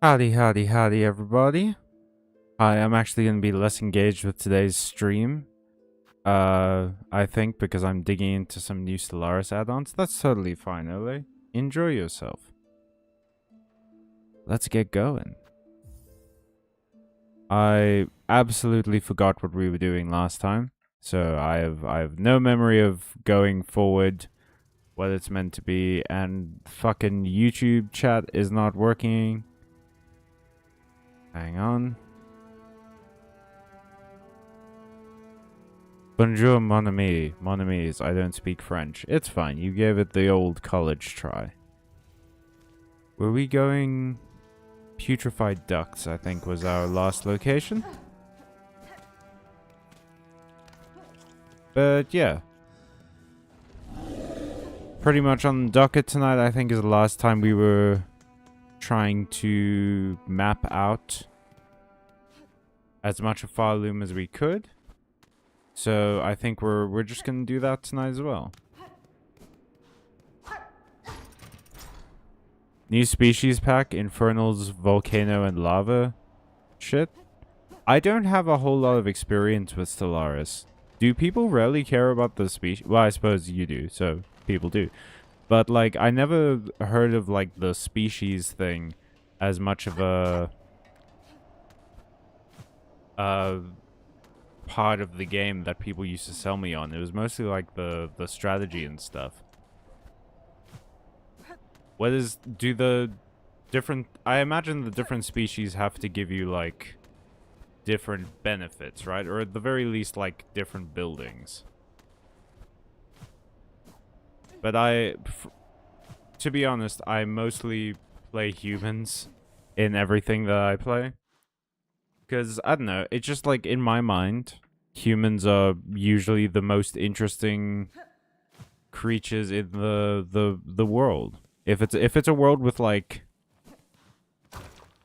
Howdy, howdy, howdy, everybody. Hi, I'm actually going to be less engaged with today's stream. I think because I'm digging into some new Stellaris add-ons. That's totally fine, Ole. Enjoy yourself. Let's get going. I absolutely forgot what we were doing last time, so I have no memory of going forward, what it's meant to be, and fucking YouTube chat is not working. Hang on. Bonjour, mon ami. Mon amis, I don't speak French. It's fine, you gave it the old college try. Were we going... Putrefied Ducts, I think, was our last location. But, yeah. Pretty much on the docket tonight, I think, is the last time we were trying to map out as much of Farloom as we could. So I think we're just gonna do that tonight as well. New species pack, Infernals, Volcano, and Lava shit. I don't have a whole lot of experience with Stellaris. Do people rarely care about the species? Well, I suppose you do, so people do. But, like, I never heard of, like, the species thing as much of a... part of the game that people used to sell me on. It was mostly like the strategy and stuff. What is do the different I imagine the different species have to give you like different benefits, right? Or at the very least like different buildings. But to be honest, I mostly play humans in everything that I play. Because, I don't know, it's just like, in my mind, humans are usually the most interesting creatures in the world. If it's a world with, like,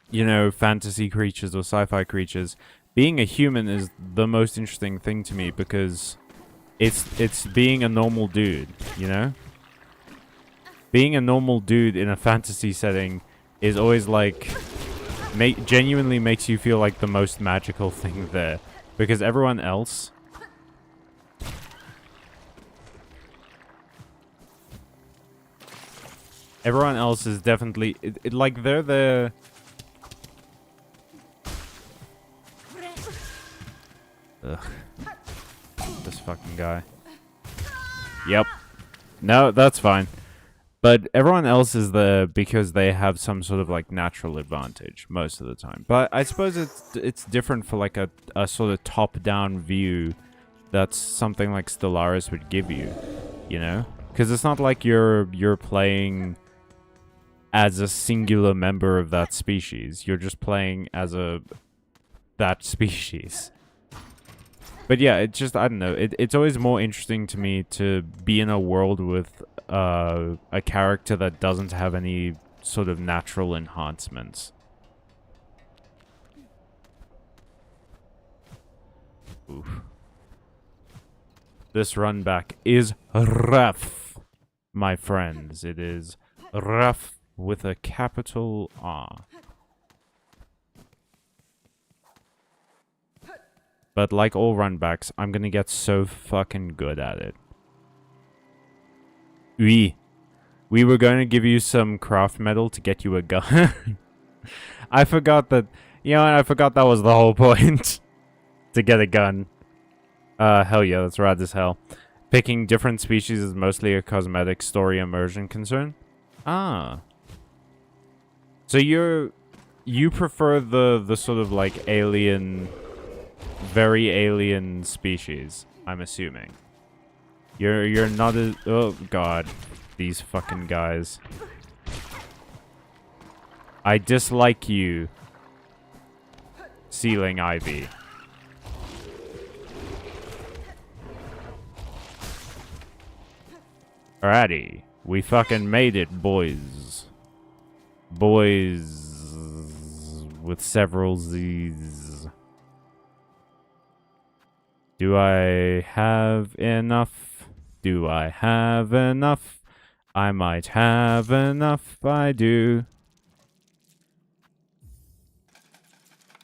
you know, fantasy creatures or sci-fi creatures, being a human is the most interesting thing to me because it's being a normal dude, you know? Being a normal dude in a fantasy setting is always, like... genuinely makes you feel like the most magical thing there. Because everyone else... Everyone else is definitely... like, they're the... Ugh. This fucking guy. Yep. No, that's fine. But everyone else is there because they have some sort of like natural advantage most of the time. But I suppose it's different for like a sort of top-down view that something like Stellaris would give you, you know? Because it's not like you're playing as a singular member of that species. You're just playing as that species. But yeah, it's just, I don't know, it's always more interesting to me to be in a world with a character that doesn't have any sort of natural enhancements. Oof. This run back is rough, my friends. It is rough with a capital R. But like all runbacks, I'm gonna get so fucking good at it. We were going to give you some craft metal to get you a gun. I forgot that, you know, I forgot that was the whole point. To get a gun. Hell yeah, that's rad as hell. Picking different species is mostly a cosmetic story immersion concern. Ah. So you prefer the sort of like alien... very alien species, I'm assuming. You're not as... Oh, God. These fucking guys. I dislike you. Ceiling Ivy. Alrighty. We fucking made it, boys. Boys... with several Z's. Do I have enough? Do I have enough? I might have enough, I do.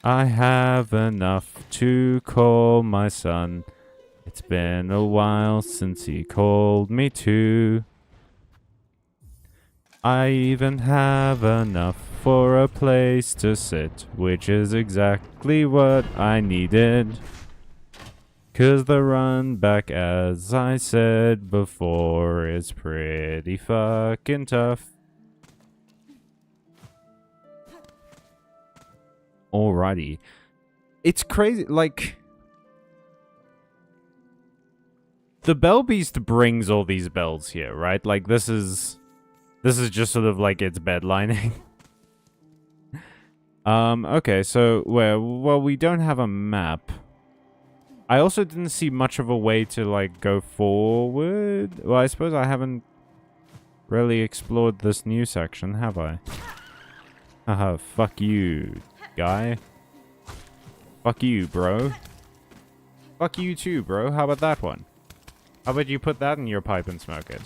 I have enough to call my son. It's been a while since he called me too. I even have enough for a place to sit, which is exactly what I needed. 'Cause the run back, as I said before, is pretty fucking tough. Alrighty. It's crazy, like... The Bell Beast brings all these bells here, right? Like, this is just sort of like its bedlining. Okay, so, well, we don't have a map. I also didn't see much of a way to, like, go forward. Well, I suppose I haven't really explored this new section, have I? Haha, fuck you, guy. Fuck you, bro. Fuck you too, bro. How about that one? How about you put that in your pipe and smoke it?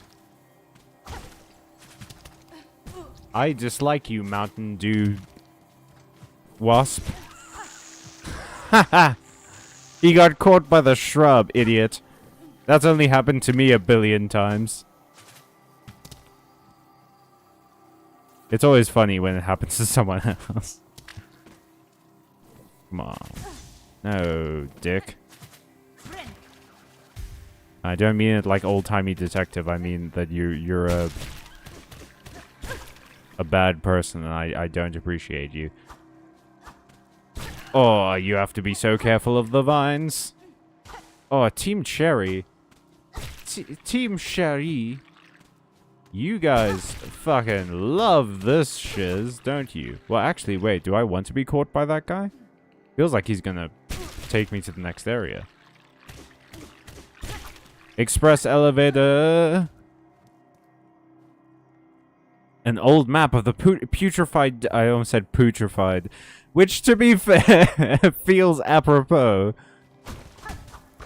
I dislike you, Mountain Dew wasp. Haha! He got caught by the shrub, idiot. That's only happened to me a billion times. It's always funny when it happens to someone else. Come on. No, dick. I don't mean it like old-timey detective. I mean that you're a bad person, and I don't appreciate you. Oh, you have to be so careful of the vines. Oh, Team Cherry. Team Cherry. You guys fucking love this shiz, don't you? Well, actually, wait. Do I want to be caught by that guy? Feels like he's gonna take me to the next area. Express elevator. An old map of the putrefied... I almost said putrefied. Which, to be fair, feels apropos.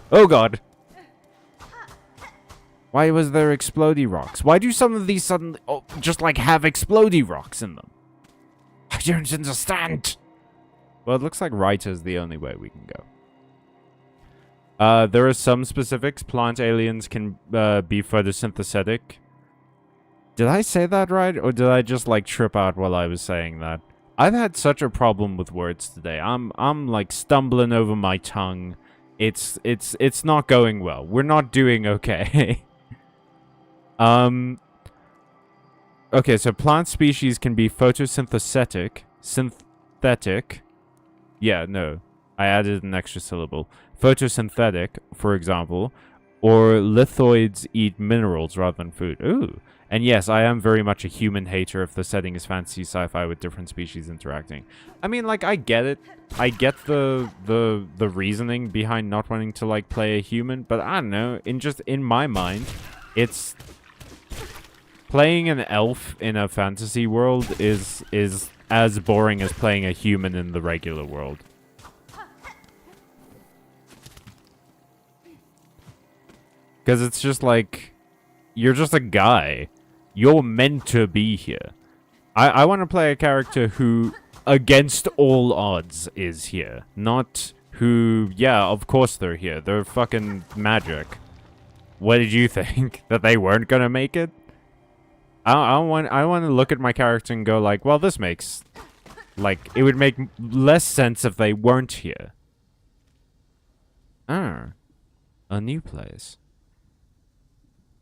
Oh god. Why was there explodey rocks? Why do some of these suddenly... just like have explodey rocks in them? I don't understand. Well, it looks like right is the only way we can go. There are some specifics. Plant aliens can be photosynthetic. Did I say that right? Or did I just, like, trip out while I was saying that? I've had such a problem with words today. I'm like, stumbling over my tongue. It's not going well. We're not doing okay. Okay, so plant species can be photosynthetic. Synthetic. Yeah, no. I added an extra syllable. Photosynthetic, for example. Or lithoids eat minerals rather than food. Ooh. And yes, I am very much a human hater if the setting is fantasy sci-fi with different species interacting. I mean, like, I get it. I get the reasoning behind not wanting to, like, play a human. But I don't know. In my mind, it's... Playing an elf in a fantasy world is as boring as playing a human in the regular world. Because it's just like... You're just a guy. You're meant to be here. I want to play a character who, against all odds, is here. Not who, yeah, of course they're here. They're fucking magic. What did you think? That they weren't gonna make it? I want to look at my character and go like, well, this makes... Like, it would make less sense if they weren't here. Ah. A new place.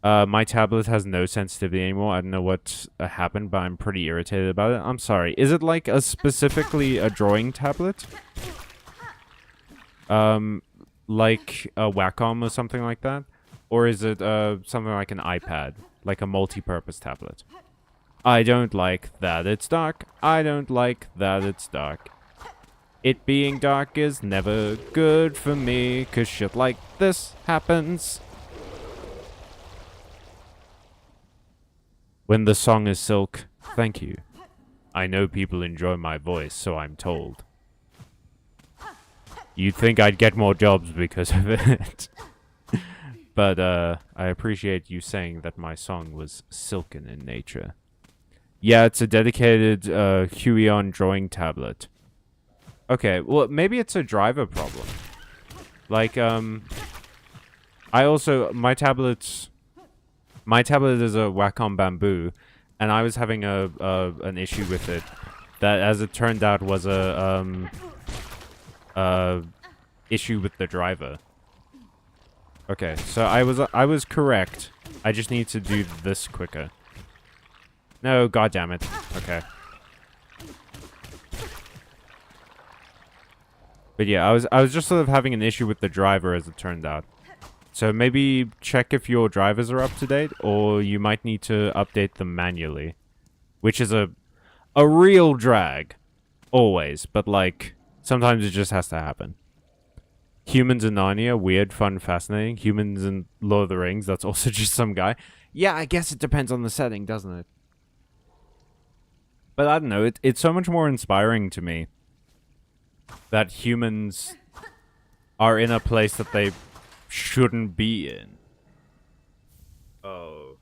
My tablet has no sensitivity anymore. I don't know what happened, but I'm pretty irritated about it. I'm sorry. Is it like specifically a drawing tablet? Like a Wacom or something like that? Or is it something like an iPad? Like a multi-purpose tablet? I don't like that it's dark. I don't like that it's dark. It being dark is never good for me, 'cause shit like this happens. When the song is silk, thank you. I know people enjoy my voice, so I'm told. You'd think I'd get more jobs because of it. But, I appreciate you saying that my song was silken in nature. Yeah, it's a dedicated, Huion drawing tablet. Okay, well, maybe it's a driver problem. Like, I also, my tablet is a Wacom Bamboo, and I was having an issue with it that, as it turned out, was a issue with the driver. Okay, so I was correct. I just need to do this quicker. No, goddammit. Okay. But yeah, I was just sort of having an issue with the driver, as it turned out. So maybe check if your drivers are up to date, or you might need to update them manually. Which is a real drag. Always. But like, sometimes it just has to happen. Humans in Narnia, weird, fun, fascinating. Humans in Lord of the Rings, that's also just some guy. Yeah, I guess it depends on the setting, doesn't it? But I don't know, it's so much more inspiring to me that humans are in a place that they shouldn't be in. Oh.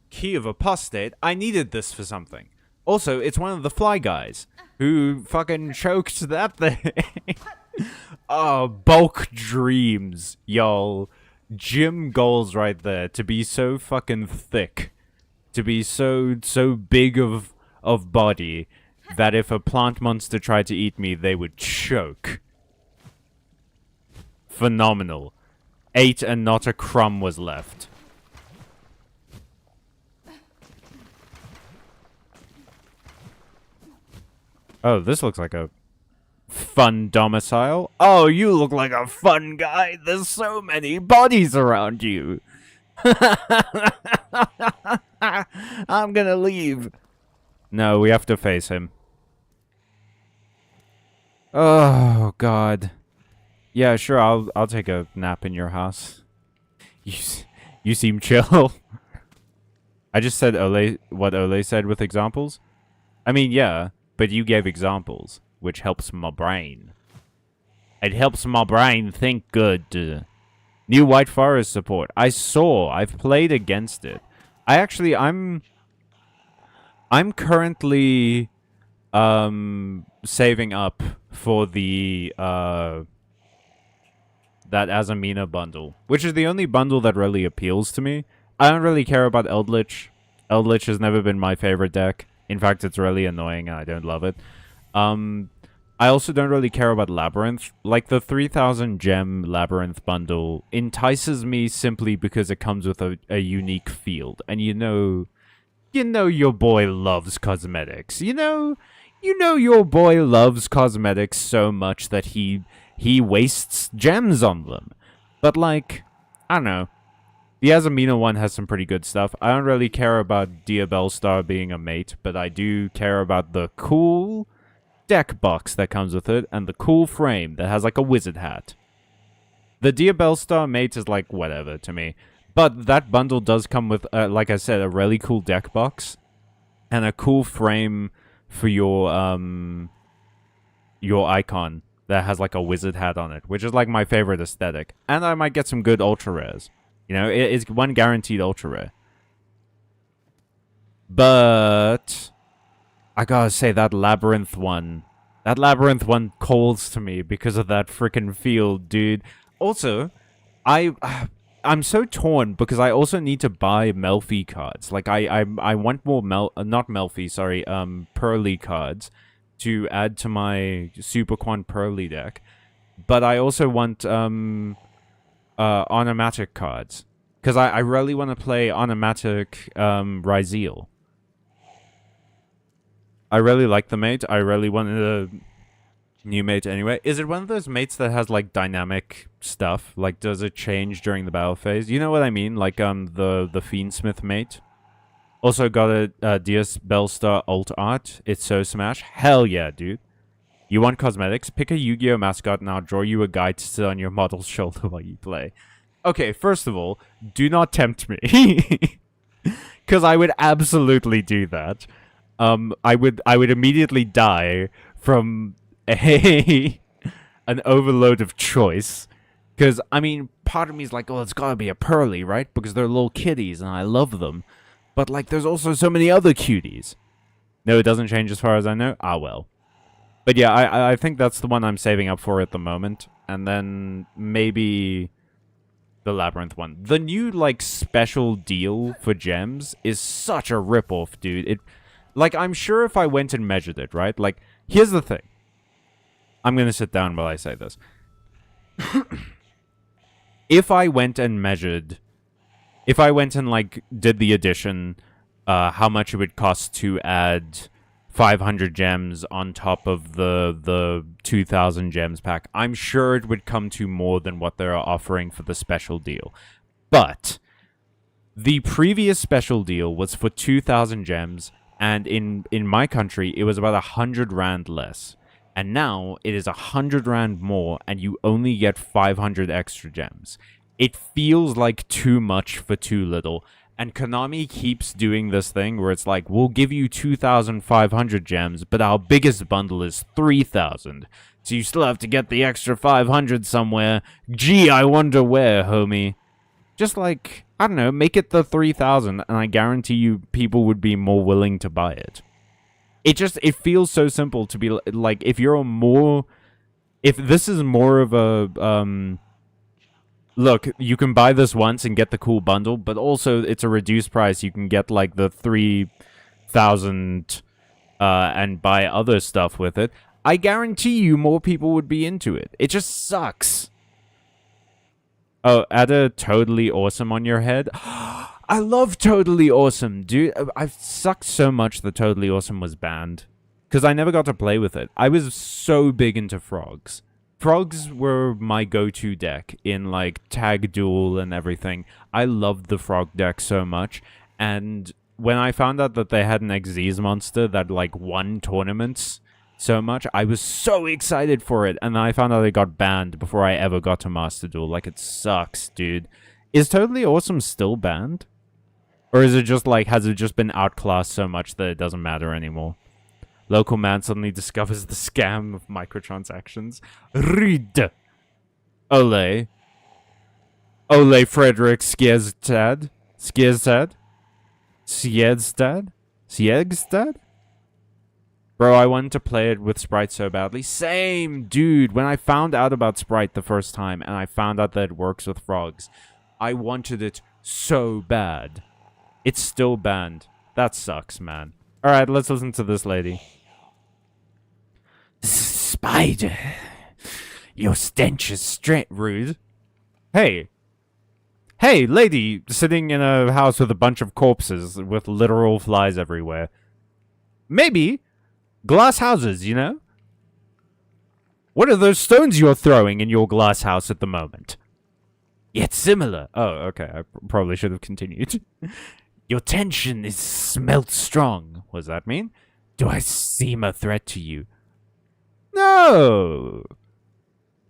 Key of apostate? I needed this for something. Also, it's one of the fly guys who fucking choked that thing. Oh, bulk dreams, y'all. Gym goals right there. To be so fucking thick. To be so big of body that if a plant monster tried to eat me, they would choke. Phenomenal. Ate and not a crumb was left. Oh, this looks like a fun domicile. Oh, you look like a fun guy. There's so many bodies around you. I'm gonna leave. No, we have to face him. Oh, God. Yeah, sure, I'll take a nap in your house. You seem chill. I just said what Ole said with examples. I mean, yeah, but you gave examples, which helps my brain. It helps my brain think good. New White Forest support. I've played against it. I'm currently saving up for the that Azamina bundle, which is the only bundle that really appeals to me. I don't really care about Eldritch. Eldritch has never been my favorite deck. In fact, it's really annoying and I don't love it. I also don't really care about Labyrinth. Like, the 3,000 gem Labyrinth bundle entices me simply because it comes with a unique field. And you know your boy loves cosmetics. You know your boy loves cosmetics so much that he wastes gems on them. But, like, I don't know. The Azamina one has some pretty good stuff. I don't really care about Diabellstar being a mate, but I do care about the cool deck box that comes with it, and the cool frame that has like a wizard hat. The Diabellstar mate is like whatever to me, but that bundle does come with, like I said, a really cool deck box and a cool frame for your icon that has like a wizard hat on it, which is like my favorite aesthetic. And I might get some good ultra rares. You know, it's one guaranteed ultra rare. But I gotta say, that Labyrinth one calls to me because of that freaking field, dude. Also, I'm so torn because I also need to buy Melfi cards. Like, I want more not Melfi, sorry, Pearly cards to add to my Super Quan Pearly deck. But I also want Onomatic cards. Because I really want to play Onomatic Ryzeal. I really like the mate. I really wanted a new mate anyway. Is it one of those mates that has, like, dynamic stuff? Like, does it change during the battle phase? You know what I mean? Like, the Fiendsmith mate. Also got a Diabellstar alt art. It's so smash. Hell yeah, dude. You want cosmetics? Pick a Yu-Gi-Oh mascot and I'll draw you a guy to sit on your model's shoulder while you play. Okay, first of all, do not tempt me. Because I would absolutely do that. I would immediately die from an overload of choice. Because, I mean, part of me is like, oh, it's gotta be a Pearly, right? Because they're little kitties and I love them. But, like, there's also so many other cuties. No, it doesn't change as far as I know? Ah, well. But yeah, I think that's the one I'm saving up for at the moment. And then maybe the Labyrinth one. The new, like, special deal for gems is such a ripoff, dude. Like, I'm sure if I went and measured it, right? Like, here's the thing. I'm gonna sit down while I say this. If I went and like, did the addition, how much it would cost to add 500 gems on top of the 2,000 gems pack, I'm sure it would come to more than what they're offering for the special deal. But the previous special deal was for 2,000 gems, and in my country, it was about 100 Rand less. And now it is 100 Rand more, and you only get 500 extra gems. It feels like too much for too little. And Konami keeps doing this thing where it's like, we'll give you 2,500 gems, but our biggest bundle is 3,000. So you still have to get the extra 500 somewhere. Gee, I wonder where, homie. Just like, I don't know, make it the 3,000, and I guarantee you people would be more willing to buy it. It feels so simple to be like, if this is more of a, look, you can buy this once and get the cool bundle, but also it's a reduced price. You can get, like, the 3,000 and buy other stuff with it. I guarantee you more people would be into it. It just sucks. Oh, add a Totally Awesome on your head. I love Totally Awesome, dude. I've sucked so much that Totally Awesome was banned. Because I never got to play with it. I was so big into frogs. Frogs were my go-to deck in, like, Tag Duel and everything. I loved the frog deck so much. And when I found out that they had an Xyz monster that, like, won tournaments so much, I was so excited for it. And then I found out it got banned before I ever got to Master Duel. Like, it sucks, dude. Is Totally Awesome still banned? Or is it just, like, has it just been outclassed so much that it doesn't matter anymore? Local man suddenly discovers the scam of microtransactions. Read. Ole. Ole Frederick Skierstad? Skierstad? Siegstad? Bro, I wanted to play it with Sprite so badly. Same, dude. When I found out about Sprite the first time, and I found out that it works with frogs, I wanted it so bad. It's still banned. That sucks, man. Alright, let's listen to this lady. Spider. Your stench is straight rude. Hey. Hey, lady, sitting in a house with a bunch of corpses with literal flies everywhere. Maybe. Glass houses, you know? What are those stones you're throwing in your glass house at the moment? Yet similar. Oh, okay, I probably should have continued. Your tension is smelt strong. What does that mean? Do I seem a threat to you? No!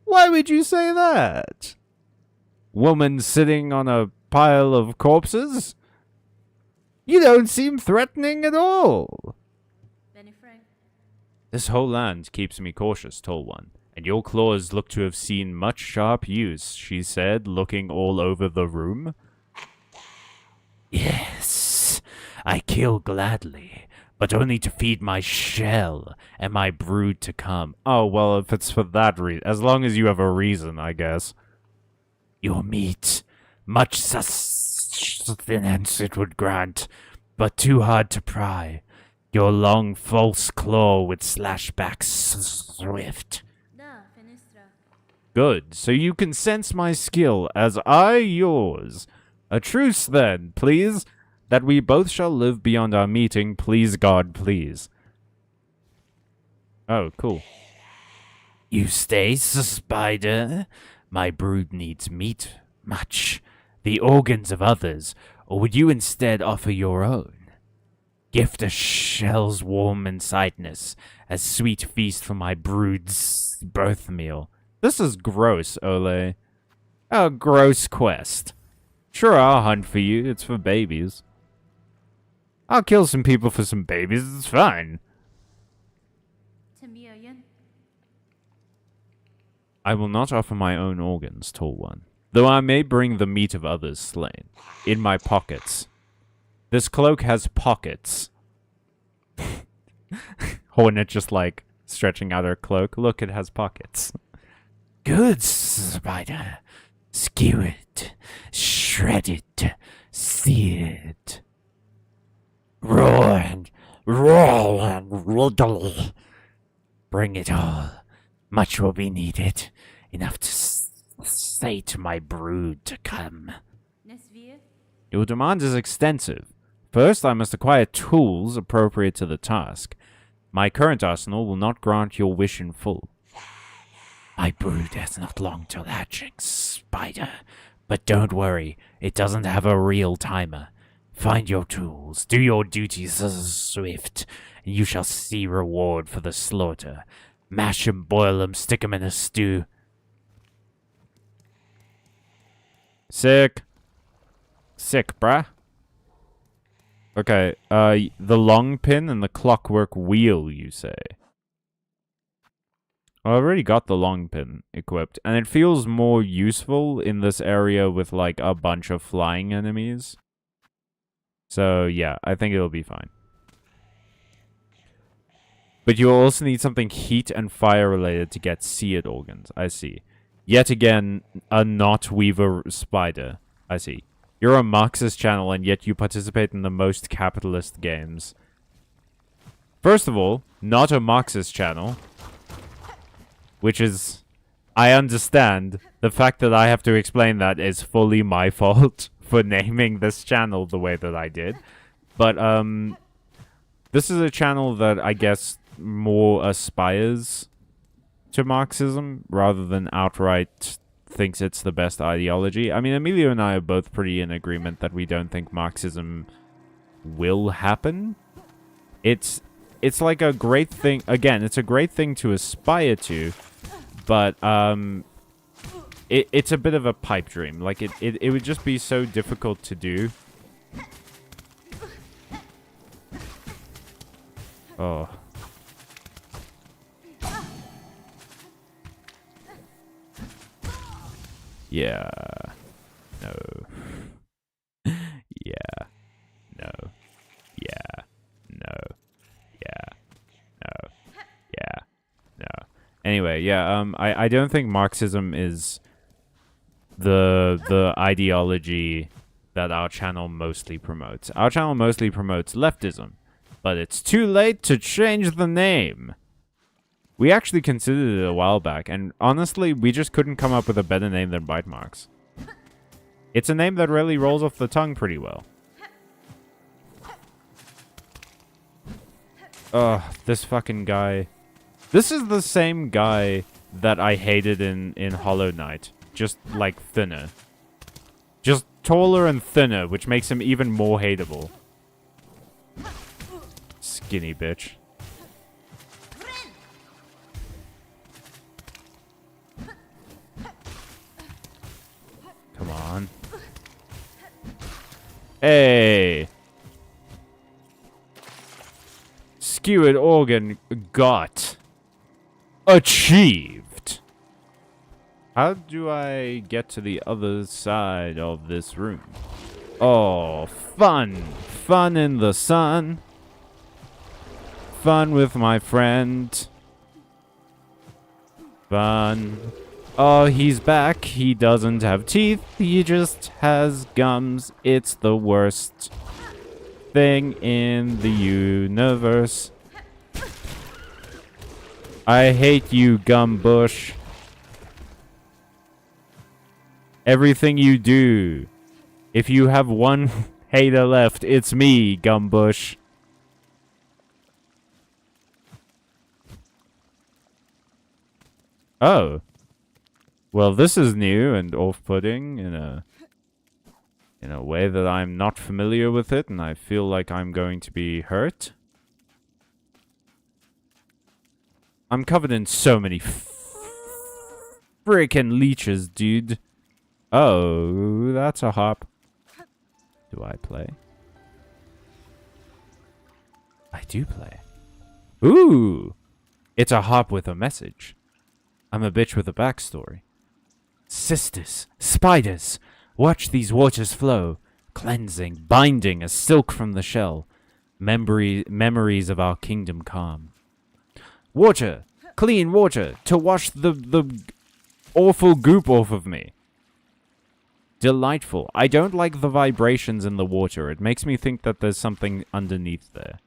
Why would you say that? Woman sitting on a pile of corpses? You don't seem threatening at all. This whole land keeps me cautious, Tall One, and your claws look to have seen much sharp use, she said, looking all over the room. Yes, I kill gladly, but only to feed my shell and my brood to come. Oh, well, if it's for that reason, as long as you have a reason, I guess. Your meat, much sustenance it would grant, but too hard to pry. Your long false claw would slash back swift. Good, so you can sense my skill, as I yours. A truce, then, please, that we both shall live beyond our meeting, please God, please. Oh, cool. You stay, spider. My brood needs meat, much. The organs of others, or would you instead offer your own? Gift a shell's warm insightness, a sweet feast for my brood's birth meal. This is gross, Ole. A gross quest. Sure, I'll hunt for you. It's for babies. I'll kill some people for some babies. It's fine. I will not offer my own organs, Tall One, though I may bring the meat of others slain, in my pockets. This cloak has pockets. Hornet just, like, stretching out her cloak. Look, it has pockets. Good, spider. Skew it. Shred it. Sear it. Roar and roll and riddle. Bring it all. Much will be needed. Enough to say to my brood to come. Your demand is extensive. First, I must acquire tools appropriate to the task. My current arsenal will not grant your wish in full. My brood has not long till hatching, spider. But don't worry, it doesn't have a real timer. Find your tools, do your duties swift, and you shall see reward for the slaughter. Mash 'em, boil 'em, stick 'em in a stew. Sick. Sick, bruh. Okay, the long pin and the clockwork wheel, you say? Well, I've already got the long pin equipped, and it feels more useful in this area with, like, a bunch of flying enemies. So, yeah, I think it'll be fine. But you'll also need something heat and fire related to get seared organs. I see. Yet again, a not weaver spider. I see. You're a Marxist channel, and yet you participate in the most capitalist games. First of all, not a Marxist channel. Which is... I understand. The fact that I have to explain that is fully my fault for naming this channel the way that I did. But, this is a channel that I guess more aspires to Marxism rather than outright thinks it's the best ideology. I mean, Emilio and I are both pretty in agreement that we don't think Marxism will happen. It's like a great thing. Again, it's a great thing to aspire to, but it's a bit of a pipe dream. Like it would just be so difficult to do. Oh. Yeah. No. Yeah. No. Yeah. No. Yeah. No. Yeah. No. Anyway, yeah, I don't think Marxism is the ideology that our channel mostly promotes. Our channel mostly promotes leftism, but it's too late to change the name. We actually considered it a while back, and honestly, we just couldn't come up with a better name than Byte Marx. It's a name that really rolls off the tongue pretty well. Ugh, this fucking guy. This is the same guy that I hated in Hollow Knight. Just, like, thinner. Just taller and thinner, which makes him even more hateable. Skinny bitch. Come on. Hey! Skewered organ got achieved. How do I get to the other side of this room? Oh, fun. Fun in the sun. Fun with my friend. Fun. Oh, he's back. He doesn't have teeth. He just has gums. It's the worst thing in the universe. I hate you, Gumbush. Everything you do. If you have one hater left, it's me, Gumbush. Oh. Well, this is new and off-putting in a way that I'm not familiar with it, and I feel like I'm going to be hurt. I'm covered in so many freaking leeches, dude. Oh, that's a hop. Do I play? I do play. Ooh! It's a hop with a message. I'm a bitch with a backstory. Sisters, spiders, watch these waters flow, cleansing, binding as silk from the shell, memories of our kingdom calm. Water! Clean water! To wash the awful goop off of me. Delightful. I don't like the vibrations in the water. It makes me think that there's something underneath there.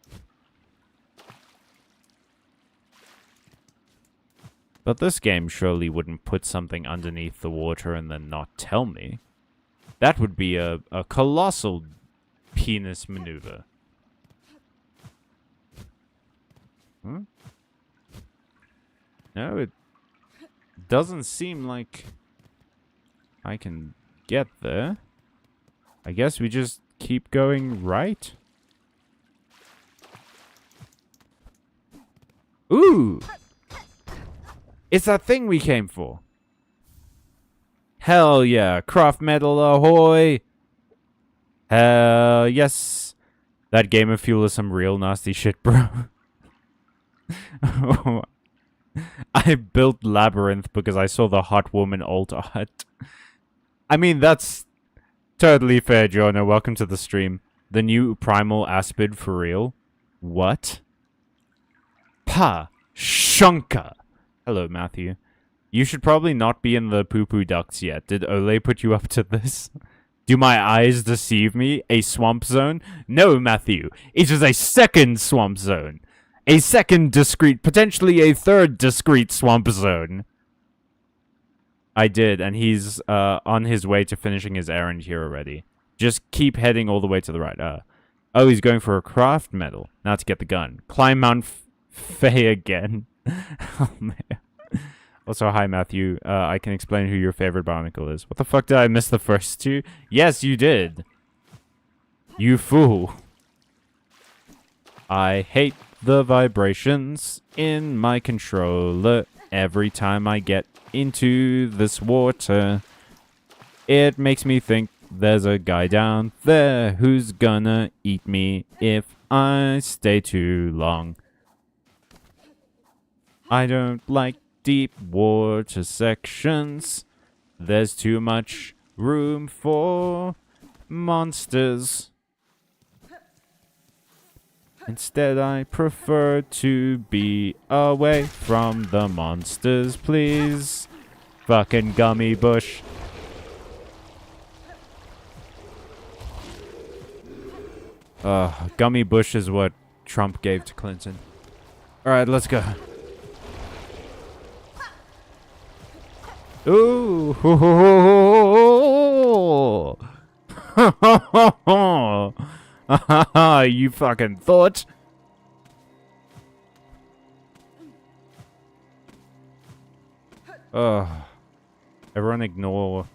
But this game surely wouldn't put something underneath the water and then not tell me. That would be a colossal penis maneuver. Hmm? No, it doesn't seem like I can get there. I guess we just keep going right. Ooh! It's that thing we came for. Hell yeah. Craft metal ahoy. Hell yes. That game of fuel is some real nasty shit, bro. I built Labyrinth because I saw the hot woman alt art. I mean, that's totally fair, Jonah. Welcome to the stream. The new Primal Aspid for real? What? Pa. Shunka. Hello, Matthew. You should probably not be in the poo-poo ducts yet. Did Ole put you up to this? Do my eyes deceive me? A swamp zone? No, Matthew. It is a second swamp zone. A second discrete, potentially a third discrete swamp zone. I did, and he's on his way to finishing his errand here already. Just keep heading all the way to the right. Oh, he's going for a craft medal. Now to get the gun. Climb Mount Faye again. Oh, man. Also, hi, Matthew. I can explain who your favorite barnacle is. What the fuck, did I miss the first two? Yes, you did. You fool. I hate the vibrations in my controller every time I get into this water. It makes me think there's a guy down there who's gonna eat me if I stay too long. I don't like deep water sections. There's too much room for monsters. Instead, I prefer to be away from the monsters, please. Fucking gummy bush. Gummy bush is what Trump gave to Clinton. Alright, let's go. Ooh! You fucking thought. Everyone ignore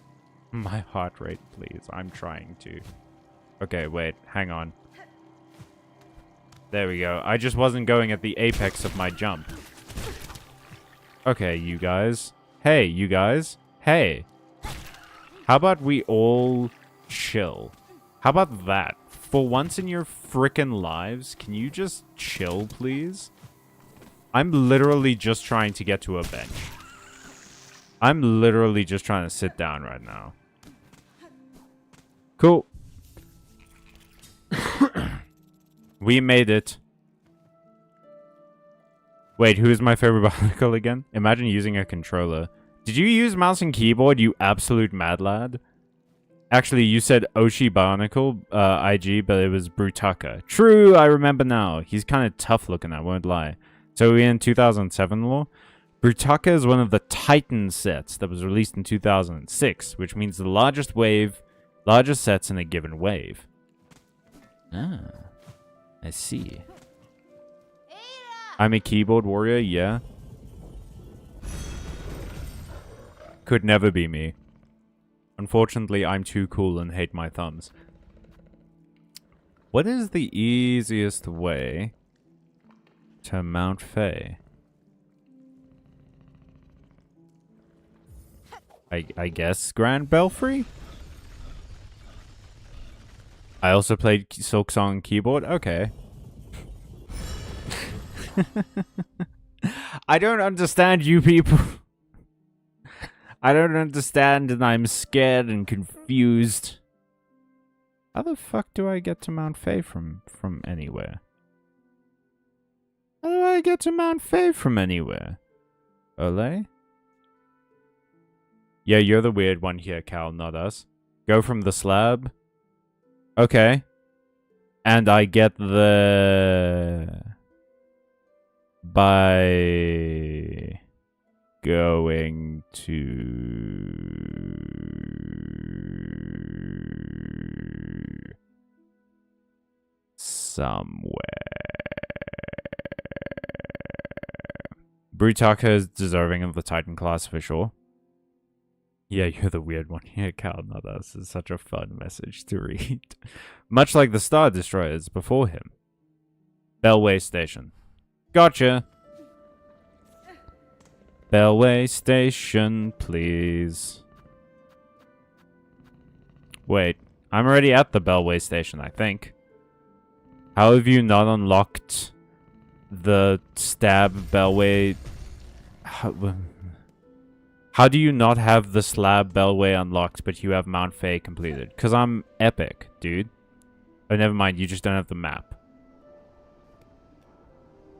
my heart rate, please. I'm trying to. Okay, wait. Hang on. There we go. I just wasn't going at the apex of my jump. Okay, you guys. Hey, you guys. Hey. How about we all chill? How about that? For once in your frickin' lives, can you just chill, please? I'm literally just trying to get to a bench. I'm literally just trying to sit down right now. Cool. We made it. Wait, who's my favorite barnacle again? Imagine using a controller. Did you use mouse and keyboard, you absolute mad lad? Actually, you said Oshi Barnacle, IG, but it was Brutaka. True, I remember now. He's kind of tough looking, I won't lie. So we're in 2007 lore. Brutaka is one of the Titan sets that was released in 2006, which means the largest sets in a given wave. Ah, I see. I'm a keyboard warrior, yeah. Could never be me. Unfortunately, I'm too cool and hate my thumbs. What is the easiest way to Mount Faye? I guess Grand Belfry? I also played Silksong keyboard? Okay. I don't understand you people. I don't understand and I'm scared and confused. How the fuck do I get to Mount Faye from anywhere? How do I I get to Mount Faye from anywhere? Ole? Yeah, you're the weird one here, Cal, not us. Go from the slab. Okay. And I get the... by... going to... somewhere. Brutaka is deserving of the Titan class for sure. Yeah, you're the weird one here, Cal, not us. It's such a fun message to read. Much like the Star Destroyers before him. Bellway Station. Gotcha. Bellway Station, please. Wait, I'm already at the Bellway Station, I think. How have you not unlocked the stab Bellway? How do you not have the slab Bellway unlocked, but you have Mount Faye completed? Because I'm epic, dude. Oh, never mind, you just don't have the map.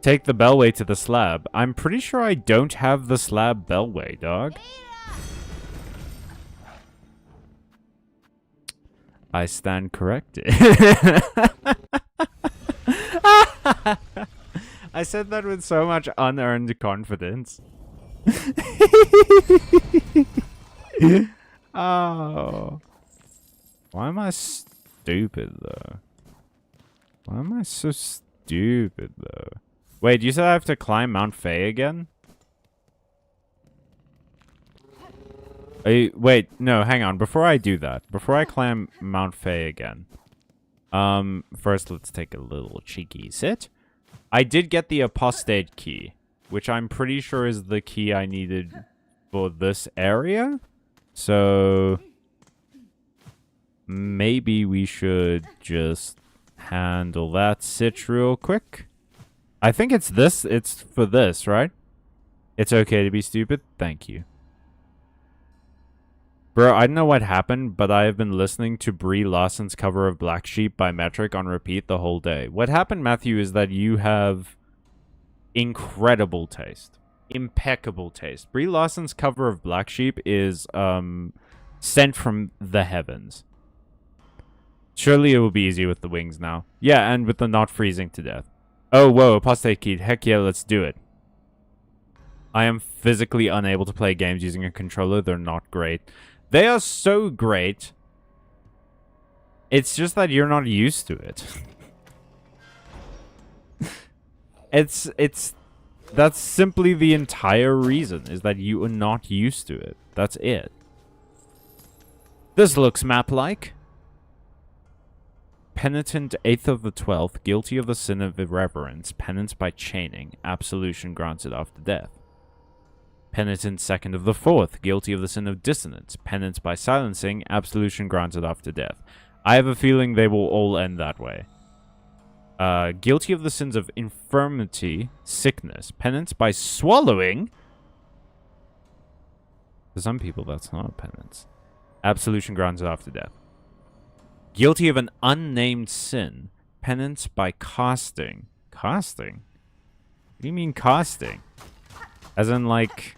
Take the Bellway to the slab. I'm pretty sure I don't have the slab Bellway, dog. I stand corrected. I said that with so much unearned confidence. Oh. Why am I stupid, though? Why am I so stupid, though? Wait, you said I have to climb Mount Faye again? Wait, no, hang on. Before I do that, before I climb Mount Faye again, first let's take a little cheeky sit. I did get the apostate key, which I'm pretty sure is the key I needed for this area. So maybe we should just handle that sit real quick. I think it's this. It's for this, right? It's okay to be stupid. Thank you. Bro, I don't know what happened, but I have been listening to Brie Larson's cover of Black Sheep by Metric on repeat the whole day. What happened, Matthew, is that you have incredible taste. Impeccable taste. Brie Larson's cover of Black Sheep is sent from the heavens. Surely it will be easy with the wings now. Yeah, and with the not freezing to death. Oh, whoa, apostate key. Heck yeah, let's do it. I am physically unable to play games using a controller. They're not great. They are so great. It's just that you're not used to it. That's simply the entire reason, is that you are not used to it. That's it. This looks map-like. Penitent 8th of the 12th, guilty of the sin of irreverence, penance by chaining, absolution granted after death. Penitent 2nd of the 4th, guilty of the sin of dissonance, penance by silencing, absolution granted after death. I have a feeling they will all end that way. Guilty of the sins of infirmity, sickness, penance by swallowing. For some people, that's not a penance. Absolution granted after death. Guilty of an unnamed sin, penance by casting. Casting? What do you mean casting? As in, like,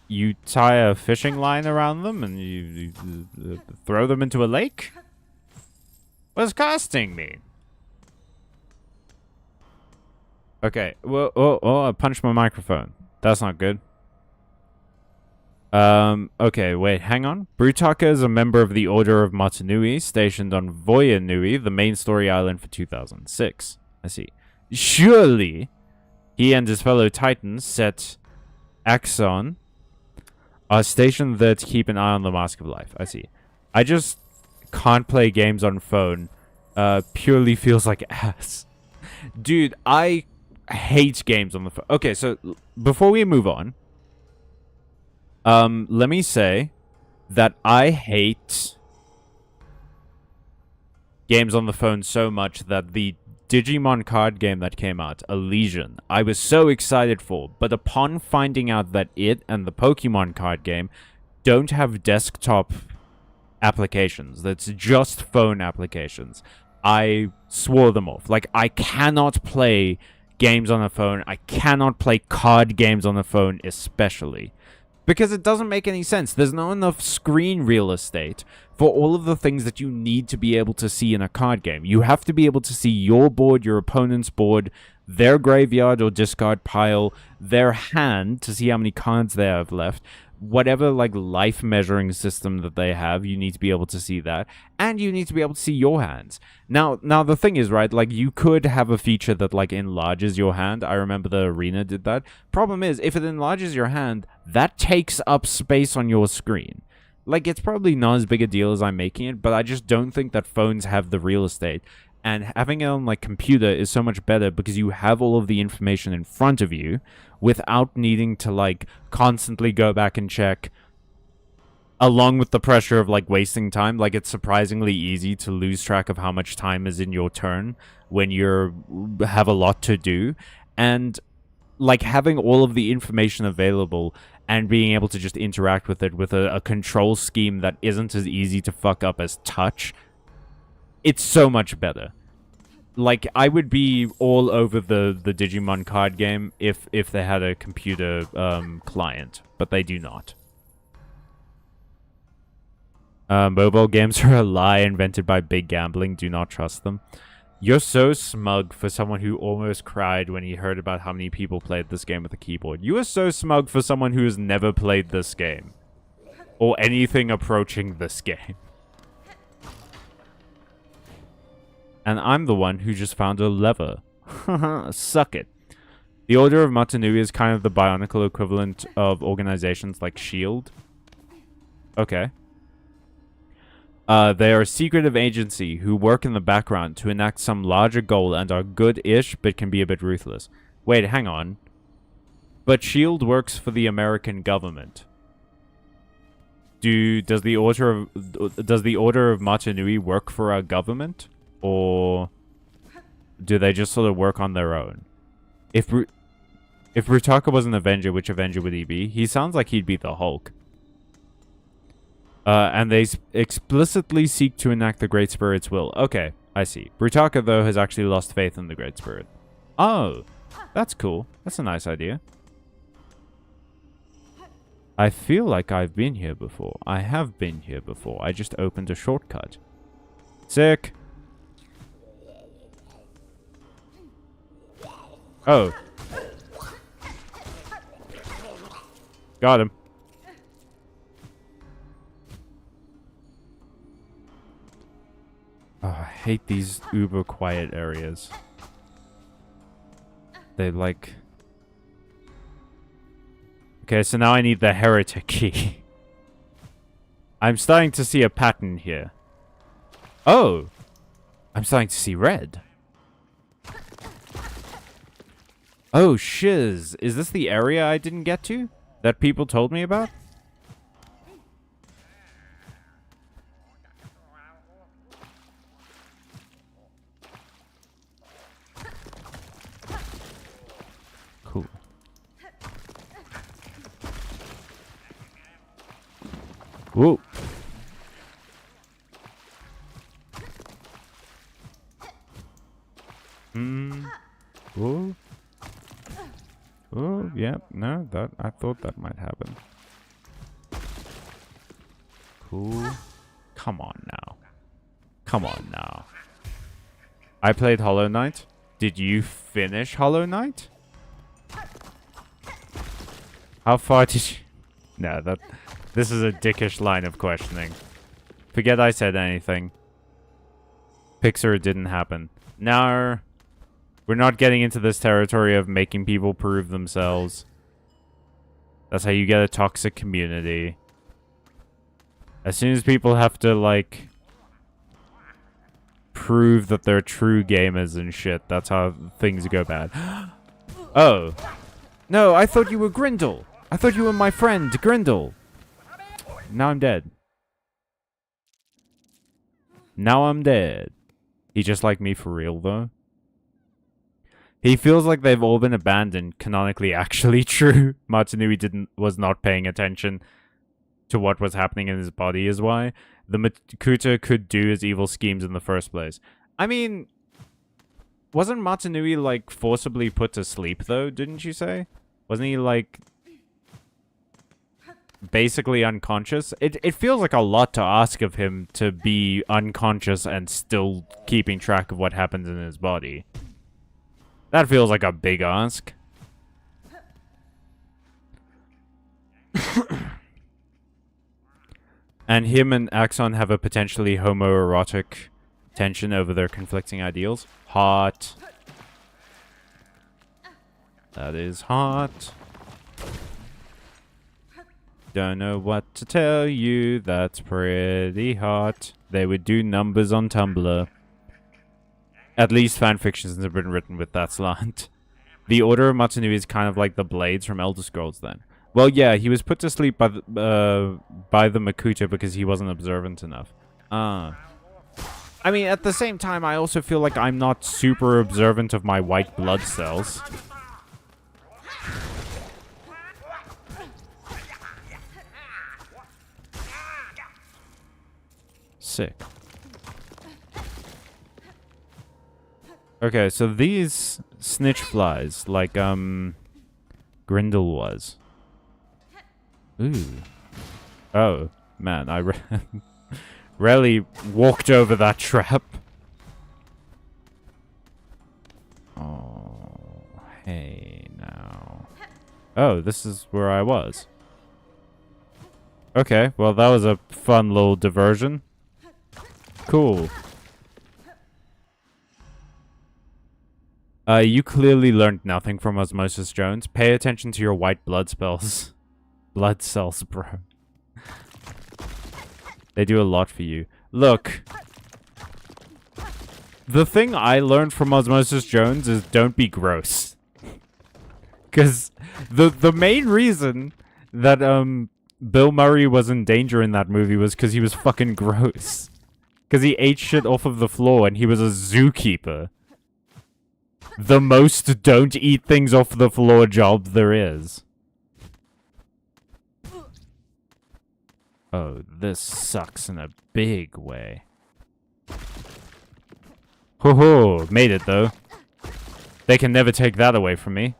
you tie a fishing line around them and you throw them into a lake? What does casting mean? Okay. Well, oh, I punched my microphone. That's not good. Okay, wait, hang on. Brutaka is a member of the Order of Motunui, stationed on Voya Nui, the main story island for 2006. I see. Surely, he and his fellow Titans, Set Axon, are stationed there to keep an eye on the Mask of Life. I see. I just can't play games on phone. Purely feels like ass. Dude, I hate games on the phone. Okay, so before we move on, let me say that I hate games on the phone so much that the Digimon card game that came out, Elysian, I was so excited for, but upon finding out that it and the Pokemon card game don't have desktop applications, that's just phone applications, I swore them off. Like, I cannot play games on a phone. I cannot play card games on a phone, especially. Because it doesn't make any sense. There's not enough screen real estate for all of the things that you need to be able to see in a card game. You have to be able to see your board, your opponent's board, their graveyard or discard pile, their hand to see how many cards they have left. Whatever, like, life measuring system that they have, you need to be able to see that. And you need to be able to see your hands. Now the thing is, right, like, you could have a feature that, like, enlarges your hand. I remember the Arena did that. Problem is, if it enlarges your hand, that takes up space on your screen. Like, it's probably not as big a deal as I'm making it, but I just don't think that phones have the real estate. And having it on, like, computer is so much better because you have all of the information in front of you without needing to, like, constantly go back and check, along with the pressure of, like, wasting time. Like, it's surprisingly easy to lose track of how much time is in your turn when have a lot to do. And, like, having all of the information available and being able to just interact with it with a control scheme that isn't as easy to fuck up as touch, it's so much better. Like, I would be all over the Digimon card game if they had a computer client, but they do not. Mobile games are a lie invented by big gambling. Do not trust them. You're so smug for someone who almost cried when he heard about how many people played this game with a keyboard. You are so smug for someone who has never played this game. Or anything approaching this game. And I'm the one who just found a lever. Suck it. The Order of Matanui is kind of the bionicle equivalent of organizations like S.H.I.E.L.D. Okay. They are a secretive agency who work in the background to enact some larger goal and are good-ish, but can be a bit ruthless. Wait, hang on. But S.H.I.E.L.D. works for the American government. Does the Order of Matanui work for our government? Or do they just sort of work on their own? If Rutaka was an Avenger, which Avenger would he be? He sounds like he'd be the Hulk. And they explicitly seek to enact the Great Spirit's will. Okay, I see. Rutaka, though, has actually lost faith in the Great Spirit. Oh, that's cool. That's a nice idea. I feel like I've been here before. I have been here before. I just opened a shortcut. Sick. Oh. Got him. Oh, I hate these uber quiet areas. They like... Okay, so now I need the heretic key. I'm starting to see a pattern here. Oh! I'm starting to see red. Oh, shiz. Is this the area I didn't get to? That people told me about? Cool. Whoa. Whoa. Oh, yeah, no, I thought that might happen. Cool. Come on now. Come on now. I played Hollow Knight. Did you finish Hollow Knight? How far did you... No, this is a dickish line of questioning. Forget I said anything. Pixar, it didn't happen. No. We're not getting into this territory of making people prove themselves. That's how you get a toxic community. As soon as people have to, like, prove that they're true gamers and shit, that's how things go bad. Oh. No, I thought you were Grindel. I thought you were my friend, Grindel. Now I'm dead. Now I'm dead. He just like me for real, though. He feels like they've all been abandoned, canonically actually true. Matanui was not paying attention to what was happening in his body is why. The Makuta could do his evil schemes in the first place. I mean, Wasn't Matanui, like, forcibly put to sleep, though, didn't you say? Wasn't he, like, basically unconscious? It feels like a lot to ask of him to be unconscious and still keeping track of what happens in his body. That feels like a big ask. And him and Axon have a potentially homoerotic tension over their conflicting ideals. Hot. That is hot. Don't know what to tell you. That's pretty hot. They would do numbers on Tumblr. At least fanfictions have been written with that slant. The Order of Matanui is kind of like the Blades from Elder Scrolls then. Well, yeah, he was put to sleep by the Makuta because he wasn't observant enough. I mean, at the same time, I also feel like I'm not super observant of my white blood cells. Sick. Okay, so these snitch flies, like, Grindel was. Ooh. Oh, man, I rarely walked over that trap. Oh, hey, now. Oh, this is where I was. Okay, well, that was a fun little diversion. Cool. You clearly learned nothing from Osmosis Jones. Pay attention to your white blood spells. Blood cells, bro. They do a lot for you. Look. The thing I learned from Osmosis Jones is don't be gross. Because the main reason that Bill Murray was in danger in that movie was because he was fucking gross. Because he ate shit off of the floor and he was a zookeeper. The most don't eat things off the floor job there is. Oh, this sucks in a big way. Ho ho, made it though. They can never take that away from me.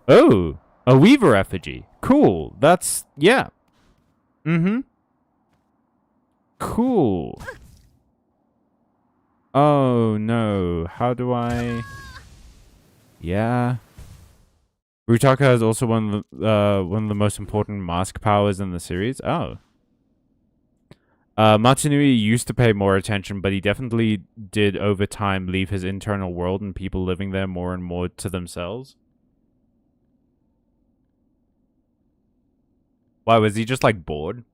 Oh, a Weaver effigy. Cool, that's, yeah. Mm-hmm. Cool. Oh no, how do I... Yeah. Rutaka is also one of the most important mask powers in the series. Oh. Matanui used to pay more attention, but he definitely did over time leave his internal world and people living there more and more to themselves. Why, was he just like bored?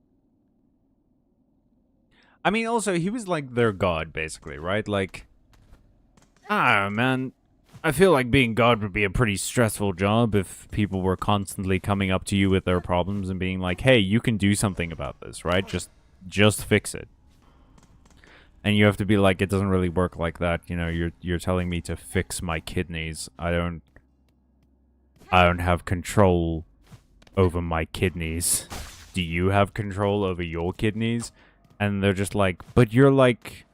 I mean, also, he was like their god, basically, right? Like, ah, man. I feel like being God would be a pretty stressful job if people were constantly coming up to you with their problems and being like, hey, you can do something about this, right? Just fix it. And you have to be like, it doesn't really work like that. You know, you're telling me to fix my kidneys. I don't have control over my kidneys. Do you have control over your kidneys? And they're just like, but you're like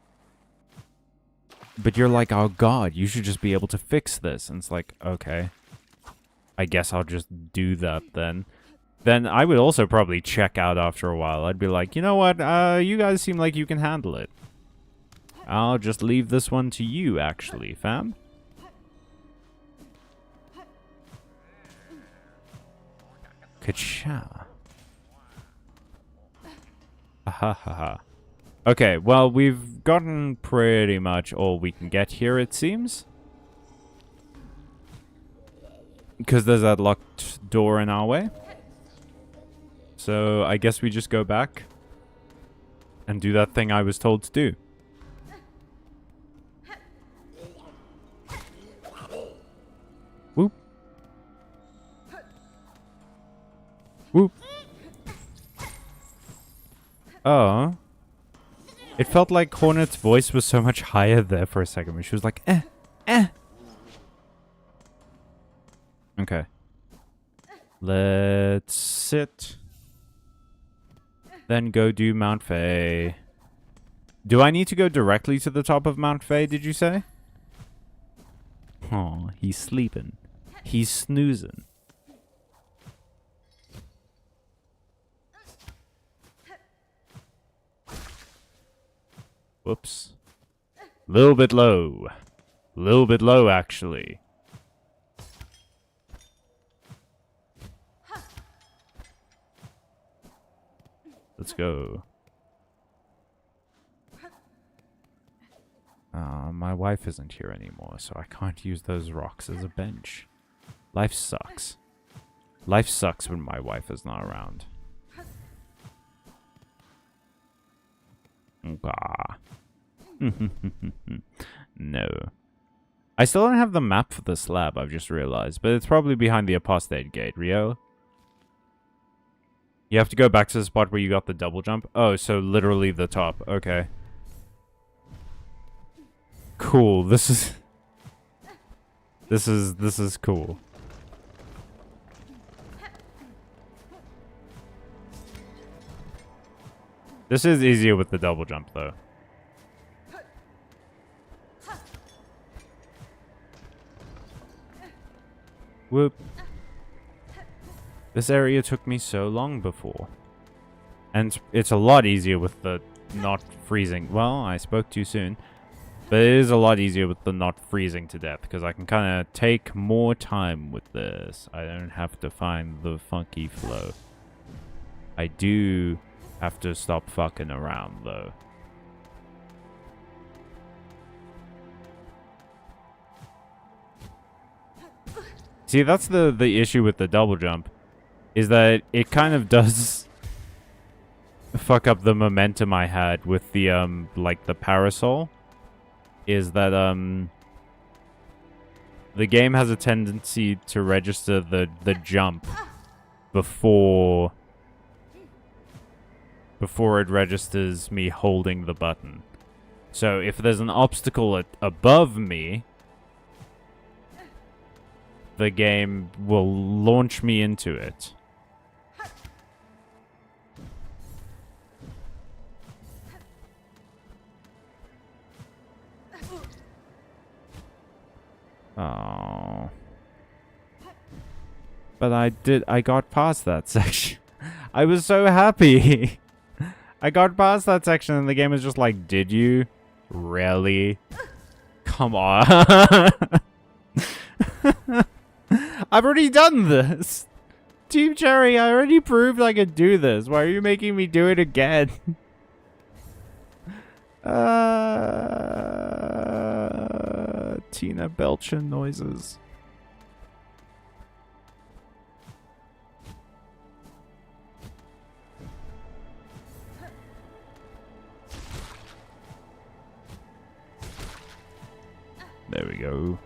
our god. You should just be able to fix this. And it's like, okay. I guess I'll just do that then. Then I would also probably check out after a while. I'd be like, you know what? You guys seem like you can handle it. I'll just leave this one to you, actually, fam. Ka-cha. Ha. Okay, well, we've gotten pretty much all we can get here, it seems. Because there's that locked door in our way. So I guess we just go back and do that thing I was told to do. Whoop. Whoop. Oh. It felt like Hornet's voice was so much higher there for a second when she was like, eh. Okay. Let's sit. Then go do Mount Faye. Do I need to go directly to the top of Mount Faye, did you say? Oh, he's sleeping. He's snoozing. Whoops. Little bit low. Little bit low, actually. Let's go. My wife isn't here anymore, so I can't use those rocks as a bench. Life sucks. Life sucks when my wife is not around. No. I still don't have the map for this lab, I've just realized, but it's probably behind the apostate gate, Rio. You have to go back to the spot where you got the double jump? Oh, so literally the top. Okay. Cool. This is cool. This is easier with the double jump, though. Whoop. This area took me so long before. And it's a lot easier with the not freezing. Well, I spoke too soon. But it is a lot easier with the not freezing to death, because I can kind of take more time with this. I don't have to find the funky flow. I do have to stop fucking around, though. See, that's the issue with the double jump, is that it kind of does fuck up the momentum I had with the, like, the parasol. Is that, the game has a tendency to register the jump before it registers me holding the button. So if there's an obstacle above me, the game will launch me into it. Oh. But I got past that section. I was so happy. I got past that section and the game was just like, did you? Really? Come on. I've already done this. Team Cherry, I already proved I could do this. Why are you making me do it again? Tina belching noises. There we go.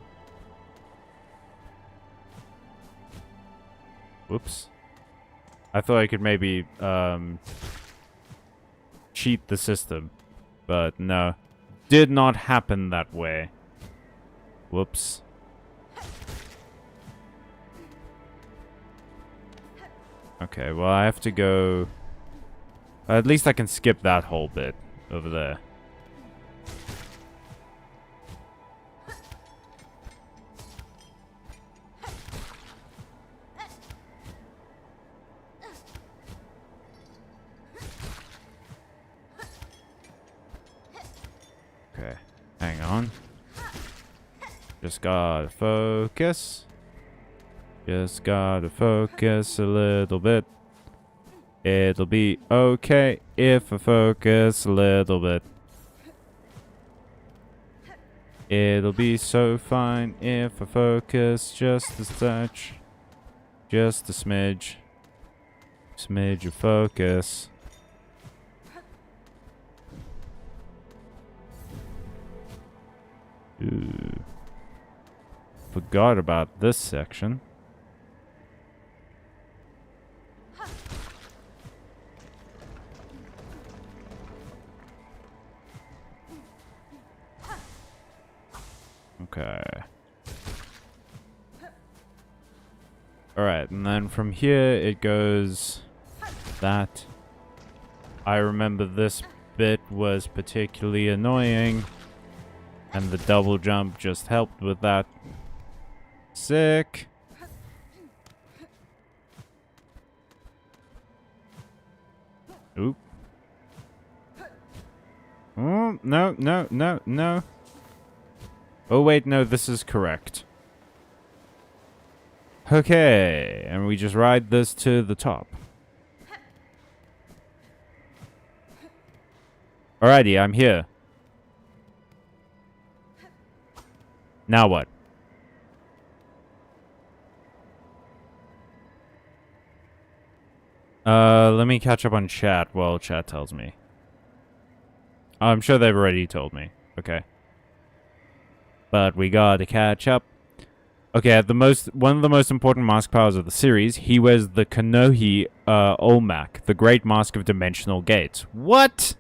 Whoops. I thought I could maybe cheat the system, but no. Did not happen that way. Whoops. Okay, well I have to go... At least I can skip that whole bit over there. Okay, hang on. Just gotta focus. Just gotta focus a little bit. It'll be okay if I focus a little bit. It'll be so fine if I focus just a touch. Just a smidge. Smidge of focus. Ooh. Forgot about this section. Okay. Alright, and then from here it goes that. I remember this bit was particularly annoying. And the double jump just helped with that. Sick. Oop. Oh, no, no, no, no. Oh, wait, no, this is correct. Okay, and we just ride this to the top. Alrighty, I'm here. Now what? Let me catch up on chat while chat tells me. I'm sure they've already told me. Okay. But we gotta catch up. Okay, one of the most important mask powers of the series, he wears the Kanohi Olmec, the Great Mask of Dimensional Gates. What?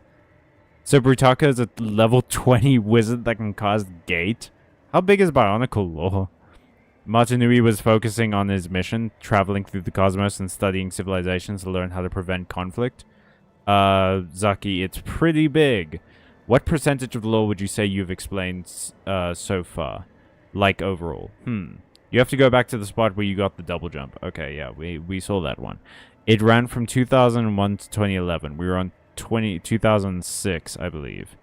So Brutaka is a level 20 wizard that can cast Gate? How big is Bionicle lore? Matanui was focusing on his mission, traveling through the cosmos and studying civilizations to learn how to prevent conflict. Zaki, it's pretty big. What percentage of the lore would you say you've explained so far? Like overall? You have to go back to the spot where you got the double jump. Okay, yeah, we saw that one. It ran from 2001 to 2011. We were on 2006, I believe.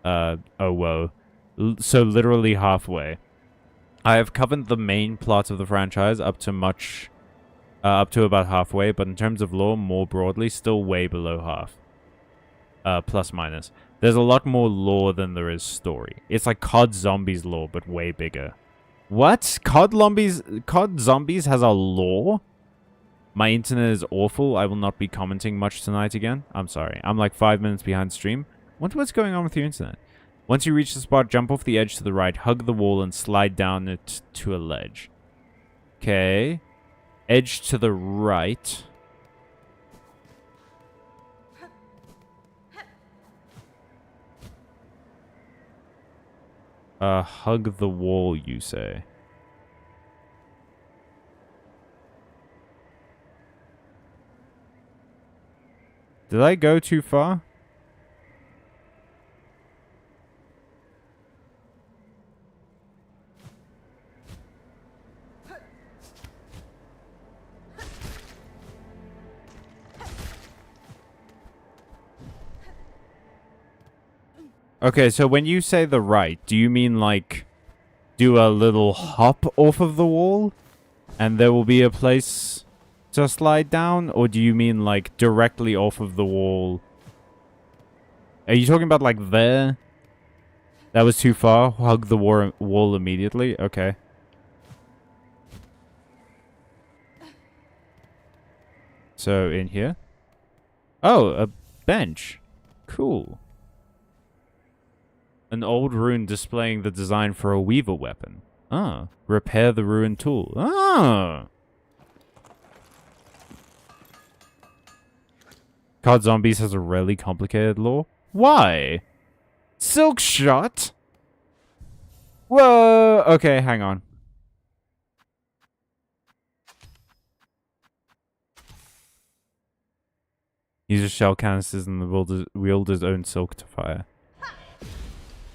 Oh, whoa. So literally halfway. I have covered the main plot of the franchise up to about halfway, but in terms of lore, more broadly, still way below half. Plus minus. There's a lot more lore than there is story. It's like COD Zombies lore, but way bigger. What? COD Zombies has a lore? My internet is awful. I will not be commenting much tonight again. I'm sorry. I'm like 5 minutes behind stream. Wonder what's going on with your internet. Once you reach the spot, jump off the edge to the right, hug the wall, and slide down it to a ledge. Okay. Edge to the right. Hug the wall, you say. Did I go too far? Okay, so when you say the right, do you mean like do a little hop off of the wall and there will be a place to slide down? Or do you mean like directly off of the wall? Are you talking about like there? That was too far? Hug the wall immediately? Okay. So in here? Oh, a bench. Cool. An old rune displaying the design for a weaver weapon. Ah. Repair the ruined tool. Ah. COD Zombies has a really complicated lore. Why? Silk shot? Whoa. Okay, hang on. Uses shell canisters and wield his own silk to fire.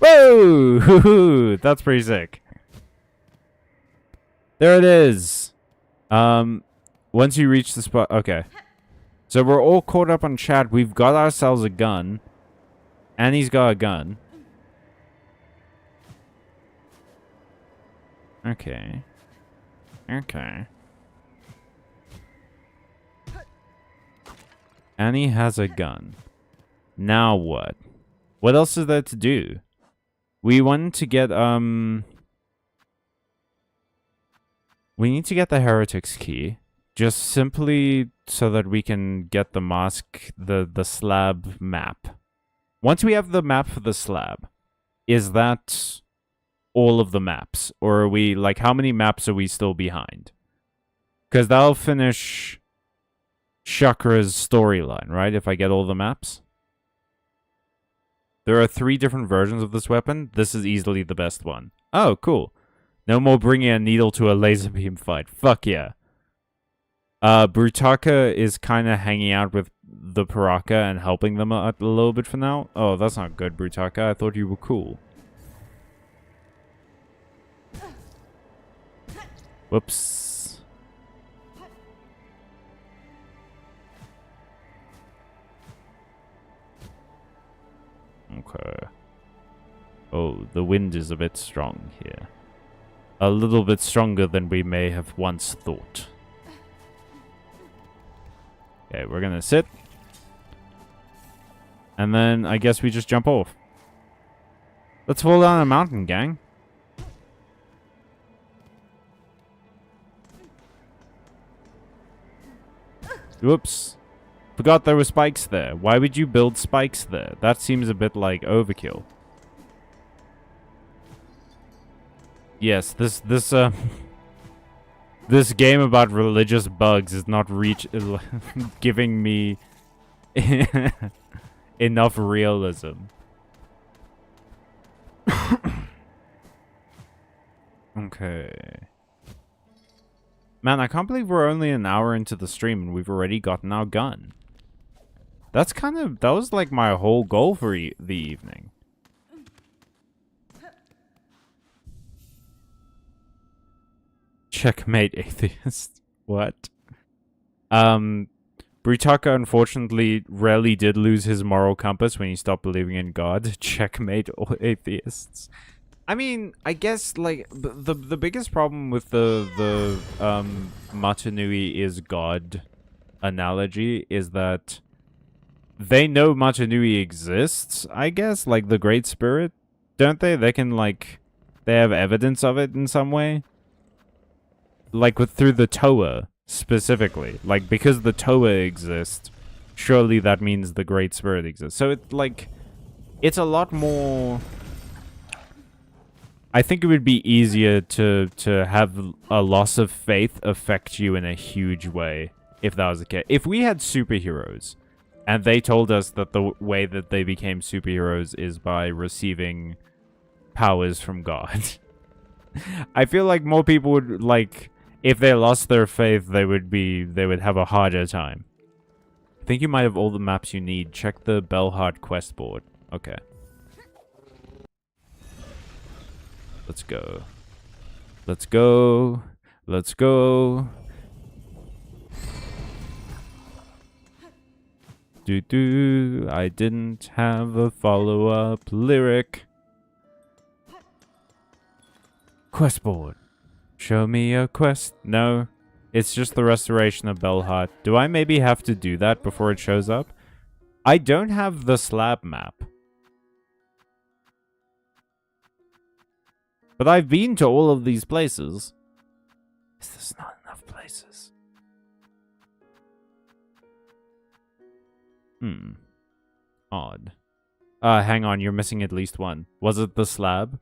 Whoa! That's pretty sick. There it is. Once you reach the spot... Okay. So we're all caught up on chat. We've got ourselves a gun. Annie's got a gun. Okay. Okay. Annie has a gun. Now what? What else is there to do? We want to get, we need to get the Heretic's Key. Just simply so that we can get the mask, the slab map. Once we have the map for the slab, is that all of the maps? Or are we, like, how many maps are we still behind? Because that'll finish Chakra's storyline, right? If I get all the maps? There are 3 different versions of this weapon. This is easily the best one. Oh, cool. No more bringing a needle to a laser beam fight. Fuck yeah. Brutaka is kind of hanging out with the Paraka and helping them a little bit for now. Oh, that's not good, Brutaka. I thought you were cool. Whoops. Okay. Oh, the wind is a bit strong here. A little bit stronger than we may have once thought. Okay, we're gonna sit. And then I guess we just jump off. Let's fall down a mountain, gang. Whoops. Forgot there were spikes there. Why would you build spikes there? That seems a bit like overkill. Yes, this game about religious bugs is not giving me enough realism. Okay. Man, I can't believe we're only an hour into the stream and we've already gotten our gun. That was like my whole goal for the evening. Checkmate, atheist. What? Brutaka unfortunately rarely did lose his moral compass when he stopped believing in God. Checkmate, all atheists. I mean, I guess like the biggest problem with the Matanui is God analogy is that they know Matanui exists, I guess, like the Great Spirit, don't they? They can like they have evidence of it in some way. Like through the Toa specifically. Like because the Toa exists, surely that means the Great Spirit exists. So it's a lot more. I think it would be easier to have a loss of faith affect you in a huge way if that was the case. If we had superheroes and they told us that the way that they became superheroes is by receiving powers from God, I feel like more people would like, if they lost their faith, they would have a harder time. I think you might have all the maps you need. Check the Belhard quest board. Okay. Let's go. Let's go. Let's go. Do. I didn't have a follow-up lyric. Quest board. Show me a quest. No. It's just the restoration of Belhard. Do I maybe have to do that before it shows up? I don't have the slab map. But I've been to all of these places. Is this not enough places? Odd. Hang on, you're missing at least one. Was it the slab?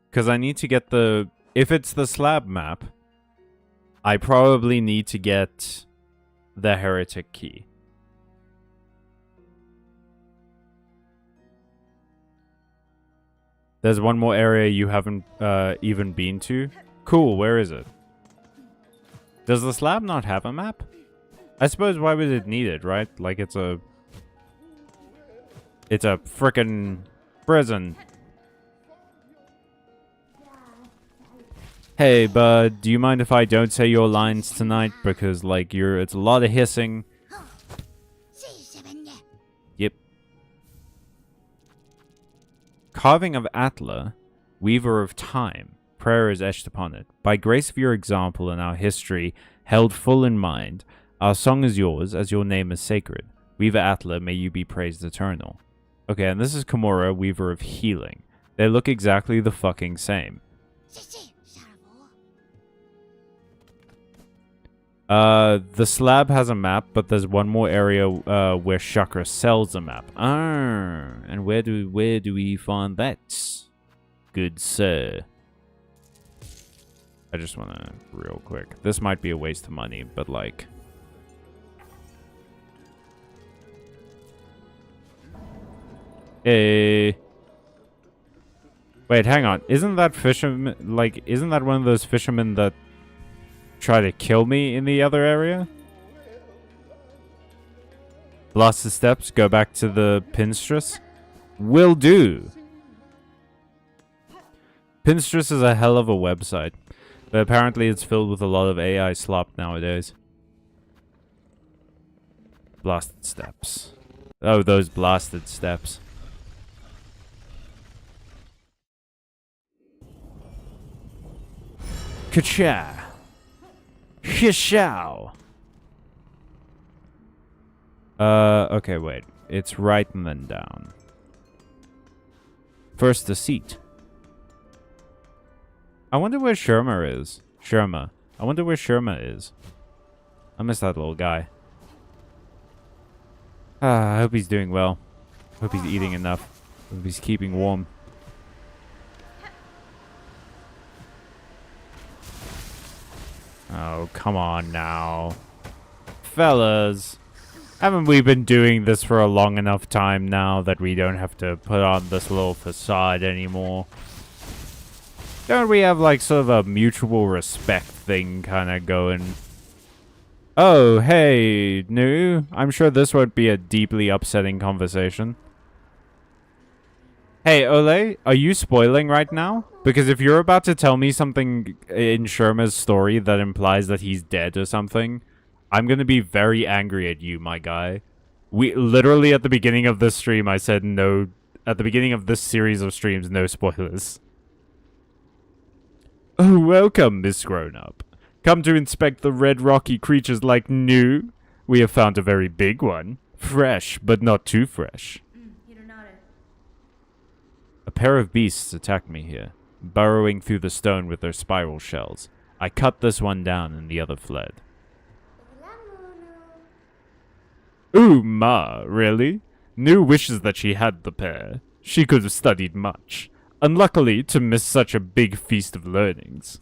Because I need to get the... If it's the slab map, I probably need to get the heretic key. There's one more area you haven't even been to. Cool, where is it? Does the slab not have a map? I suppose why would it need it, right? Like it's a frickin' prison. Hey, bud, do you mind if I don't say your lines tonight? Because, like, it's a lot of hissing. Yep. Carving of Atla, weaver of time. Prayer is etched upon it. By grace of your example and our history held full in mind, our song is yours, as your name is sacred. Weaver Atla, may you be praised eternal. Okay, and this is Kimura, weaver of healing. They look exactly the fucking same. The slab has a map, but there's one more area where Chakra sells a map. And where do we find that? Good sir. I just want to real quick. This might be a waste of money, but like, hey. Wait, hang on. Isn't that fisherman, like, isn't that one of those fishermen that try to kill me in the other area? Blast the steps, go back to the Pinstress. Will do. Pinstress is a hell of a website, but apparently it's filled with a lot of AI slop nowadays. Blasted steps. Oh, those blasted steps. Ka-cha! Hishow! Okay, wait. It's right and then down. First, the seat. I wonder where Sherma is. Sherma. I wonder where Sherma is. I miss that little guy. I hope he's doing well. Hope he's eating enough. Hope he's keeping warm. Oh, come on now. Fellas. Haven't we been doing this for a long enough time now that we don't have to put on this little facade anymore? Don't we have like sort of a mutual respect thing kind of going? Oh, hey, new. I'm sure this won't be a deeply upsetting conversation. Hey, Ole, are you spoiling right now? Because if you're about to tell me something in Sherma's story that implies that he's dead or something, I'm gonna be very angry at you, my guy. We literally at the beginning of this stream, I said no. At the beginning of this series of streams, no spoilers. Oh, welcome, Miss Grown-Up. Come to inspect the red rocky creatures like new? We have found a very big one. Fresh, but not too fresh. A pair of beasts attacked me here, burrowing through the stone with their spiral shells. I cut this one down and the other fled. Ooh, ma, really? New wishes that she had the pair. She could have studied much. Unluckily, to miss such a big feast of learnings.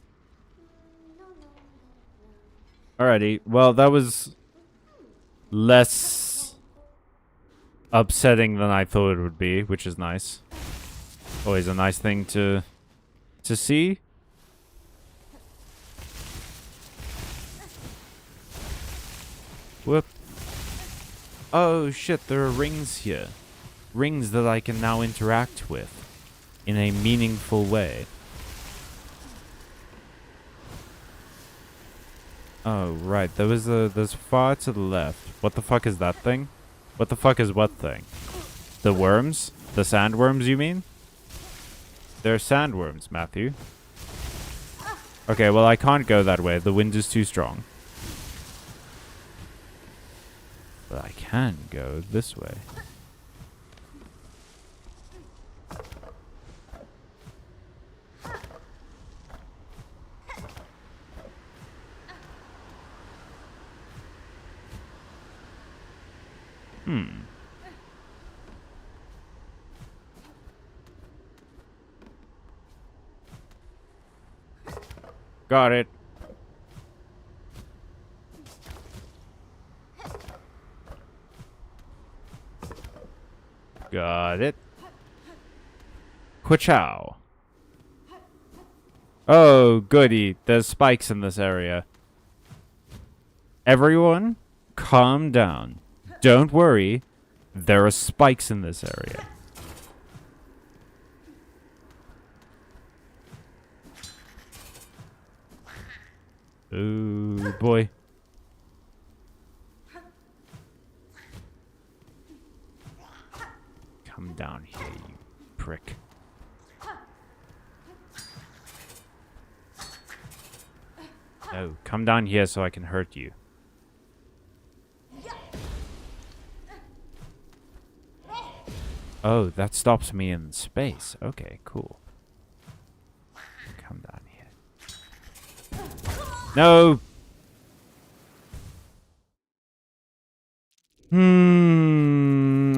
Alrighty, well, that was less upsetting than I thought it would be, which is nice. Always a nice thing to see. Whoop. Oh shit, there are rings here. Rings that I can now interact with in a meaningful way. Oh, right. There's far to the left. What the fuck is that thing? What the fuck is what thing? The worms? The sandworms, you mean? They're sandworms, Matthew. Okay, well, I can't go that way. The wind is too strong. But I can go this way. Got it. Got it. Ka-chow. Oh, goody. There's spikes in this area. Everyone, calm down. Don't worry. There are spikes in this area. Ooh, boy. Come down here, you prick. Oh, come down here so I can hurt you. Oh, that stops me in space. Okay, cool. Come down here. No!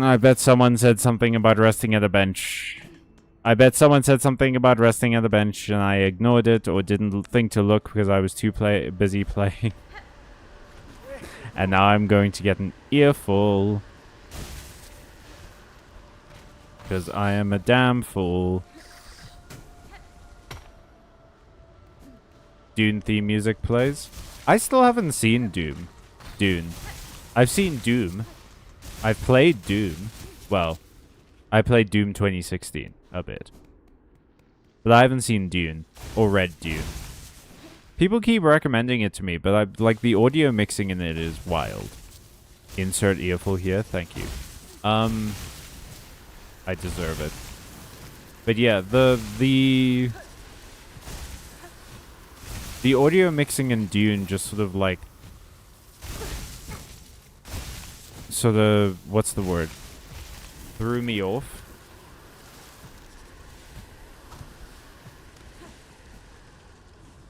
I bet someone said something about resting at a bench. I bet someone said something about resting at a bench and I ignored it or didn't think to look because I was too busy playing. And now I'm going to get an earful. Because I am a damn fool. Dune theme music plays. I still haven't seen Dune. I've seen Doom. I've played Doom. Well, I played Doom 2016 a bit. But I haven't seen Dune or read Dune. People keep recommending it to me, but I like the audio mixing in it is wild. Insert earful here, thank you. I deserve it. But yeah, the audio mixing in Dune just sort of like what's the word? Threw me off.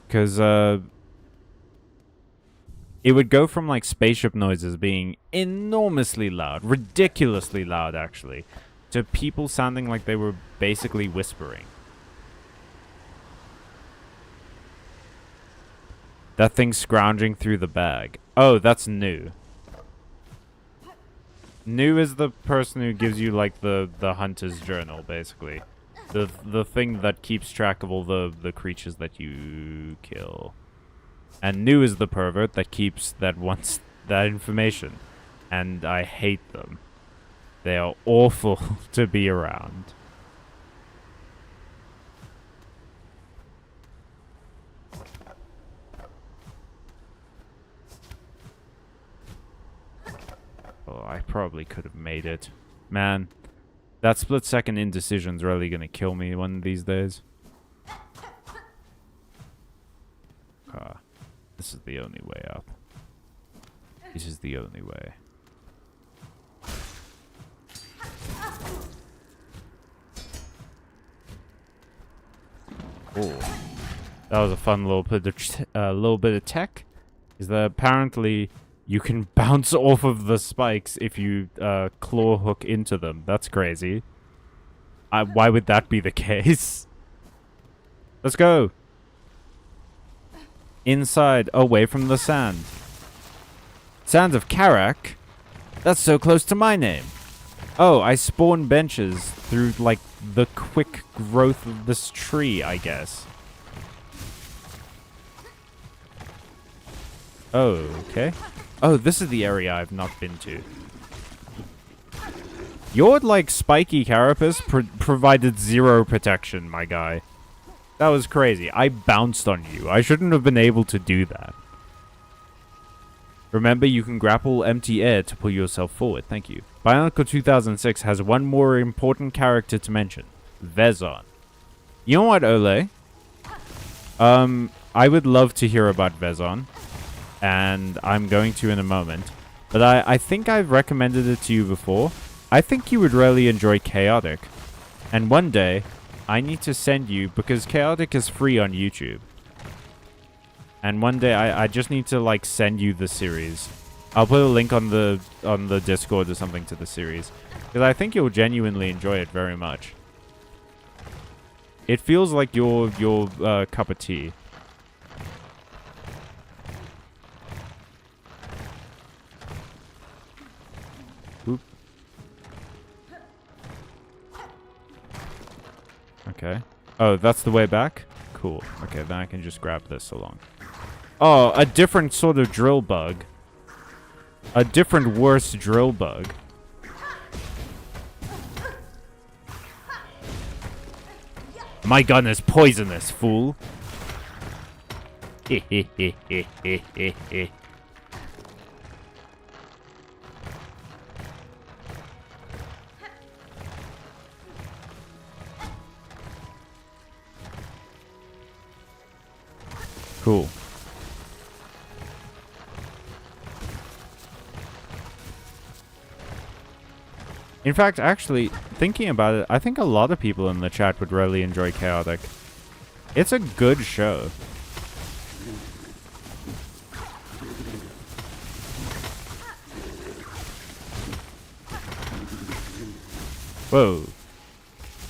Because it would go from like spaceship noises being enormously loud, ridiculously loud actually, to people sounding like they were basically whispering. That thing scrounging through the bag. Oh, that's New. New is the person who gives you like the hunter's journal, basically. The thing that keeps track of all the creatures that you kill. And New is the pervert that keeps that information. And I hate them. They are awful to be around. Oh, I probably could have made it. Man, that split-second indecision's really gonna kill me one of these days. This is the only way up. This is the only way. Oh, that was a fun little bit of tech. Is that apparently you can bounce off of the spikes if you claw hook into them. That's crazy. Why would that be the case? Let's go. Inside, away from the sand. Sands of Karak? That's so close to my name. Oh, I spawn benches through, like, the quick growth of this tree, I guess. Oh, okay. Oh, this is the area I've not been to. Your, like, spiky carapace provided zero protection, my guy. That was crazy. I bounced on you. I shouldn't have been able to do that. Remember, you can grapple empty air to pull yourself forward. Thank you. Bionicle 2006 has one more important character to mention. Vezon. You know what, Ole? I would love to hear about Vezon. And I'm going to in a moment. But I think I've recommended it to you before. I think you would really enjoy Chaotic. And one day, I need to send you, because Chaotic is free on YouTube. And one day, I just need to, like, send you the series. I'll put a link on the Discord or something to the series. Because I think you'll genuinely enjoy it very much. It feels like your cup of tea. Oop. Okay. Oh, that's the way back? Cool. Okay, then I can just grab this along. Oh, a different sort of drill bug. A different, worse drill bug. My gun is poisonous, fool. Cool. In fact, actually, thinking about it, I think a lot of people in the chat would really enjoy Chaotic. It's a good show. Whoa.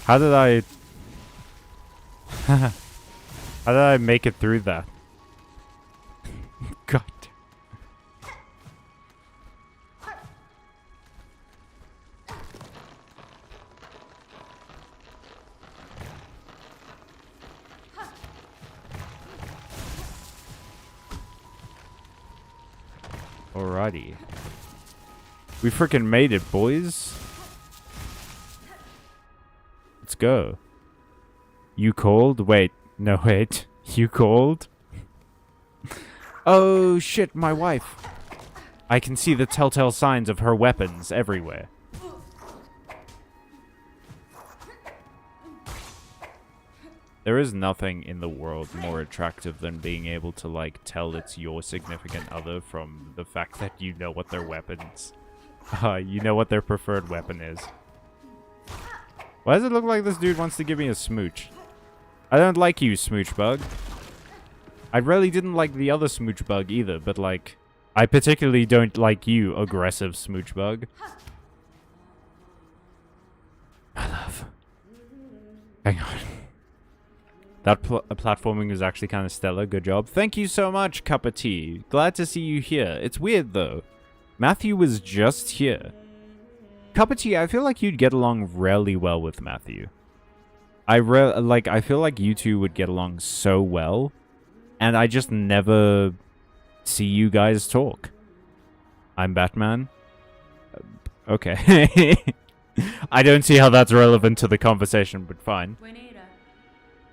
How did I... How did I make it through that? God. Alrighty. We freaking made it, boys. Let's go. You called? Wait. No, wait. You called? Oh, shit, my wife. I can see the telltale signs of her weapons everywhere. There is nothing in the world more attractive than being able to, like, tell it's your significant other from the fact that you know what their weapons... you know what their preferred weapon is. Why does it look like this dude wants to give me a smooch? I don't like you, smooch bug. I really didn't like the other smooch bug either, but, like... I particularly don't like you, aggressive smooch bug. My love. Hang on. That platforming was actually kind of stellar. Good job. Thank you so much, Cup of Tea. Glad to see you here. It's weird, though. Matthew was just here. Cup of Tea, I feel like you'd get along really well with Matthew. I feel like you two would get along so well. And I just never see you guys talk. I'm Batman. Okay. I don't see how that's relevant to the conversation, but fine.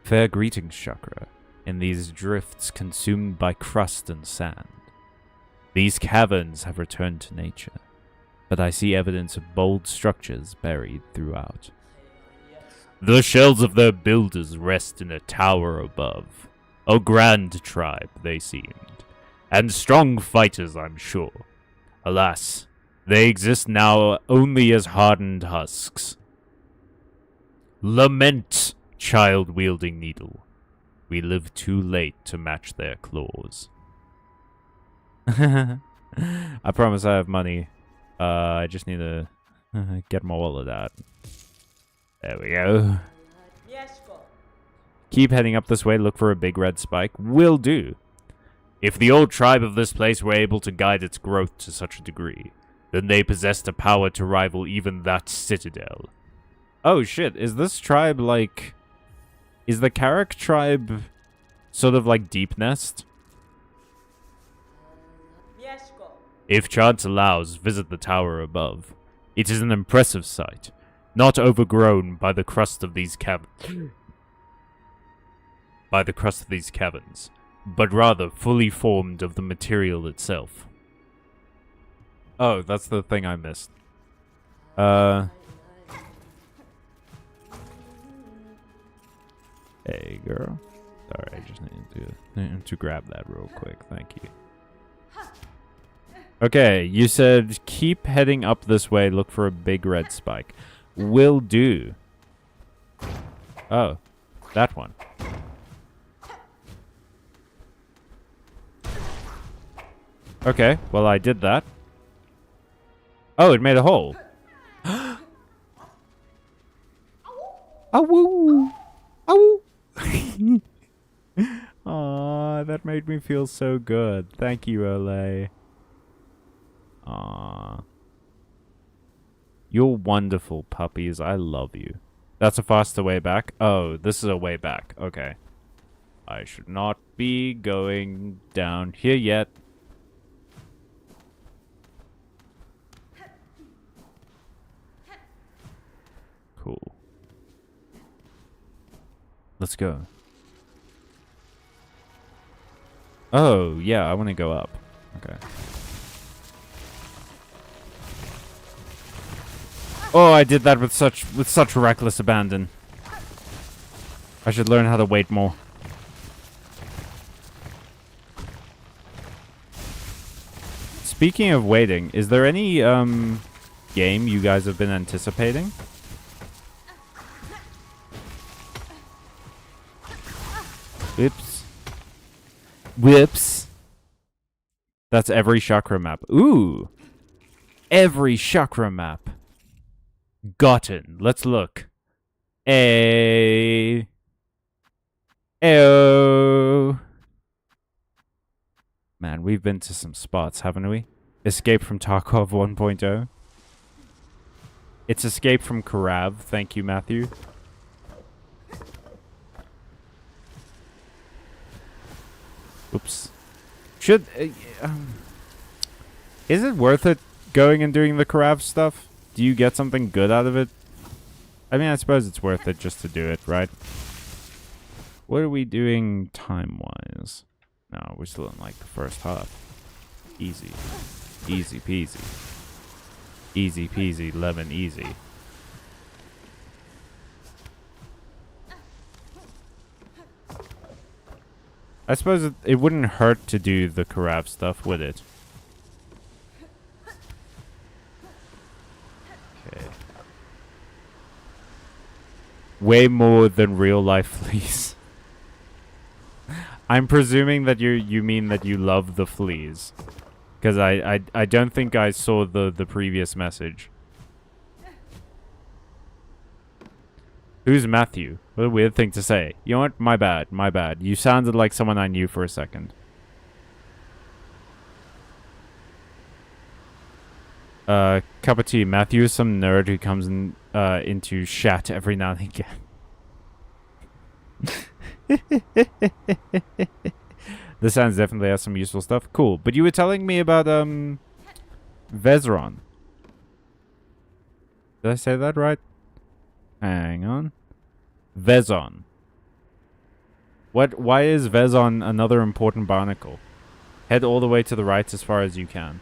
Fair greetings, Chakra, in these drifts consumed by crust and sand. These caverns have returned to nature, but I see evidence of bold structures buried throughout. The shells of their builders rest in a tower above. A grand tribe, they seemed, and strong fighters, I'm sure. Alas, they exist now only as hardened husks. Lament, child-wielding needle. We live too late to match their claws. I promise I have money. I just need to get my wallet out. There we go. Keep heading up this way, look for a big red spike. Will do. If the old tribe of this place were able to guide its growth to such a degree, then they possessed a power to rival even that citadel. Oh shit, is this tribe like... Is the Carrick tribe sort of like Deep Nest? If chance allows, visit the tower above. It is an impressive sight, not overgrown by the crust of these caverns, but rather fully formed of the material itself. Oh, that's the thing I missed. Hey, girl. Sorry, I just needed to grab that real quick. Thank you. Okay, you said keep heading up this way, look for a big red spike. Will do. Oh, that one. Okay, well I did that. Oh, it made a hole. Awoo! Awoo! Aw, that made me feel so good. Thank you, Olay. Aw. You're wonderful, puppies. I love you. That's a faster way back? Oh, this is a way back. Okay. I should not be going down here yet. Cool. Let's go. Oh, yeah, I want to go up. Okay. Oh, I did that with such reckless abandon. I should learn how to wait more. Speaking of waiting, is there any game you guys have been anticipating? Whoops. Whoops. That's every chakra map. Ooh. Every chakra map. Gotten. Let's look. Ayo. Man, we've been to some spots, haven't we? Escape from Tarkov 1.0. It's Escape from Karav. Thank you, Matthew. Oops. Should... Is it worth it going and doing the Karav stuff? Do you get something good out of it? I mean, I suppose it's worth it just to do it, right? What are we doing time-wise? No, we're still in, like, the first half. Easy. Easy peasy. Easy peasy, lemon easy. I suppose it wouldn't hurt to do the Karav stuff, would it? Okay. Way more than real life fleas. I'm presuming that you mean that you love the fleas. Because I don't think I saw the previous message. Who's Matthew? What a weird thing to say. You know what? My bad. My bad. You sounded like someone I knew for a second. Cup of tea. Matthew is some nerd who comes in, into chat every now and again. This sounds definitely has some useful stuff. Cool. But you were telling me about, Vezron. Did I say that right? Hang on. Vezon. Why is Vezon another important barnacle? Head all the way to the right as far as you can.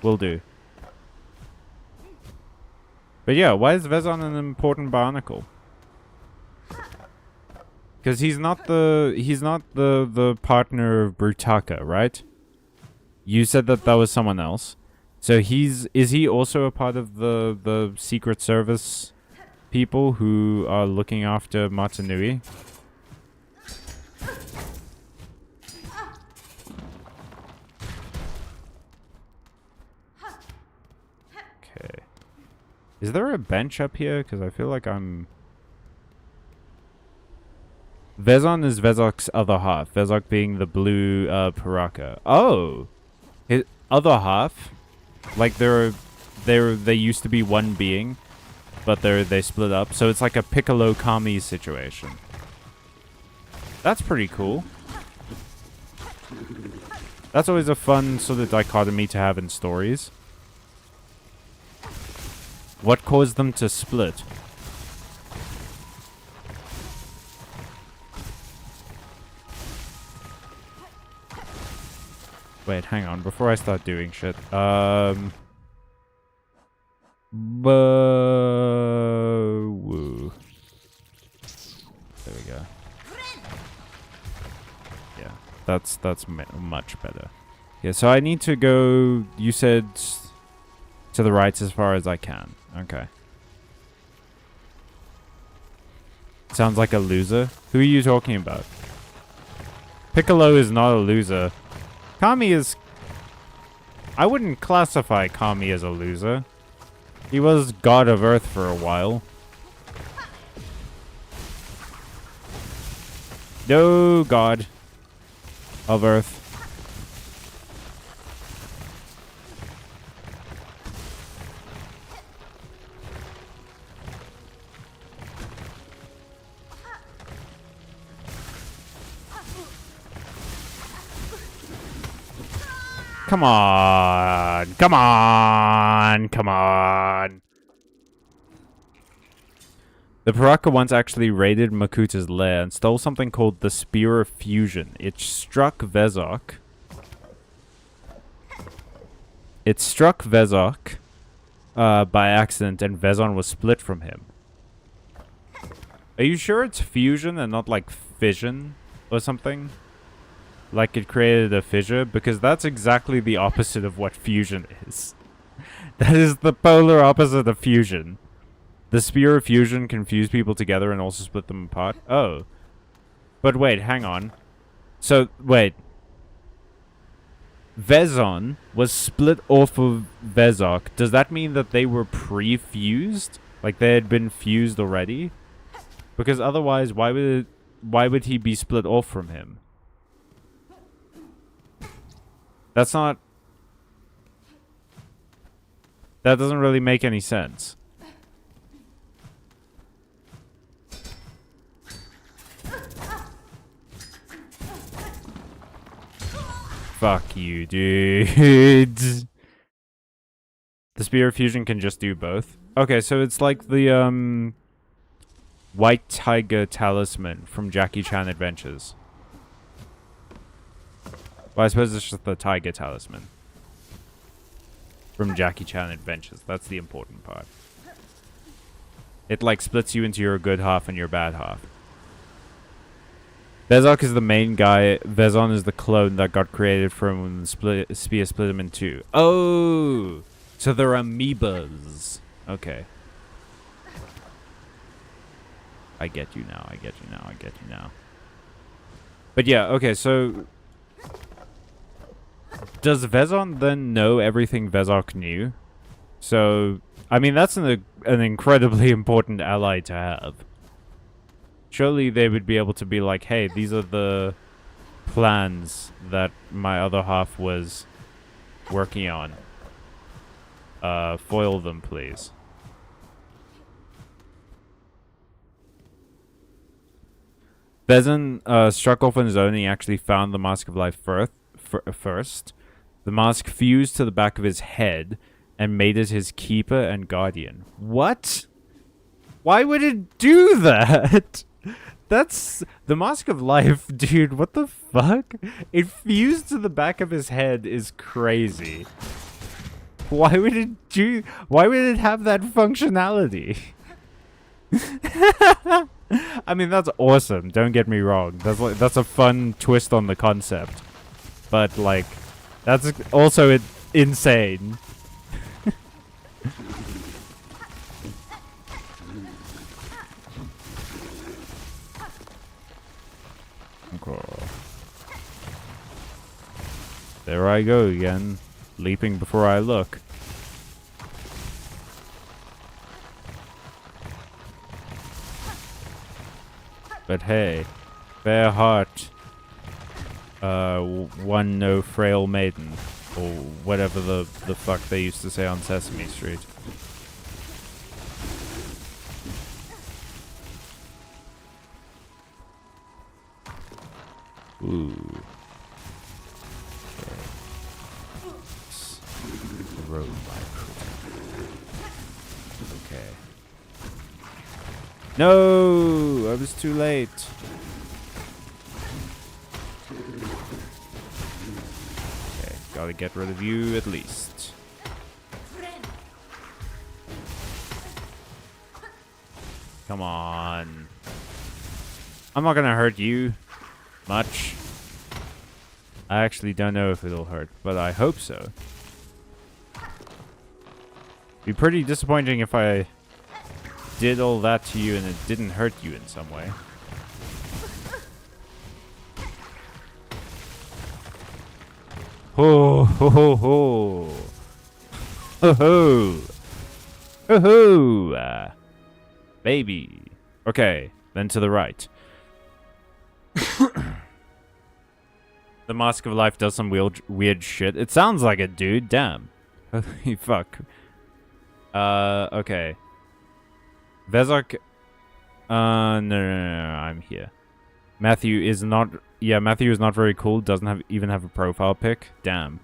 Will do. But yeah, why is Vezon an important barnacle? Because he's not the partner of Brutaka, right? You said that was someone else. So is he also a part of the Secret Service people who are looking after Matanui? Okay. Is there a bench up here? Because I feel like I'm... Vezon is Vezok's other half. Vezok being the blue Paraka. Oh! His other half? Like they used to be one being, but they split up. So it's like a Piccolo Kami situation. That's pretty cool. That's always a fun sort of dichotomy to have in stories. What caused them to split? Wait, hang on. Before I start doing shit. Woo. There we go. Yeah, that's much better. Yeah, so I need to go, you said, to the right as far as I can. Okay. Sounds like a loser. Who are you talking about? Piccolo is not a loser. Kami is... I wouldn't classify Kami as a loser. He was God of Earth for a while. No God of Earth. Come on. Come on. Come on. The Paraka once actually raided Makuta's lair and stole something called the Spear of Fusion. It struck Vezok. By accident, and Vezon was split from him. Are you sure it's fusion and not like fission or something? Like it created a fissure? Because that's exactly the opposite of what fusion is. That is the polar opposite of fusion. The Spear of Fusion confused people together and also split them apart. Oh. But wait, hang on. So, wait. Vezon was split off of Vezok. Does that mean that they were pre-fused? Like they had been fused already? Because otherwise, why would he be split off from him? That's not... That doesn't really make any sense. Fuck you, dude. The Spear of Fusion can just do both. Okay, so it's like the, White Tiger Talisman from Jackie Chan Adventures. Well, I suppose it's just the Tiger Talisman from Jackie Chan Adventures. That's the important part. It, like, splits you into your good half and your bad half. Bezok is the main guy. Vezon is the clone that got created from when the Spear split him in two. Oh! So they're amoebas. Okay. I get you now. I get you now. I get you now. But yeah, okay, so... Does Vezon then know everything Vezok knew? So, I mean, that's an incredibly important ally to have. Surely they would be able to be like, hey, these are the plans that my other half was working on. Foil them, please. Vezon struck off on his own and he actually found the Mask of Life first. The mask fused to the back of his head and made it his keeper and guardian. What? Why would it do that? That's the Mask of Life, dude. What the fuck? It fused to the back of his head is crazy. Why would it do? Why would it have that functionality? I mean, that's awesome. Don't get me wrong. That's a fun twist on the concept. But like, that's also insane. Okay. There I go again, leaping before I look. But hey, fair heart, won no frail maiden, or whatever the fuck they used to say on Sesame Street. Ooh. Road okay. No! I was too late. Okay, gotta get rid of you at least. Come on. I'm not gonna hurt you much. I actually don't know if it'll hurt, but I hope so. Be pretty disappointing if I did all that to you and it didn't hurt you in some way. Ho ho ho ho ho ho ho ho baby. Okay, then to the right. The Mask of Life does some weird shit. It sounds like it, dude. Damn. Holy fuck. Okay. Vezok. No, I'm here. Matthew is not. Yeah, Matthew is not very cool. Doesn't even have a profile pic. Damn.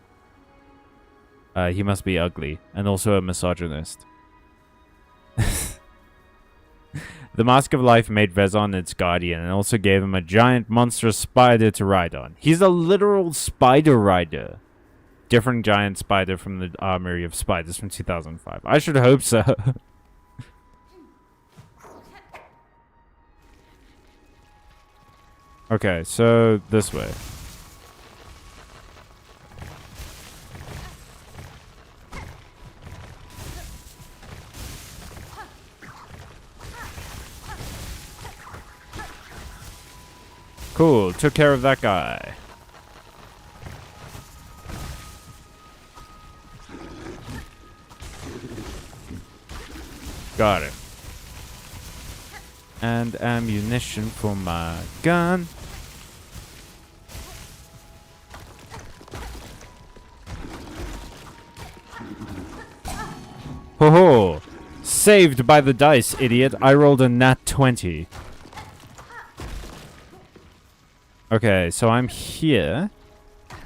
He must be ugly and also a misogynist. The Mask of Life made Vezon its guardian and also gave him a giant monstrous spider to ride on. He's a literal spider rider. Different giant spider from the Armory of Spiders from 2005. I should hope so. Okay, so this way. Cool, took care of that guy. Got it. And ammunition for my gun. Ho ho! Saved by the dice, idiot. I rolled a nat 20. Okay, so I'm here.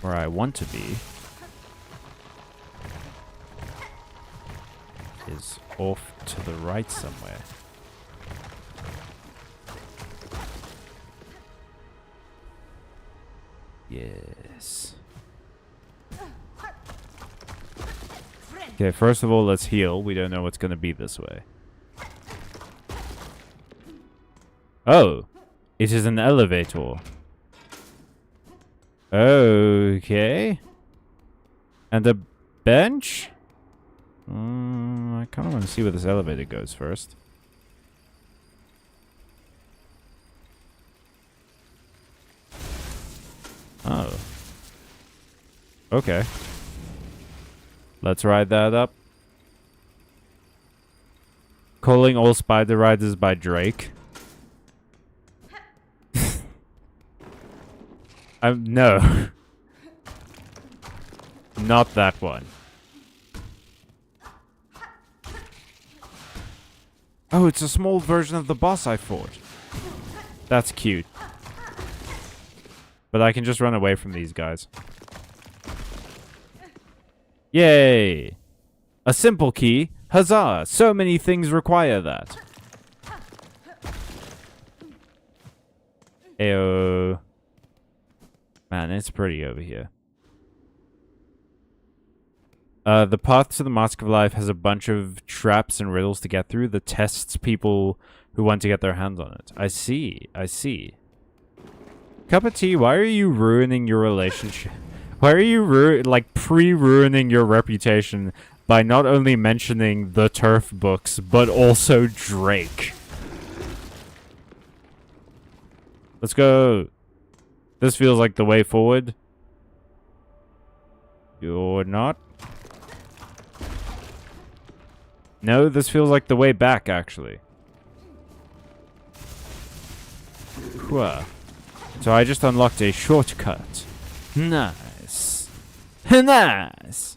where I want to be is off to the right somewhere. Yes. Okay, first of all, let's heal. We don't know what's going to be this way. Oh, it is an elevator. Okay. And a bench? I kind of want to see where this elevator goes first. Oh. Okay. Let's ride that up. Calling all spider riders by Drake. No. Not that one. Oh, it's a small version of the boss I fought. That's cute. But I can just run away from these guys. Yay! A simple key. Huzzah! So many things require that. Ayo. Man, it's pretty over here. The path to the Mask of Life has a bunch of traps and riddles to get through that tests people who want to get their hands on it. I see. I see. Cup of tea, why are you ruining your relationship? Why are you pre-ruining your reputation by not only mentioning the turf books, but also Drake? Let's go. This feels like the way forward. You're not. No, this feels like the way back, actually. Whoa. So I just unlocked a shortcut. Nice. Nice.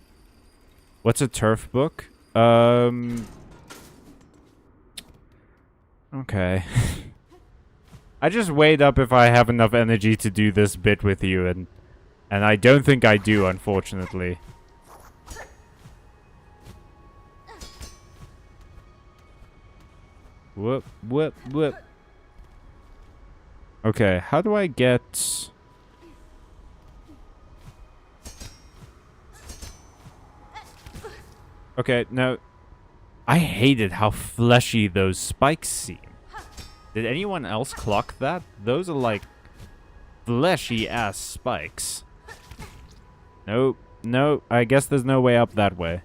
What's a turf book? Okay. I just weighed up if I have enough energy to do this bit with you, and I don't think I do, unfortunately. Whoop, whoop, whoop. Okay, how do I get... Okay, no. I hated how fleshy those spikes seem. Did anyone else clock that? Those are like fleshy-ass spikes. Nope. Nope. I guess there's no way up that way.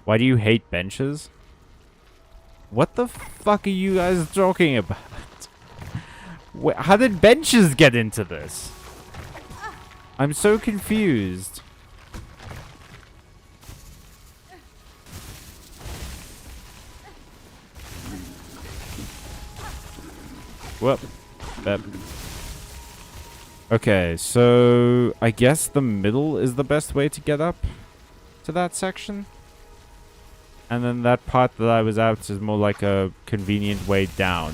Why do you hate benches? What the fuck are you guys talking about? How did benches get into this? I'm so confused. Whoop. That. Okay, so I guess the middle is the best way to get up to that section. And then that part that I was out is more like a convenient way down.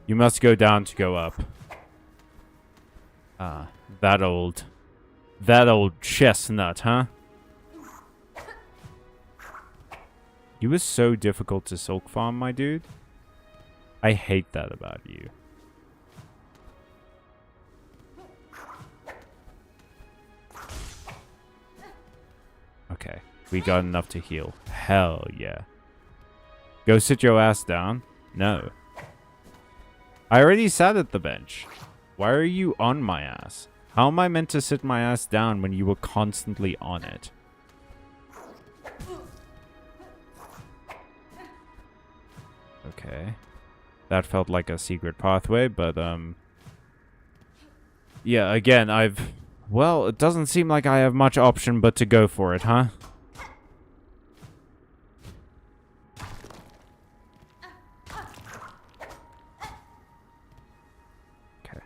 You must go down to go up. Ah, that old chestnut, huh? You were so difficult to silk farm, my dude. I hate that about you. Okay, we got enough to heal. Hell yeah. Go sit your ass down? No. I already sat at the bench. Why are you on my ass? How am I meant to sit my ass down when you were constantly on it? Okay. That felt like a secret pathway, but, yeah, again, well, it doesn't seem like I have much option but to go for it, huh? Okay.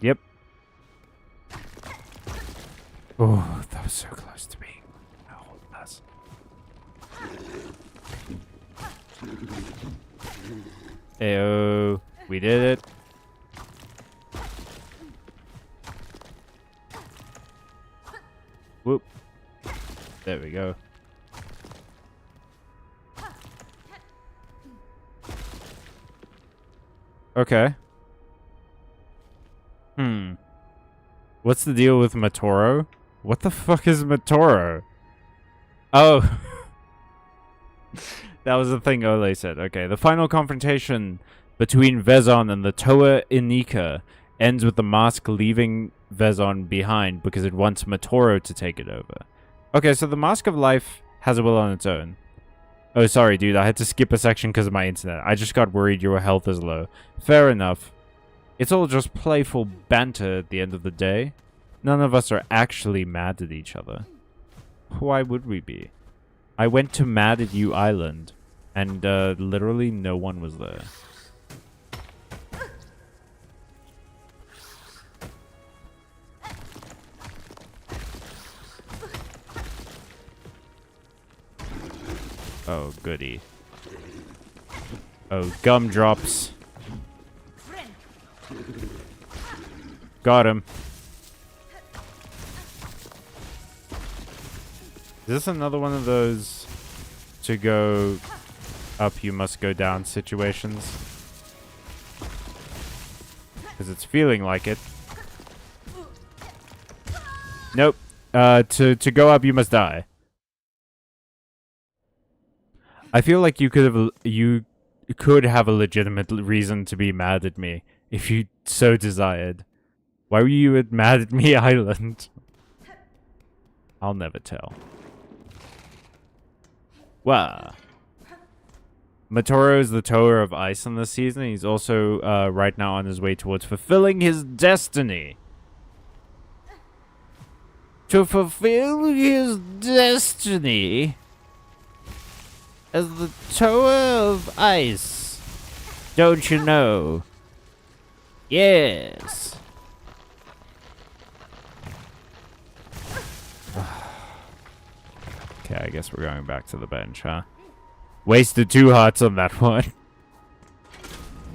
Yep. Oh, the was so close to being a whole mess. Ayo, we did it. Whoop. There we go. Okay. What's the deal with Matoro? What the fuck is Matoro? Oh. That was the thing Ole said. Okay, the final confrontation between Vezon and the Toa Inika ends with the mask leaving Vezon behind because it wants Matoro to take it over. Okay, so the Mask of Life has a will on its own. Oh, sorry, dude. I had to skip a section because of my internet. I just got worried your health is low. Fair enough. It's all just playful banter at the end of the day. None of us are actually mad at each other. Why would we be? I went to Mad at You Island, and literally no one was there. Oh, goody. Oh, gumdrops. Got him. Is this another one of those to go up you must go down situations? Because it's feeling like it. Nope. To go up you must die. I feel like you could have a legitimate reason to be mad at me if you so desired. Why were you at Mad at Me Island? I'll never tell. Wow. Matoro is the tower of ice in this season. He's also right now on his way towards fulfilling his destiny. To fulfill his destiny as the tower of ice. Don't you know? Yes. Okay, I guess we're going back to the bench, huh? Wasted 2 hearts on that one.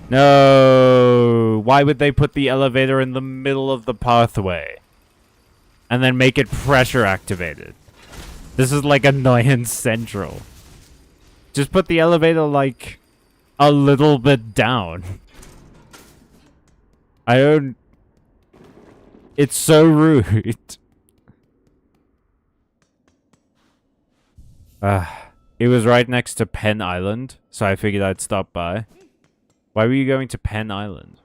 No! Why would they put the elevator in the middle of the pathway? And then make it pressure activated? This is like annoyance central. Just put the elevator, like, a little bit down. I don't... It's so rude. It was right next to Penn Island, so I figured I'd stop by. Why were you going to Penn Island?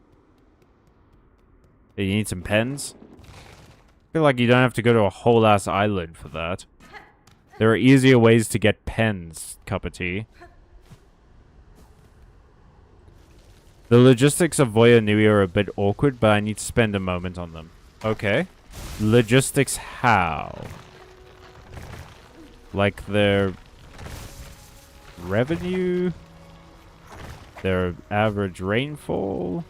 You need some pens? I feel like you don't have to go to a whole ass island for that. There are easier ways to get pens, cup of tea. The logistics of Voya Nui are a bit awkward, but I need to spend a moment on them. Okay. Logistics how? Like their revenue? Their average rainfall?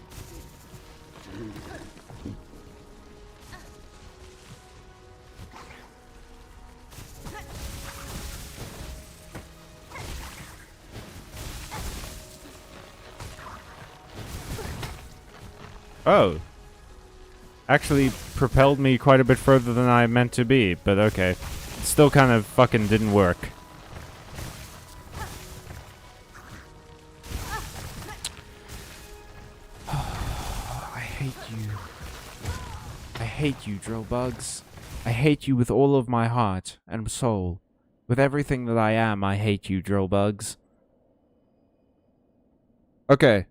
Oh. Actually propelled me quite a bit further than I meant to be, but okay. Still kind of fucking didn't work. I hate you. I hate you, drill bugs. I hate you with all of my heart and soul. With everything that I am, I hate you, drill bugs. Okay.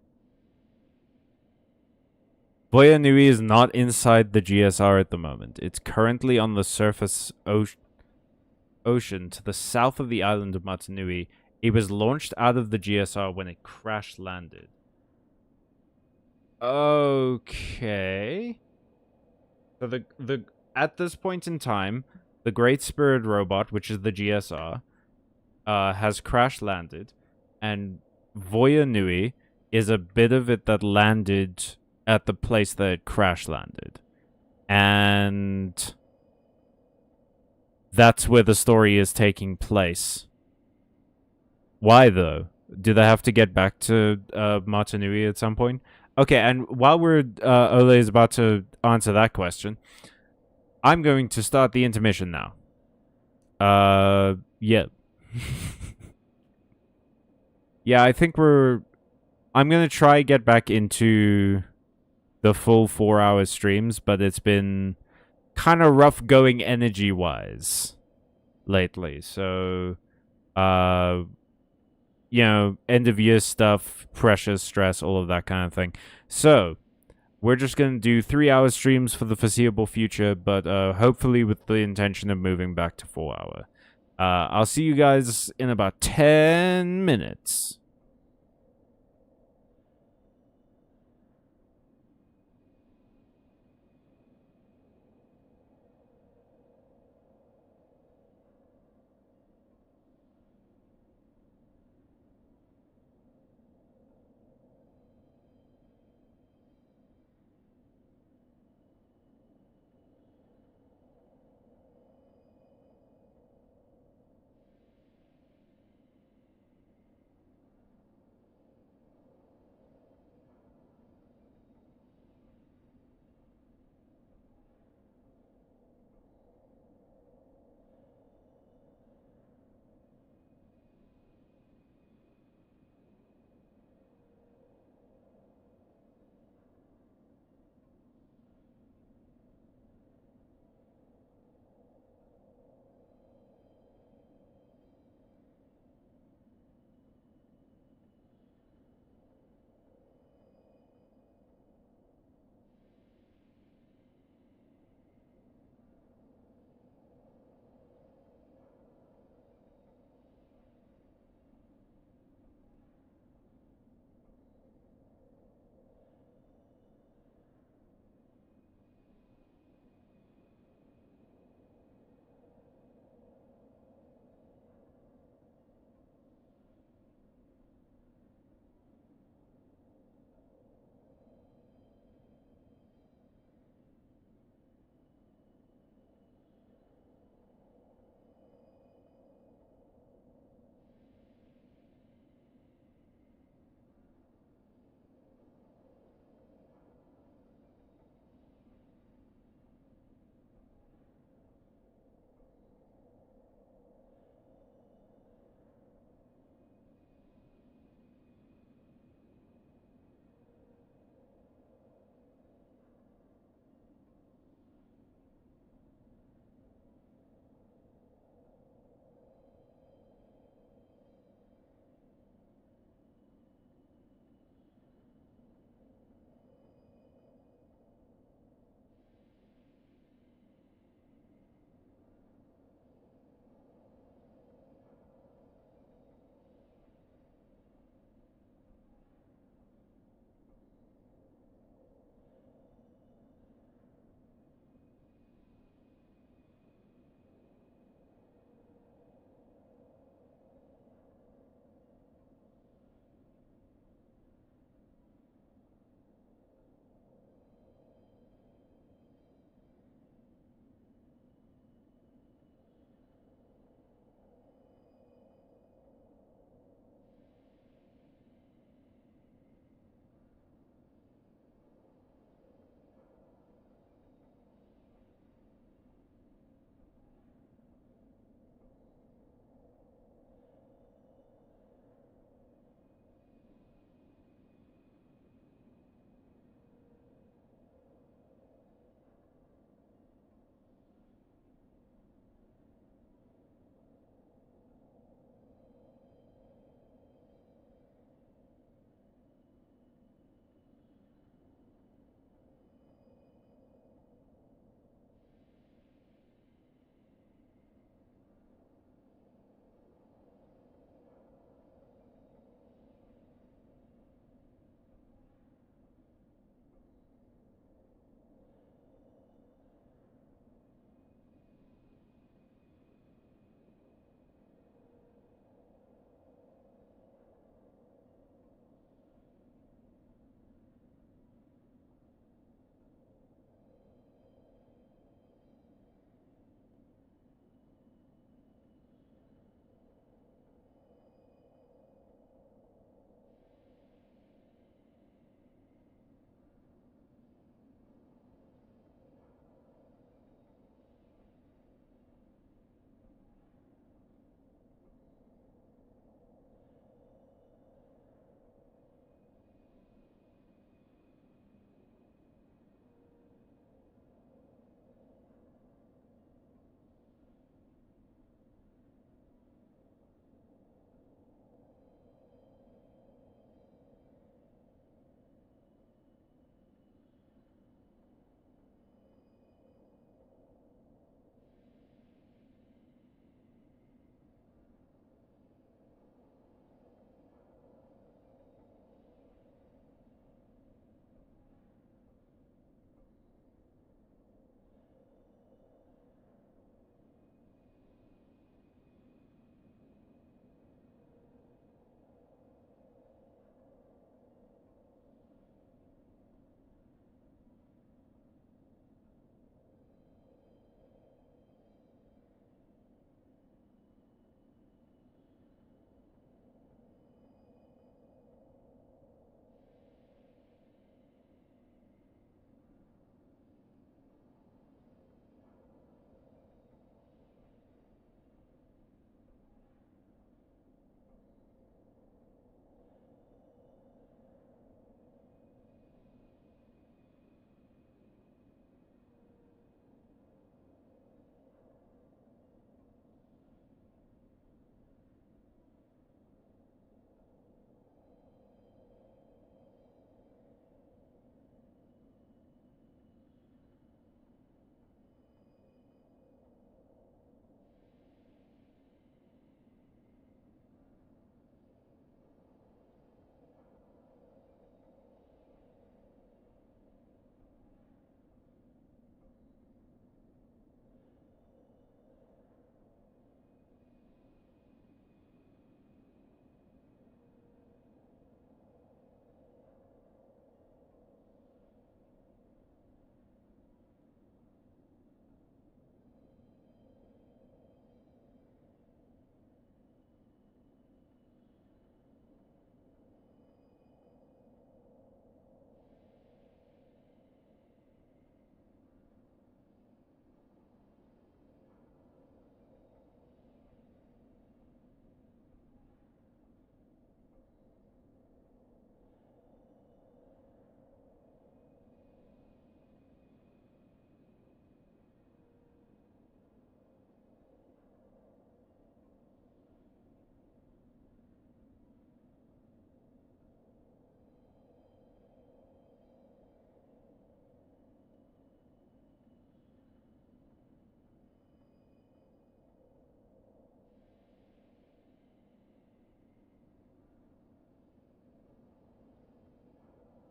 Voya Nui is not inside the GSR at the moment. It's currently on the surface ocean to the south of the island of Matanui. It was launched out of the GSR when it crash landed. Okay. So the at this point in time, the Great Spirit robot, which is the GSR, has crash landed, and Voya Nui is a bit of it that landed at the place that it crash landed. And that's where the story is taking place. Why, though? Do they have to get back to Martinui at some point? Okay, and while Ole is about to answer that question, I'm going to start the intermission now. Yeah. Yeah, I think I'm gonna try get back into the full 4 hour streams, but it's been kind of rough going energy-wise lately. So, end of year stuff, pressure, stress, all of that kind of thing. So, we're just going to do 3 hour streams for the foreseeable future, but hopefully with the intention of moving back to 4 hour. I'll see you guys in about 10 minutes.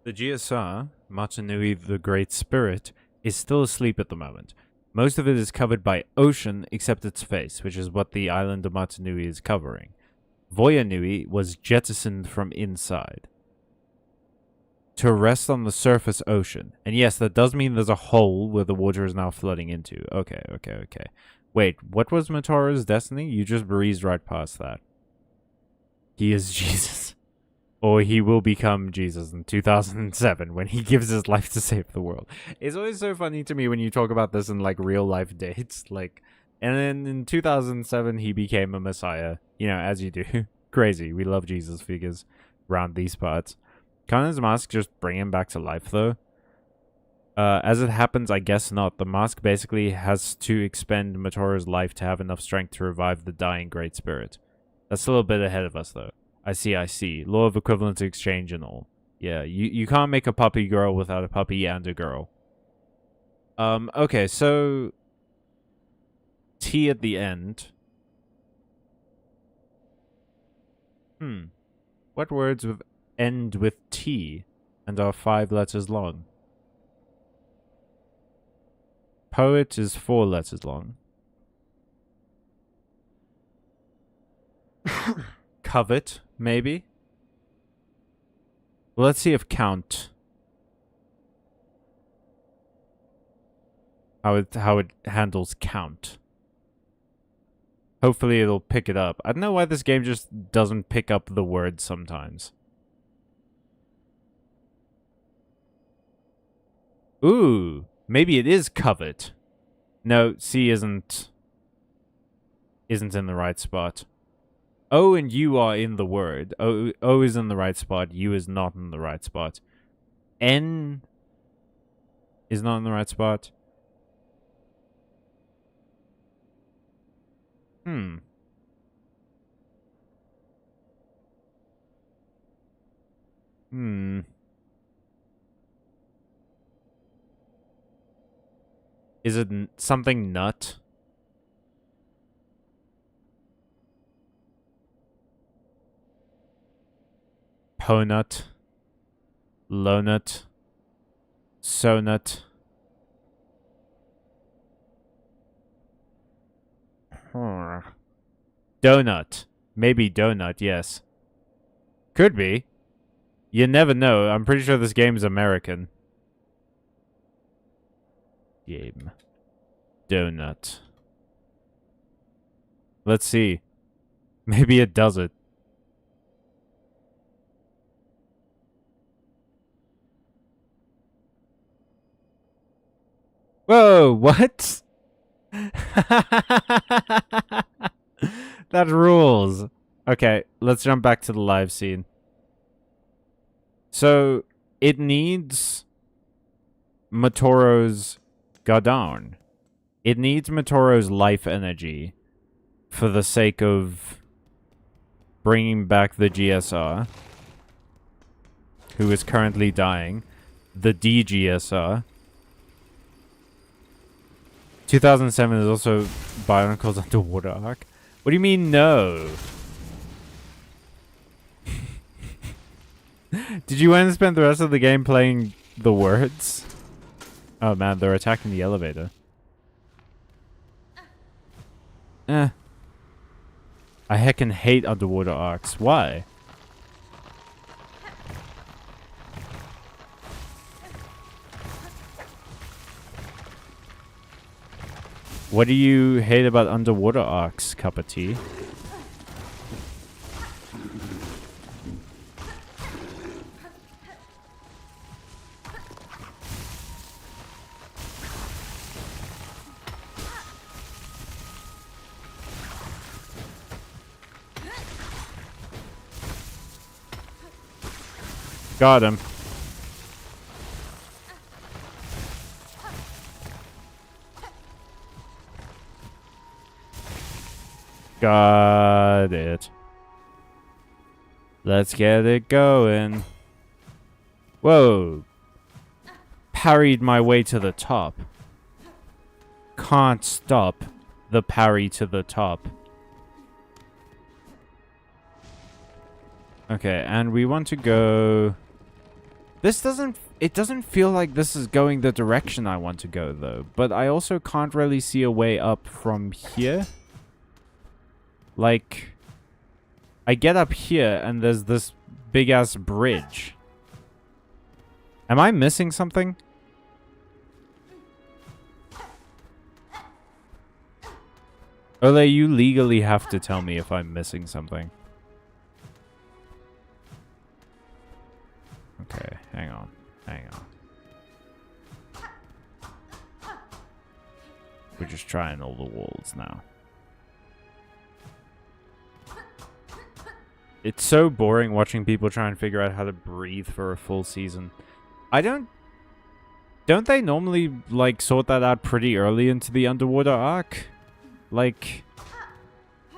The GSR, Matanui the Great Spirit, is still asleep at the moment. Most of it is covered by ocean except its face, which is what the island of Matanui is covering. Voyanui was jettisoned from inside to rest on the surface ocean. And yes, that does mean there's a hole where the water is now flooding into. Okay. Wait, what was Matora's destiny? You just breezed right past that. He is Jesus. Or he will become Jesus in 2007 when he gives his life to save the world. It's always so funny to me when you talk about this in like real life dates. Like, and then in 2007 he became a messiah. You know, as you do. Crazy. We love Jesus figures around these parts. Can't his mask just bring him back to life though? As it happens, I guess not. The mask basically has to expend Matora's life to have enough strength to revive the dying Great Spirit. That's still a bit ahead of us though. I see. Law of equivalent exchange and all. Yeah, you can't make a puppy girl without a puppy and a girl. Okay, so... T at the end. What words end with T and are 5 letters long? Poet is 4 letters long. Covet, maybe? Well, let's see if count. How it handles count. Hopefully it'll pick it up. I don't know why this game just doesn't pick up the words sometimes. Ooh, maybe it is covet. No, C isn't in the right spot. O and U are in the word. O is in the right spot. U is not in the right spot. N is not in the right spot. Is it something nut? Ponut. Lonut. Sonut. Donut. Maybe donut, yes. Could be. You never know. I'm pretty sure this game is American. Game. Donut. Let's see. Maybe it does it. Whoa, what? That rules. Okay, let's jump back to the live scene. So, it needs Matoro's Gadon. It needs Matoro's life energy for the sake of bringing back the GSR, who is currently dying, the DGSR. 2007 is also Bionicle's underwater arc. What do you mean, no? Did you want to spend the rest of the game playing the words? Oh man, they're attacking the elevator. I heckin' hate underwater arcs. Why? What do you hate about underwater arcs, cup of tea? Got him. Got it. Let's get it going. Whoa. Parried my way to the top. Can't stop the parry to the top. Okay, and we want to go This doesn't... It doesn't feel like this is going the direction I want to go, though. But I also can't really see a way up from here. Like... I get up here, and there's this big-ass bridge. Am I missing something? Ole, you legally have to tell me if I'm missing something. Okay, hang on. Hang on. We're just trying all the walls now. It's so boring watching people try and figure out how to breathe for a full season. Don't they normally, like, sort that out pretty early into the underwater arc? Like,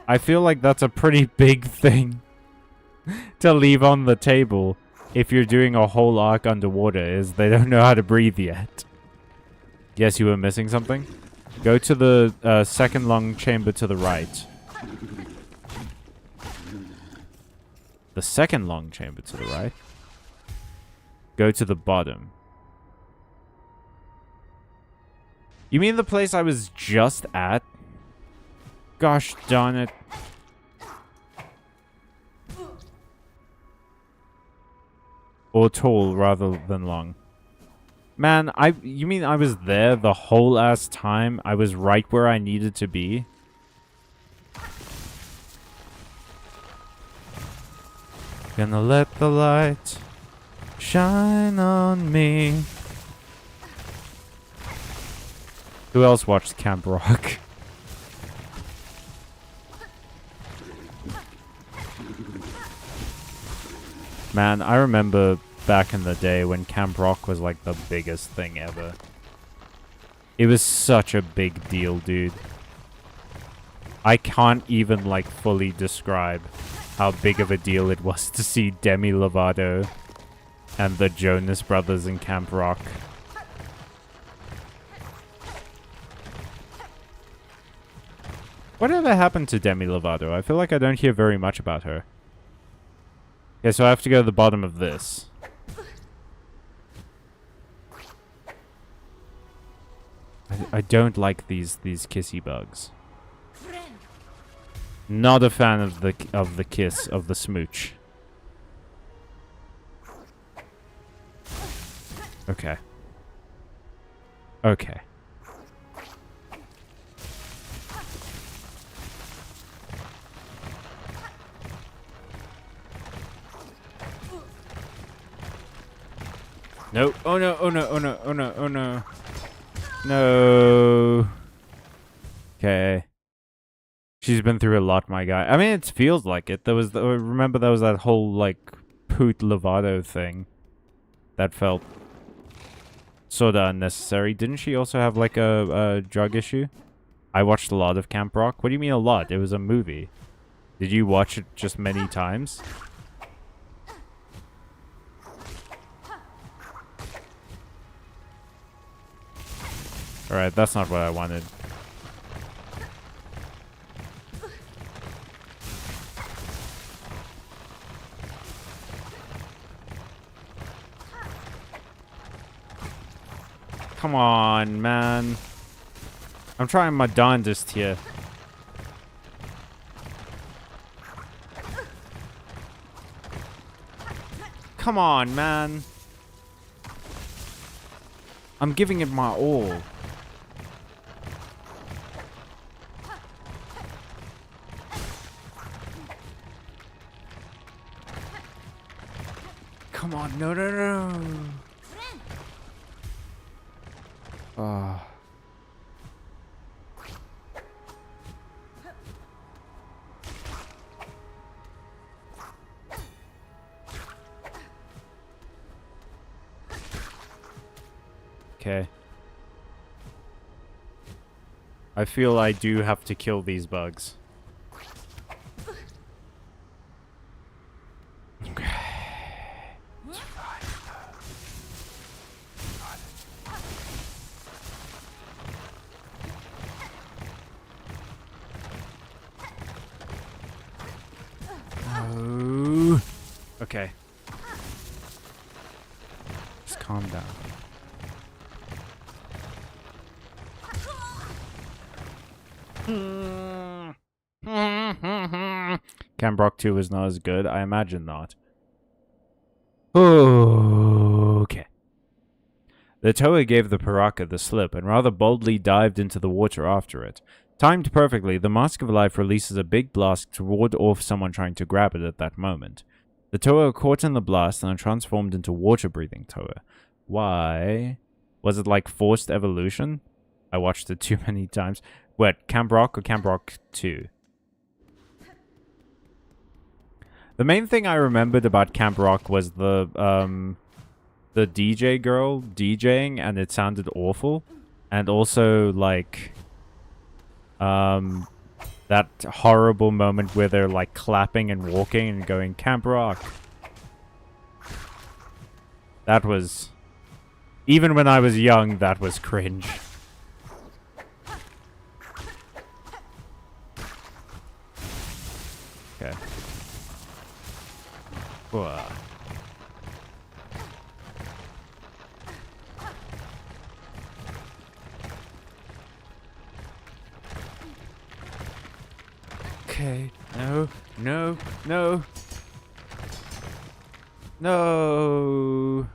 I feel like that's a pretty big thing to leave on the table if you're doing a whole arc underwater, is they don't know how to breathe yet. Yes, you were missing something? Go to the second long chamber to the right. The second long chamber to the right. Go to the bottom. You mean the place I was just at? Gosh darn it. Or tall rather than long. Man, you mean I was there the whole ass time? I was right where I needed to be? Gonna let the light shine on me. Who else watched Camp Rock? Man, I remember back in the day when Camp Rock was like the biggest thing ever. It was such a big deal, dude. I can't even like fully describe how big of a deal it was to see Demi Lovato and the Jonas Brothers in Camp Rock. Whatever happened to Demi Lovato? I feel like I don't hear very much about her. Okay, so I have to go to the bottom of this. I don't like these kissy bugs. Not a fan of the kiss, of the smooch. Okay. Okay. No. Oh no, oh no, oh no, oh no, oh no. No. Okay. She's been through a lot, my guy. I mean, it feels like it. Remember there was that whole, like, Poot Lovato thing that felt sort of unnecessary. Didn't she also have, like, a drug issue? I watched a lot of Camp Rock. What do you mean a lot? It was a movie. Did you watch it just many times? Alright, that's not what I wanted. Come on, man. I'm trying my darndest here. Come on, man. I'm giving it my all. Come on, no, no, no. Oh. Okay. I feel I do have to kill these bugs. Okay. calm down. Camp Rock 2 was not as good. I imagine not. Okay. The tower gave the Paraka the slip and rather boldly dived into the water after it. Timed perfectly, the Mask of Life releases a big blast to ward off someone trying to grab it at that moment. The Toa caught in the blast and transformed into water-breathing Toa. Why? Was it like forced evolution? I watched it too many times. What, Camp Rock or Camp Rock 2? The main thing I remembered about Camp Rock was the DJ girl DJing, and it sounded awful. And also, like, that horrible moment where they're, like, clapping and walking and going, Camp Rock. That was... Even when I was young, that was cringe. Okay. Whoa. Okay. No. No. No. No.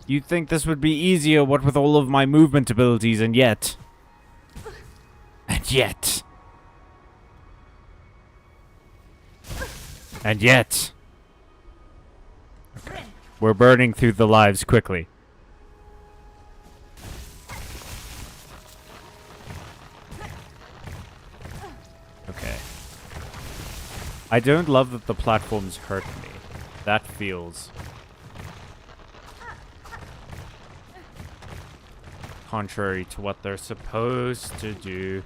You'd think this would be easier, what with all of my movement abilities, and yet... And yet... And yet... Okay. We're burning through the lives quickly. Okay. I don't love that the platforms hurt me. That feels... contrary to what they're supposed to do.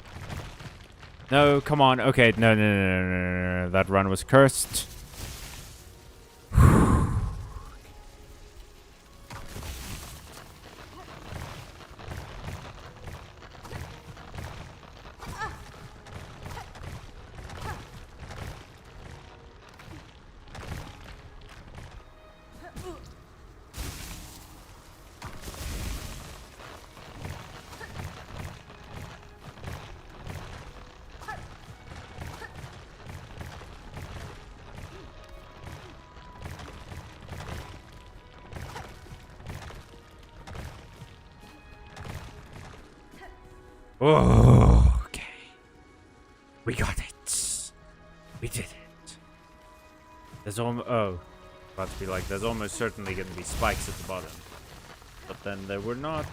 No, come on. Okay, no, no, no, no, no, no. That run was cursed. Oh, okay. We got it. We did it. There's about to be like, there's almost certainly going to be spikes at the bottom. But then there were not.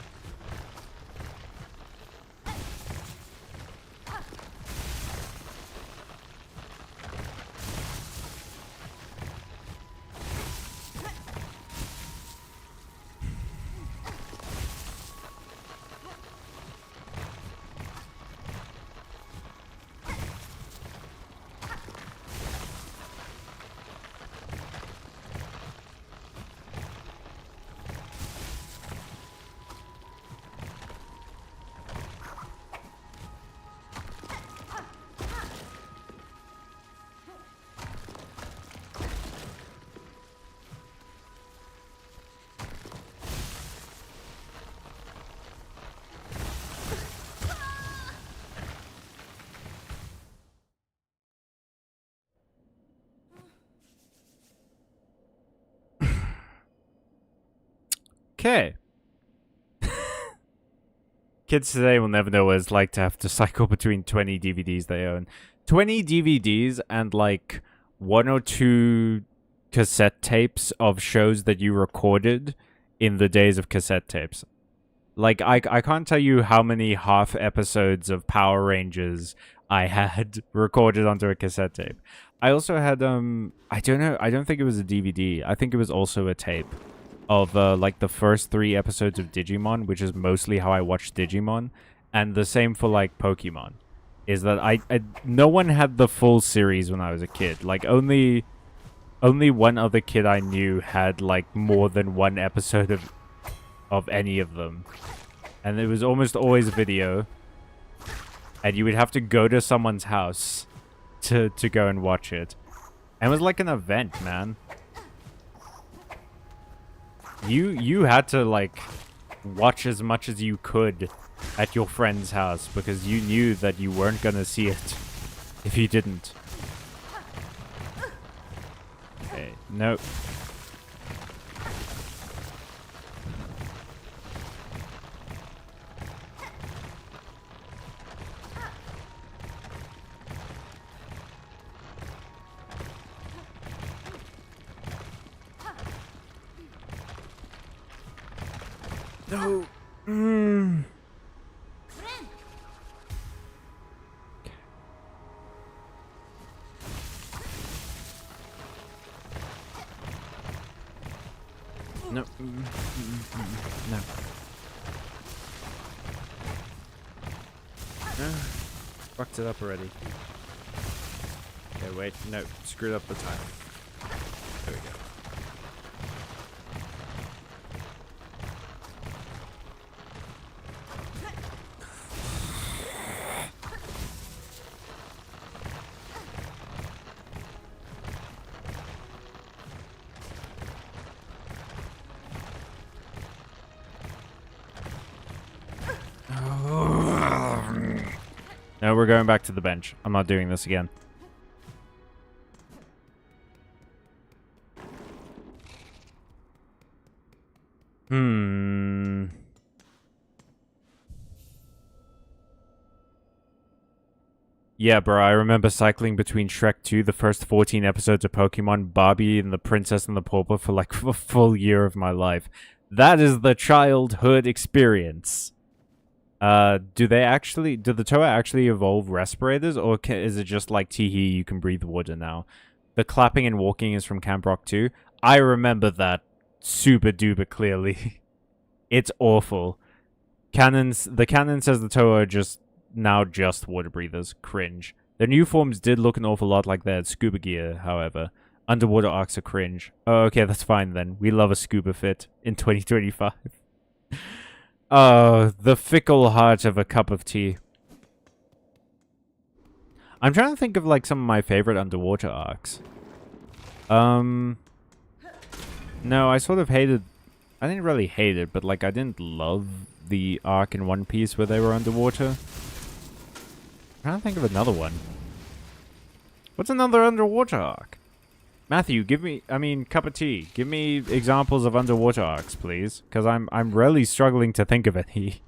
Okay. Kids today will never know what it's like to have to cycle between 20 DVDs they own. 20 DVDs and like 1 or 2 cassette tapes of shows that you recorded in the days of cassette tapes. Like, I can't tell you how many half episodes of Power Rangers I had recorded onto a cassette tape. I also had, I don't know, I don't think it was a DVD. I think it was also a tape of like the first 3 episodes of Digimon, which is mostly how I watched Digimon, and the same for like Pokemon. Is that I no one had the full series when I was a kid. Like only one other kid I knew had like more than 1 episode of any of them, and it was almost always video, and you would have to go to someone's house to go and watch it, and it was like an event, man. You had to like watch as much as you could at your friend's house because you knew that you weren't gonna see it if you didn't. Okay, nope. No. No. No. No. Fucked it up already. Okay, wait. No. Screwed up the time. There we go. No, we're going back to the bench. I'm not doing this again. Yeah, bro, I remember cycling between Shrek 2, the first 14 episodes of Pokemon, Barbie, and The Princess and the Pauper for like a full year of my life. That is the childhood experience. Do the Toa actually evolve respirators, or is it just like Teehee, you can breathe water now? The clapping and walking is from Camp Rock 2. I remember that super duper clearly. It's awful. The canon says the Toa are just water breathers. Cringe. Their new forms did look an awful lot like their scuba gear, however. Underwater arcs are cringe. Oh, okay, that's fine then. We love a scuba fit in 2025. Oh, the fickle heart of a cup of tea. I'm trying to think of like some of my favorite underwater arcs. No, I sort of hated... I didn't really hate it, but like I didn't love the arc in One Piece where they were underwater. I'm trying to think of another one. What's another underwater arc? Matthew, cup of tea. Give me examples of underwater arcs, please. Because I'm really struggling to think of any.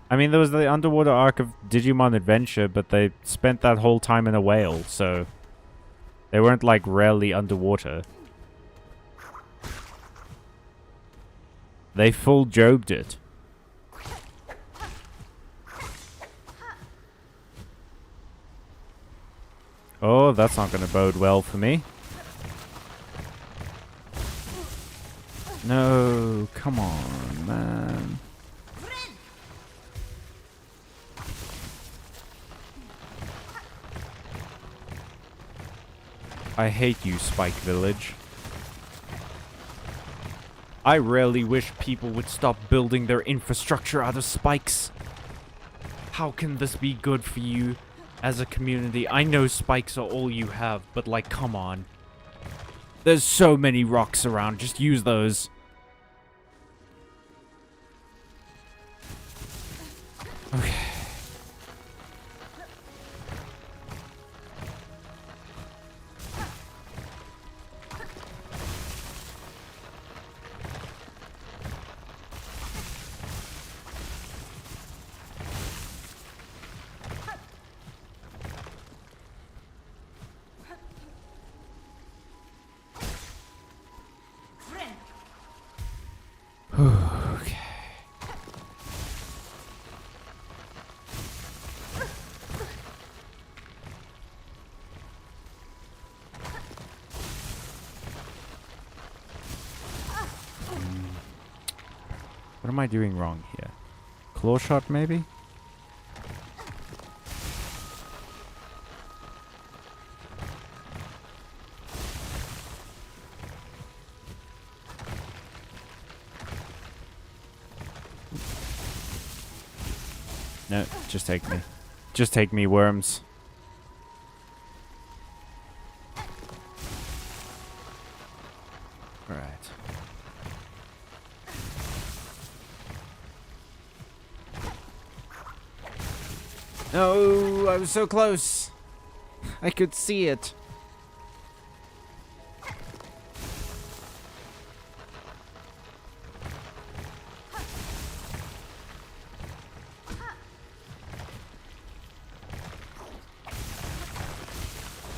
I mean, there was the underwater arc of Digimon Adventure, but they spent that whole time in a whale, so... They weren't, like, rarely underwater. They full jobed it. Oh, that's not going to bode well for me. No, come on, man. I hate you, Spike Village. I really wish people would stop building their infrastructure out of spikes. How can this be good for you as a community? I know spikes are all you have, but like, come on. There's so many rocks around, just use those. Okay. Okay. What am I doing wrong here? Claw shot, maybe? No, just take me. Just take me, worms. Alright. No, I was so close. I could see it.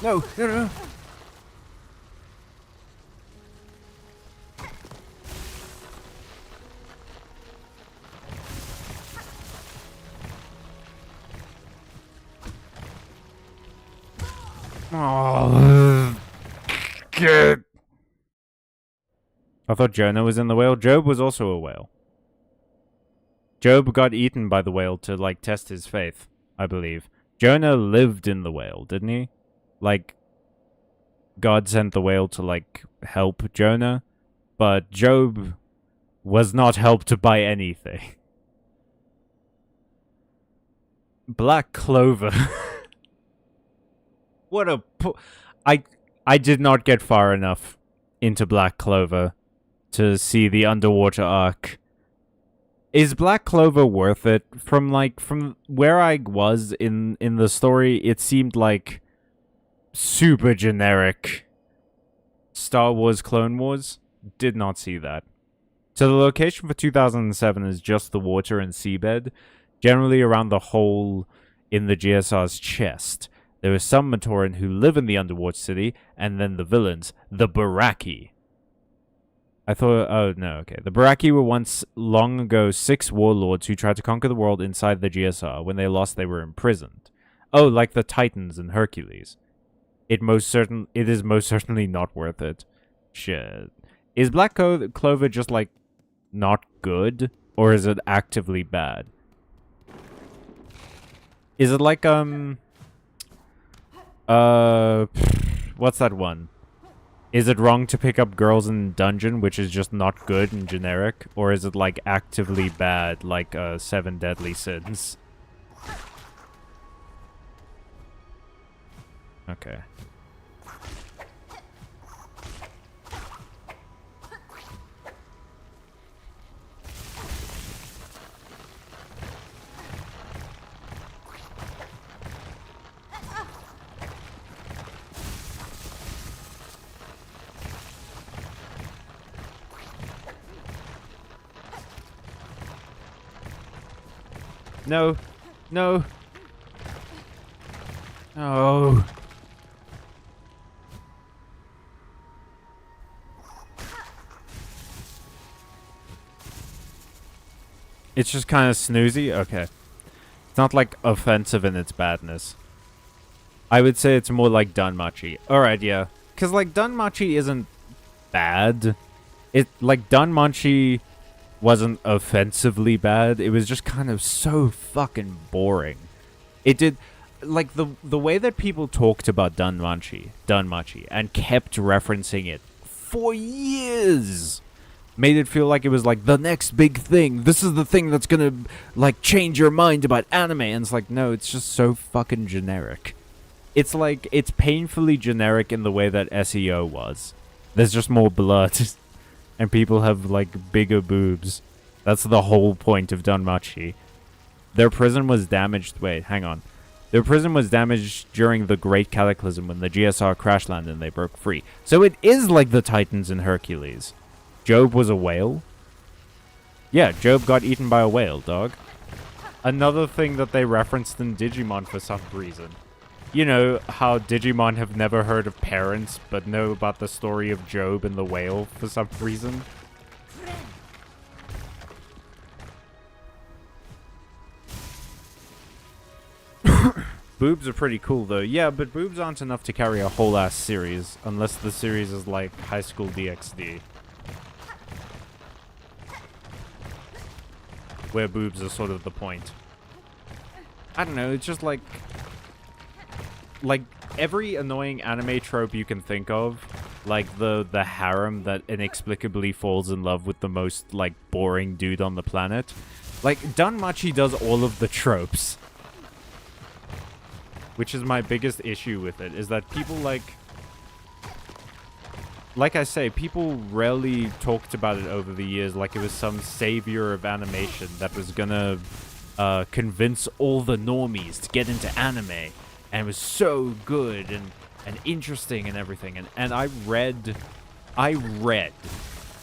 No, no, no. Oh, good. I thought Jonah was in the whale. Job was also a whale. Job got eaten by the whale to, like, test his faith, I believe. Jonah lived in the whale, didn't he? Like, God sent the whale to, like, help Jonah. But Job was not helped by anything. Black Clover. What a... I did not get far enough into Black Clover to see the underwater arc. Is Black Clover worth it? From where I was in the story, it seemed like super generic. Star Wars Clone Wars? Did not see that. So the location for 2007 is just the water and seabed, generally around the hole in the GSR's chest. There are some Matoran who live in the underwater city, and then the villains, the Baraki. I thought, oh no, okay. The Baraki were once long ago 6 warlords who tried to conquer the world inside the GSR. When they lost, they were imprisoned. Oh, like the Titans and Hercules. It is most certainly not worth it. Shit. Is Black Clover just, like, not good? Or is it actively bad? Is it like, what's that one? Is it wrong to pick up girls in dungeon, which is just not good and generic? Or is it, like, actively bad, like, 7 Deadly Sins? Okay. No. No. Oh. It's just kind of snoozy? Okay. It's not, like, offensive in its badness. I would say it's more like Danmachi. Alright, yeah. Because, like, Danmachi isn't bad. Danmachi wasn't offensively bad. It was just kind of so fucking boring. It did... Like, the way that people talked about Danmachi, and kept referencing it for years, made it feel like it was, like, the next big thing. This is the thing that's gonna, like, change your mind about anime. And it's like, no, it's just so fucking generic. It's like, it's painfully generic in the way that SEO was. There's just more blood. And people have, like, bigger boobs. That's the whole point of Danmachi. Their prison was damaged... Wait, hang on. Their prison was damaged during the Great Cataclysm when the GSR crash landed and they broke free. So it is like the Titans and Hercules. Job was a whale? Yeah, Job got eaten by a whale, dog. Another thing that they referenced in Digimon for some reason. You know how Digimon have never heard of parents, but know about the story of Job and the whale for some reason? Boobs are pretty cool, though. Yeah, but boobs aren't enough to carry a whole-ass series, unless the series is like High School DxD. Where boobs are sort of the point. I don't know, it's just like every annoying anime trope you can think of, like the harem that inexplicably falls in love with the most, like, boring dude on the planet. Like, Danmachi does all of the tropes. Which is my biggest issue with it, is that people, like, like I say, people rarely talked about it over the years like it was some savior of animation that was gonna convince all the normies to get into anime. And it was so good and interesting and everything. And I read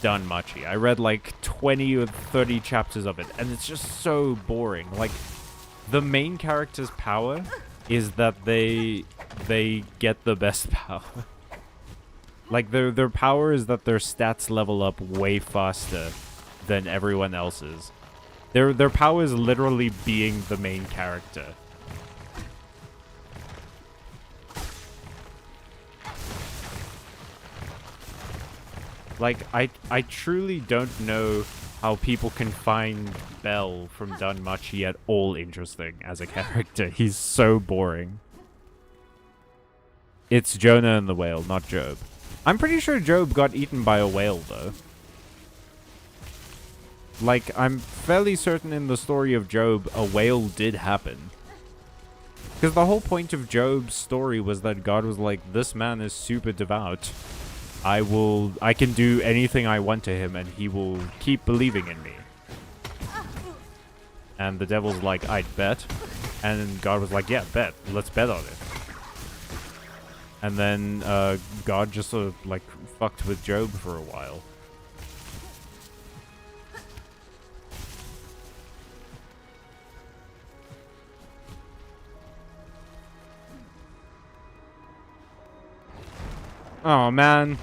Danmachi. I read like 20 or 30 chapters of it, and it's just so boring. Like, the main character's power is that they get the best power. Like, their power is that their stats level up way faster than everyone else's. Their power is literally being the main character. Like, I truly don't know how people can find Bell from Danmachi at all interesting as a character. He's so boring. It's Jonah and the whale, not Job. I'm pretty sure Job got eaten by a whale, though. Like, I'm fairly certain in the story of Job, a whale did happen. Because the whole point of Job's story was that God was like, this man is super devout. I can do anything I want to him, and he will keep believing in me. And the devil's like, I'd bet. And God was like, yeah, bet. Let's bet on it. And then God just sort of, like, fucked with Job for a while. Oh, man.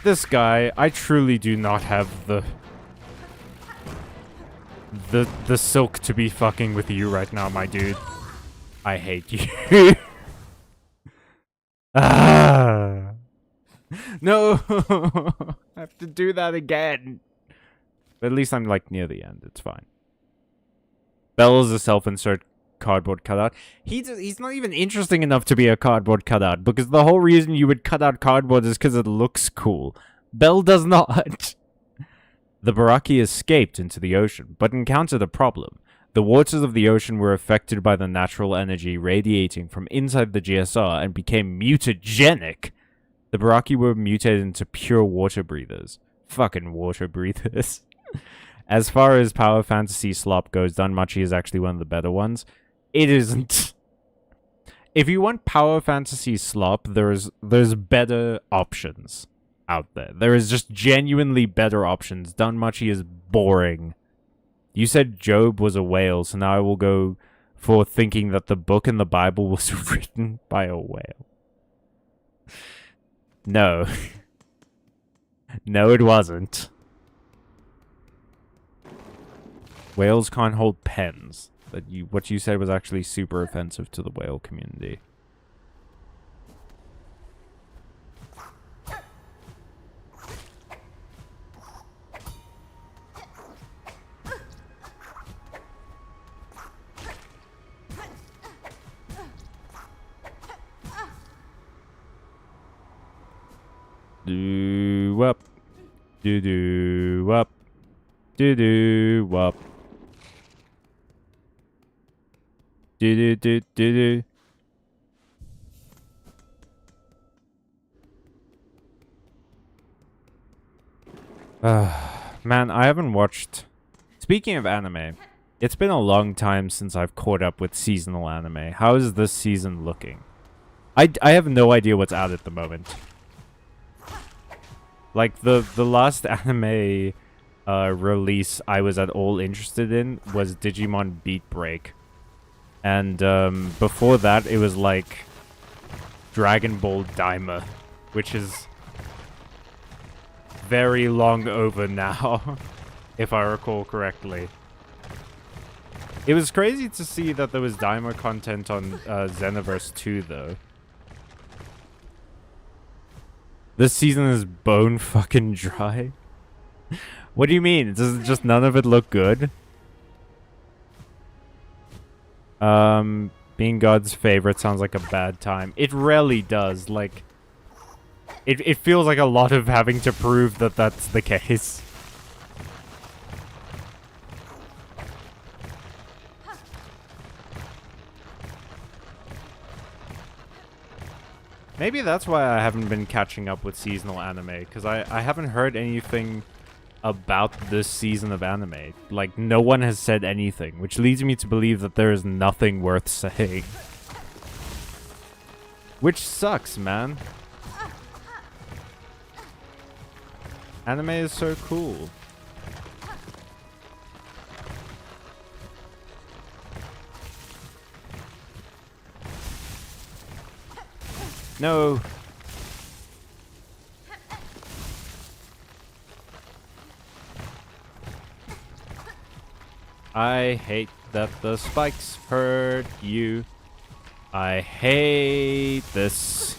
This guy, I truly do not have the silk to be fucking with you right now, my dude. I hate you. Ah. No. I have to do that again. But at least I'm, like, near the end. It's fine. Bell is a self-insert cardboard cutout. He's not even interesting enough to be a cardboard cutout, because the whole reason you would cut out cardboard is because it looks cool. Bell does not. The Baraki escaped into the ocean, but encountered a problem. The waters of the ocean were affected by the natural energy radiating from inside the GSR and became mutagenic. The Baraki were mutated into pure water breathers. Fucking water breathers. As far as power fantasy slop goes, Danmachi is actually one of the better ones. It isn't. If you want power fantasy slop, there's better options out there. There is just genuinely better options. Danmachi is boring. You said Job was a whale, so now I will go for thinking that the book in the Bible was written by a whale. No. No, it wasn't. Whales can't hold pens. What you said was actually super offensive to the whale community. Do-wop. Do-do-wop. Do-do-wop. Do-do-do-do-do. Man, I haven't watched... Speaking of anime, it's been a long time since I've caught up with seasonal anime. How is this season looking? I have no idea what's out at the moment. Like, the last anime release I was at all interested in was Digimon Beat Break. And before that, it was like Dragon Ball Daima, which is very long over now, if I recall correctly. It was crazy to see that there was Daima content on Xenoverse 2, though. This season is bone fucking dry. What do you mean? Does just none of it look good? Being God's favorite sounds like a bad time. It rarely does. Like, it feels like a lot of having to prove that that's the case. Maybe that's why I haven't been catching up with seasonal anime, because I haven't heard anything about this season of anime. Like, no one has said anything, which leads me to believe that there is nothing worth saying. Which sucks, man. Anime is so cool. No. I hate that the spikes hurt you. I hate this.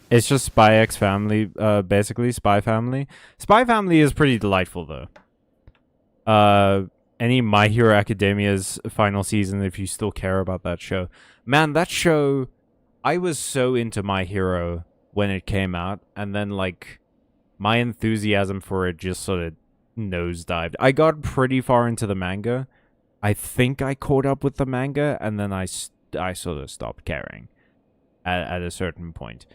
It's just Spy X Family, basically, Spy Family. Spy Family is pretty delightful, though. Any My Hero Academia's final season, if you still care about that show. Man, that show, I was so into My Hero when it came out, and then, like, my enthusiasm for it just sort of nosedived. I got pretty far into the manga. I think I caught up with the manga, and then I sort of stopped caring at a certain point.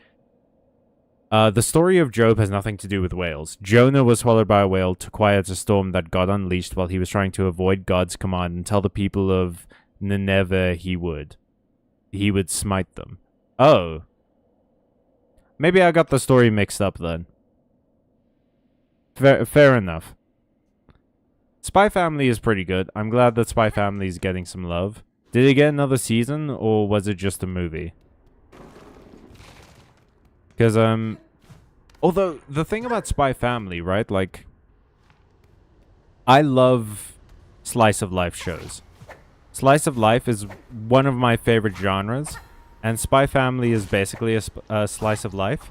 The story of Job has nothing to do with whales. Jonah was swallowed by a whale to quiet a storm that God unleashed while he was trying to avoid God's command and tell the people of Nineveh he would smite them. Oh. Maybe I got the story mixed up then. Fair enough. Spy Family is pretty good. I'm glad that Spy Family is getting some love. Did it get another season, or was it just a movie? Because, although, the thing about Spy Family, right, like, I love slice of life shows. Slice of life is one of my favorite genres, and Spy Family is basically a slice of life.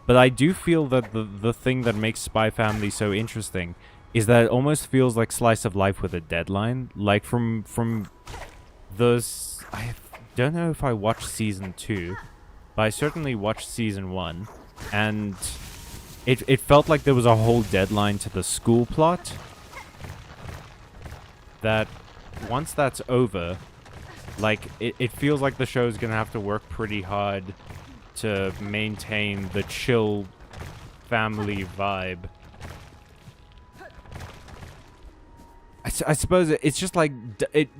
But I do feel that the thing that makes Spy Family so interesting is that it almost feels like slice of life with a deadline. Like, from those... I don't know if I watched season 2, but I certainly watched season 1, and it felt like there was a whole deadline to the school plot that once that's over, like, it feels like the show's gonna have to work pretty hard to maintain the chill family vibe. I suppose it's just like,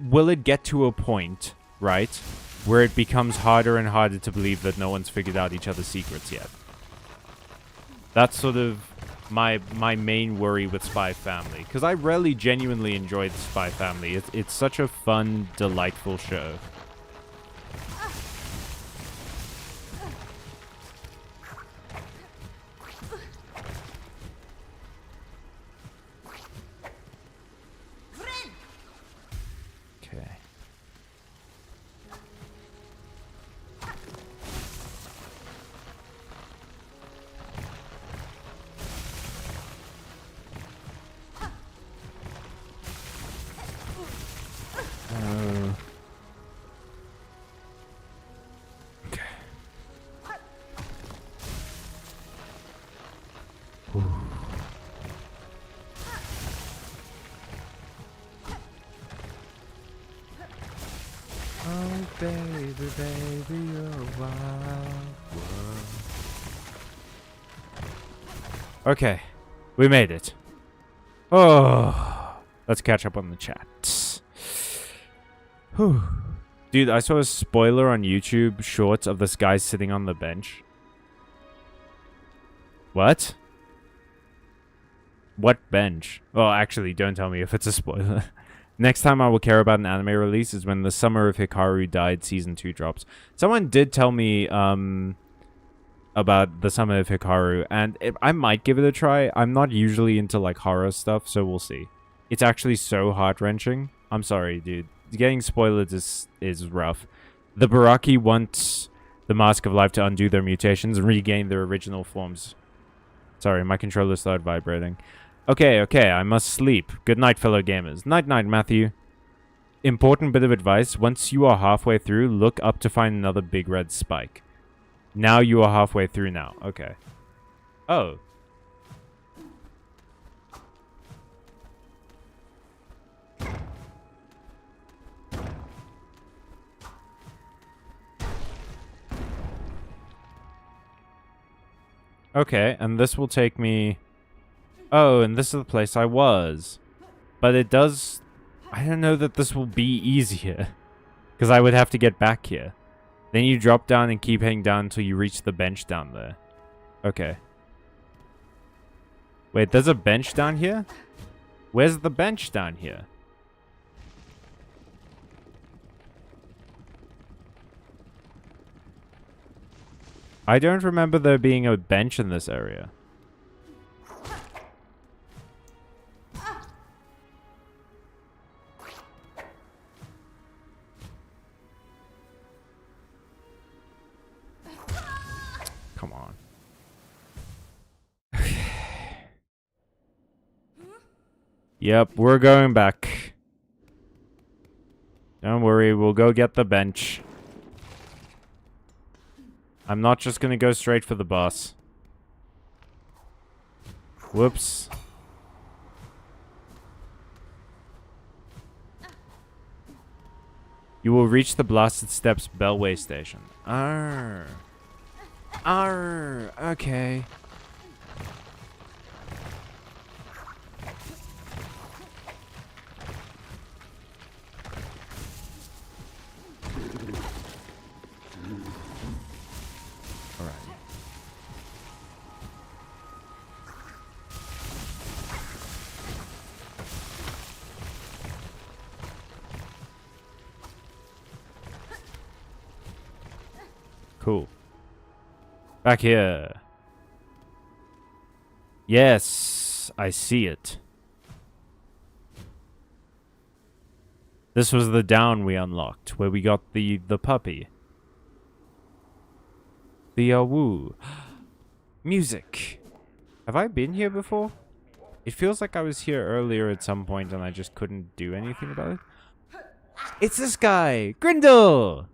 will it get to a point, right, where it becomes harder and harder to believe that no one's figured out each other's secrets yet? That's sort of my main worry with Spy Family, because I really genuinely enjoyed Spy Family. It's such a fun, delightful show. Okay. Okay. Oh, baby, baby, you're a wild world. Okay, we made it. Oh, let's catch up on the chat. Whew. Dude, I saw a spoiler on YouTube shorts of this guy sitting on the bench. What? What bench? Oh, actually, don't tell me if it's a spoiler. Next time I will care about an anime release is when the Summer of Hikaru Died Season 2 drops. Someone did tell me about the Summer of Hikaru, and I might give it a try. I'm not usually into, like, horror stuff, so we'll see. It's actually so heart-wrenching. I'm sorry, dude. Getting spoiled is rough. The Baraki want the Mask of Life to undo their mutations and regain their original forms. Sorry, my controller started vibrating. Okay, I must sleep. Good night, fellow gamers. Night-night, Matthew. Important bit of advice. Once you are halfway through, look up to find another big red spike. Now you are halfway through now. Okay. Oh. Okay, and this will take me... Oh, and this is the place I was. But it does... I don't know that this will be easier. Because I would have to get back here. Then you drop down and keep heading down until you reach the bench down there. Okay. Wait, there's a bench down here? Where's the bench down here? I don't remember there being a bench in this area. Come on. Yep, we're going back. Don't worry, we'll go get the bench. I'm not just gonna go straight for the boss. Whoops. You will reach the Blasted Steps Bellway Station. Arr. Arr. Okay. Cool. Back here. Yes, I see it. This was the down we unlocked, where we got the puppy. The woo. Music. Have I been here before? It feels like I was here earlier at some point and I just couldn't do anything about it. It's this guy, Grindel!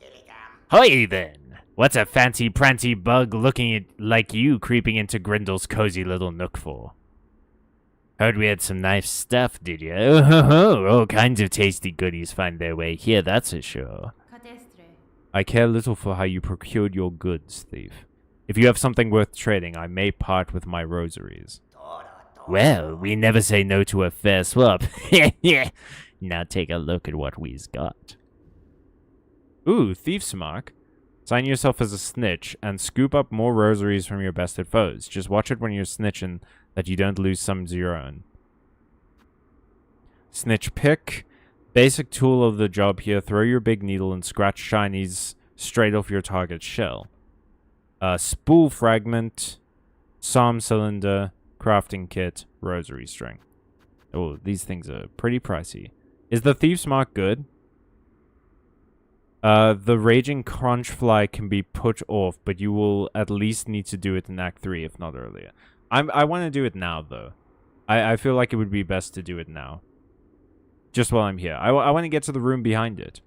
Hi then! What's a fancy-prancy bug looking at like you creeping into Grindel's cozy little nook for? Heard we had some nice stuff, did you? Oh ho ho! All kinds of tasty goodies find their way here, that's for sure. I care little for how you procured your goods, thief. If you have something worth trading, I may part with my rosaries. Well, we never say no to a fair swap. Now take a look at what we's got. Ooh, thief's mark. Sign yourself as a snitch and scoop up more rosaries from your bested foes. Just watch it when you're snitching that you don't lose some of your own. Snitch pick. Basic tool of the job here. Throw your big needle and scratch shinies straight off your target's shell. Spool fragment. Psalm cylinder. Crafting kit. Rosary string. Oh, these things are pretty pricey. Is the thief's mark good? The Raging Crunchfly can be put off, but you will at least need to do it in Act 3, if not earlier. I want to do it now, though. I feel like it would be best to do it now. Just while I'm here. I want to get to the room behind it.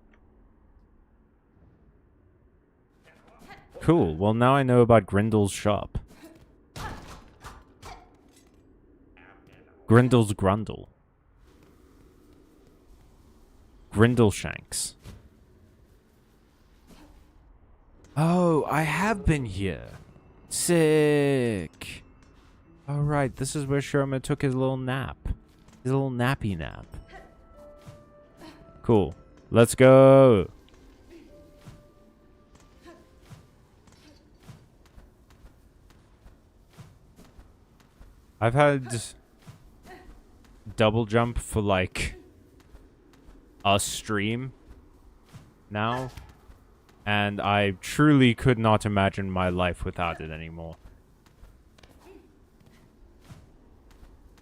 Cool. Well, now I know about Grindel's shop. Grindel's Grundle. Grindleshanks. Oh, I have been here. Sick. Alright, this is where Sherma took his little nap. His little nappy nap. Cool. Let's go. I've had double jump for like a stream now. And I truly could not imagine my life without it anymore.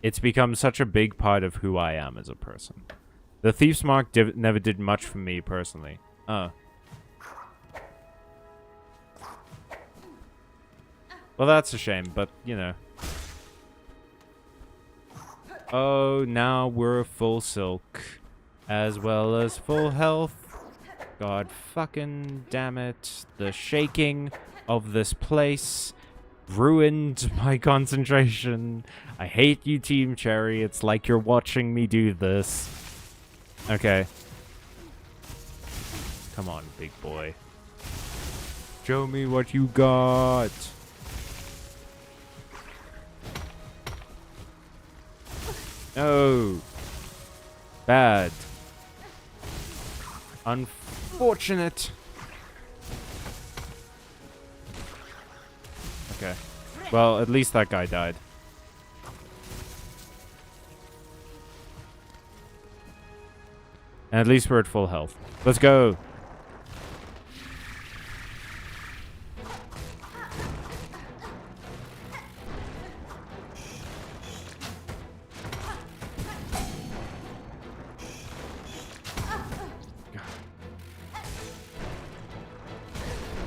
It's become such a big part of who I am as a person. The Thief's Mark never did much for me personally. Well, that's a shame, but, you know. Oh, now we're full silk. As well as full health. God fucking damn it. The shaking of this place ruined my concentration. I hate you, Team Cherry. It's like you're watching me do this. Okay. Come on, big boy. Show me what you got. No. Bad. Unfortunate. Okay. Well, at least that guy died. And at least we're at full health. Let's go.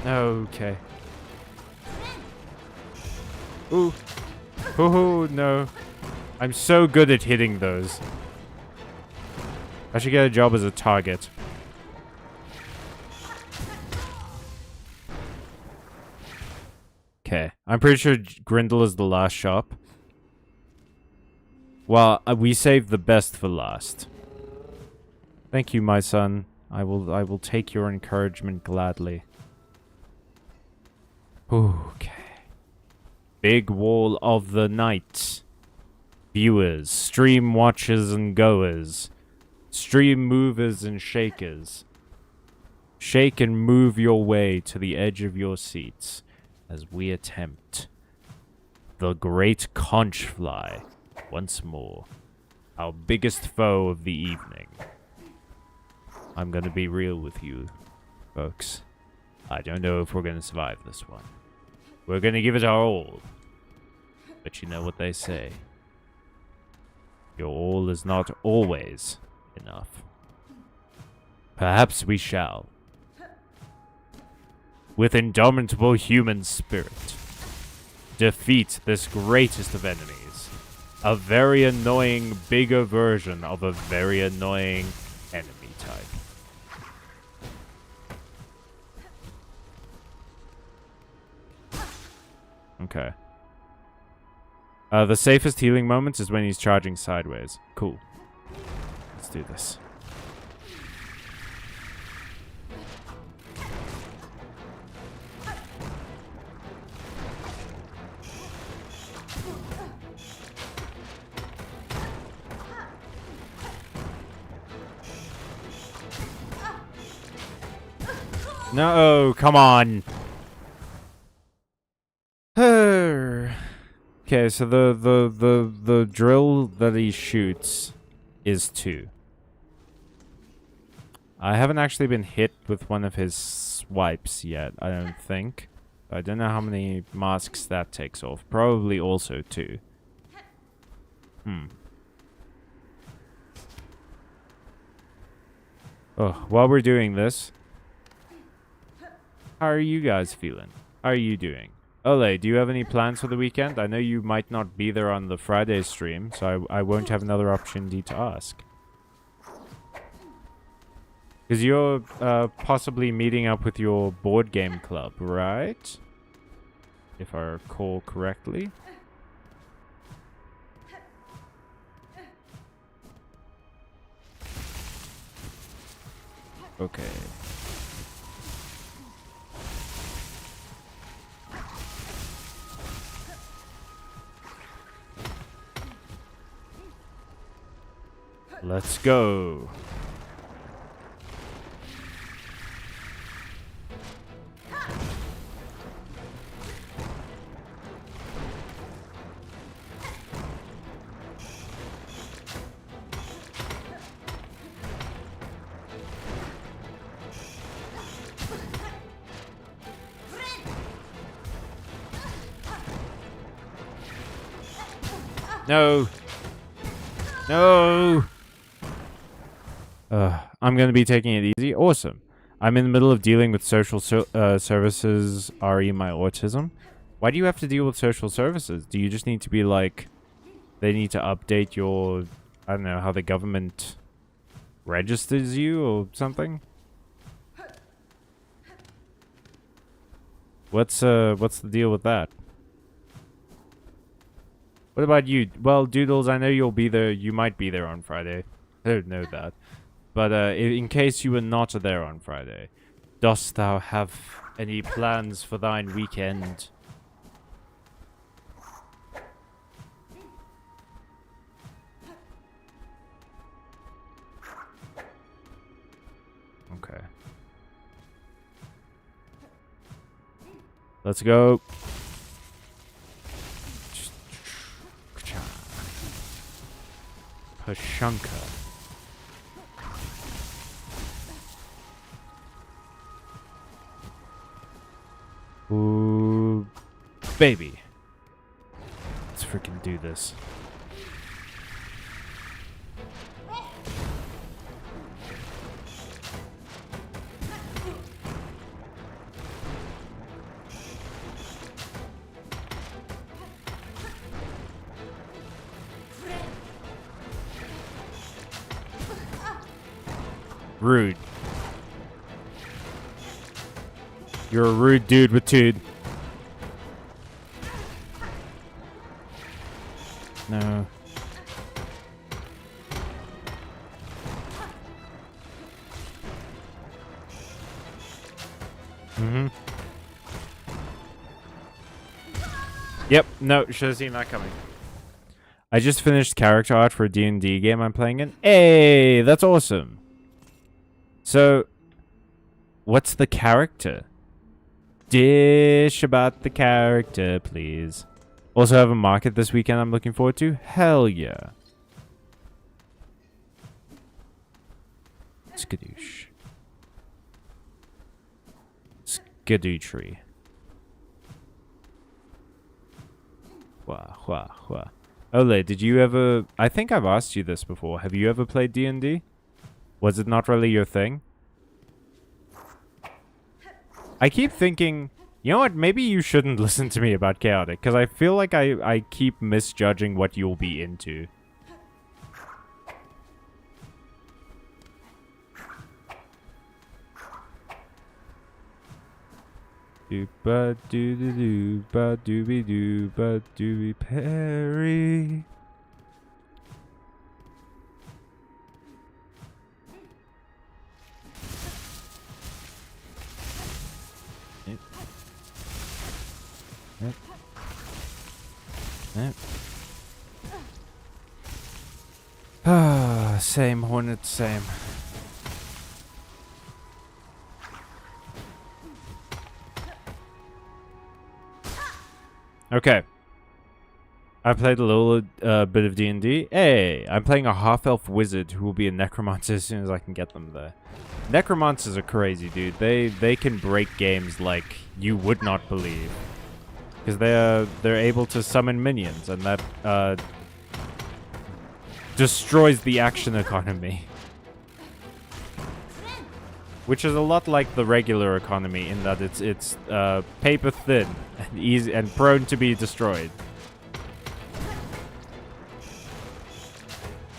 Okay. Ooh. Ooh, no. I'm so good at hitting those. I should get a job as a target. Okay. I'm pretty sure Grindel is the last shop. Well, we saved the best for last. Thank you, my son. I will take your encouragement gladly. Okay. Big wall of the night. Viewers, stream watchers and goers. Stream movers and shakers. Shake and move your way to the edge of your seats as we attempt the great conch fly once more. Our biggest foe of the evening. I'm gonna be real with you, folks. I don't know if we're gonna survive this one. We're gonna give it our all. But you know what they say. Your all is not always enough. Perhaps we shall. With indomitable human spirit, defeat this greatest of enemies. A very annoying, bigger version of a very annoying enemy type. Okay. The safest healing moment is when he's charging sideways. Cool. Let's do this. No, come on. Okay, so the drill that he shoots is 2. I haven't actually been hit with one of his swipes yet, I don't think. I don't know how many masks that takes off. Probably also 2. Oh, while we're doing this, how are you guys feeling? How are you doing? Ole, do you have any plans for the weekend? I know you might not be there on the Friday stream, so I won't have another opportunity to ask. Because you're possibly meeting up with your board game club, right? If I recall correctly. Okay. Let's go. No. No. I'm going to be taking it easy. Awesome. I'm in the middle of dealing with social services, re my autism. Why do you have to deal with social services? Do you just need to be like, they need to update your, I don't know, how the government registers you or something? What's the deal with that? What about you? Well, Doodles, I know you'll be there. You might be there on Friday. I don't know that. But in case you were not there on Friday, dost thou have any plans for thine weekend? Let's go. Pashunka. Ooh, baby. Let's freaking do this. Rude. You're a rude dude with tude. No. Mm-hmm. Yep, no, should have seen that coming. I just finished character art for a D&D game I'm playing in. Hey, that's awesome. So, what's the character? Dish about the character, please. Also have a market this weekend I'm looking forward to. Hell yeah. Skadoosh. Skadootry. Wah, wah, wah. Ole, did you ever... I think I've asked you this before. Have you ever played D&D? Was it not really your thing? I keep thinking, you know what, maybe you shouldn't listen to me about Chaotic, because I feel like I keep misjudging what you'll be into. Ba doo doo doo, ba dooby doo, ba dooby Perry. Ah, same hornet, same. Okay. I played a little bit of D&D. Hey, I'm playing a half-elf wizard who will be a necromancer as soon as I can get them there. Necromancers are crazy, dude. They can break games like you would not believe. Because they're able to summon minions, and that destroys the action economy. Which is a lot like the regular economy in that it's paper thin and easy and prone to be destroyed.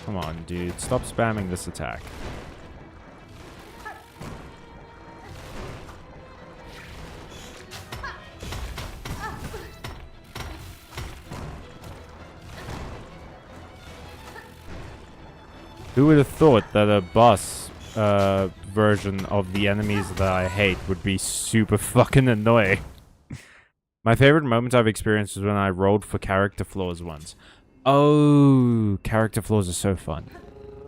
Come on, dude. Stop spamming this attack. Who would have thought that a boss version of the enemies that I hate would be super fucking annoying? My favorite moment I've experienced was when I rolled for character flaws once. Oh, character flaws are so fun.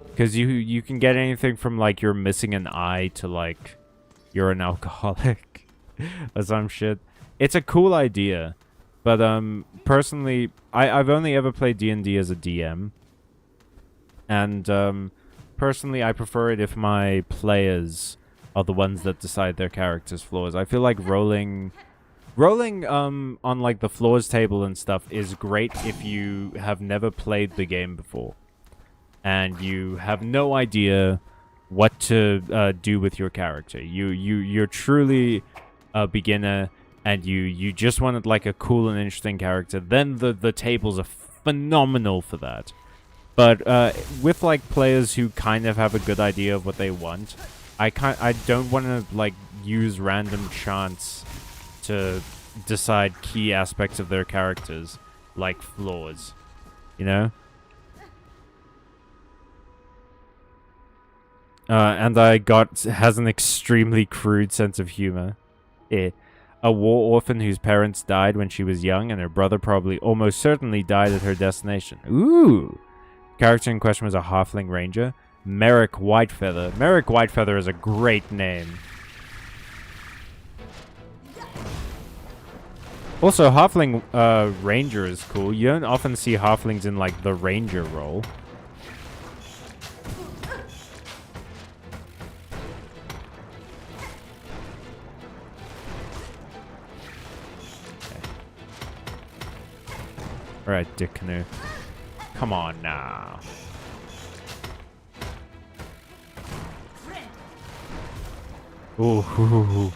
Because you can get anything from, like, you're missing an eye to, like, you're an alcoholic or some shit. It's a cool idea. But, personally, I've only ever played D&D as a DM. And, personally, I prefer it if my players are the ones that decide their character's flaws. I feel like rolling on, like, the flaws table and stuff is great if you have never played the game before. And you have no idea what to do with your character. You're truly a beginner, and you just wanted, like, a cool and interesting character. Then the tables are phenomenal for that. But with, like, players who kind of have a good idea of what they want, I don't want to, like, use random chance to decide key aspects of their characters, like flaws, you know? And has an extremely crude sense of humor. A war orphan whose parents died when she was young, and her brother probably almost certainly died at her destination. Ooh! Character in question was a halfling ranger, Merrick Whitefeather. Merrick Whitefeather is a great name. Also, halfling ranger is cool. You don't often see halflings in like the ranger role. Alright, Dick Canoe. Come on now. Ooh.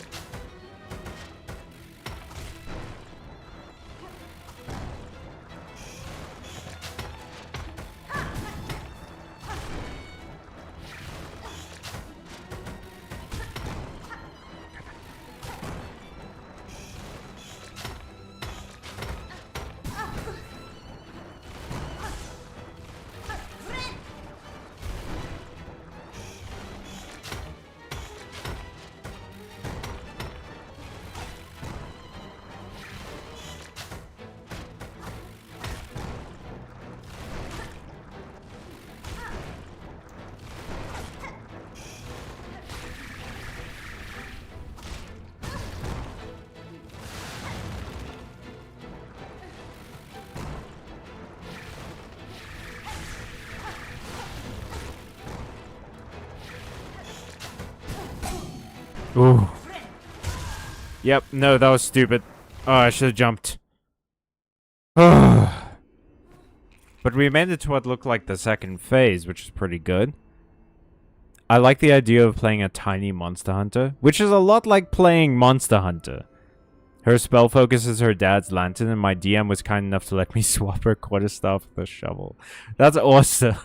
Ooh. Yep, no, that was stupid. Oh, I should have jumped. But we made it to what looked like the second phase, which is pretty good. I like the idea of playing a tiny Monster Hunter, which is a lot like playing Monster Hunter. Her spell focus is her dad's lantern, and my DM was kind enough to let me swap her quarterstaff with a shovel. That's awesome.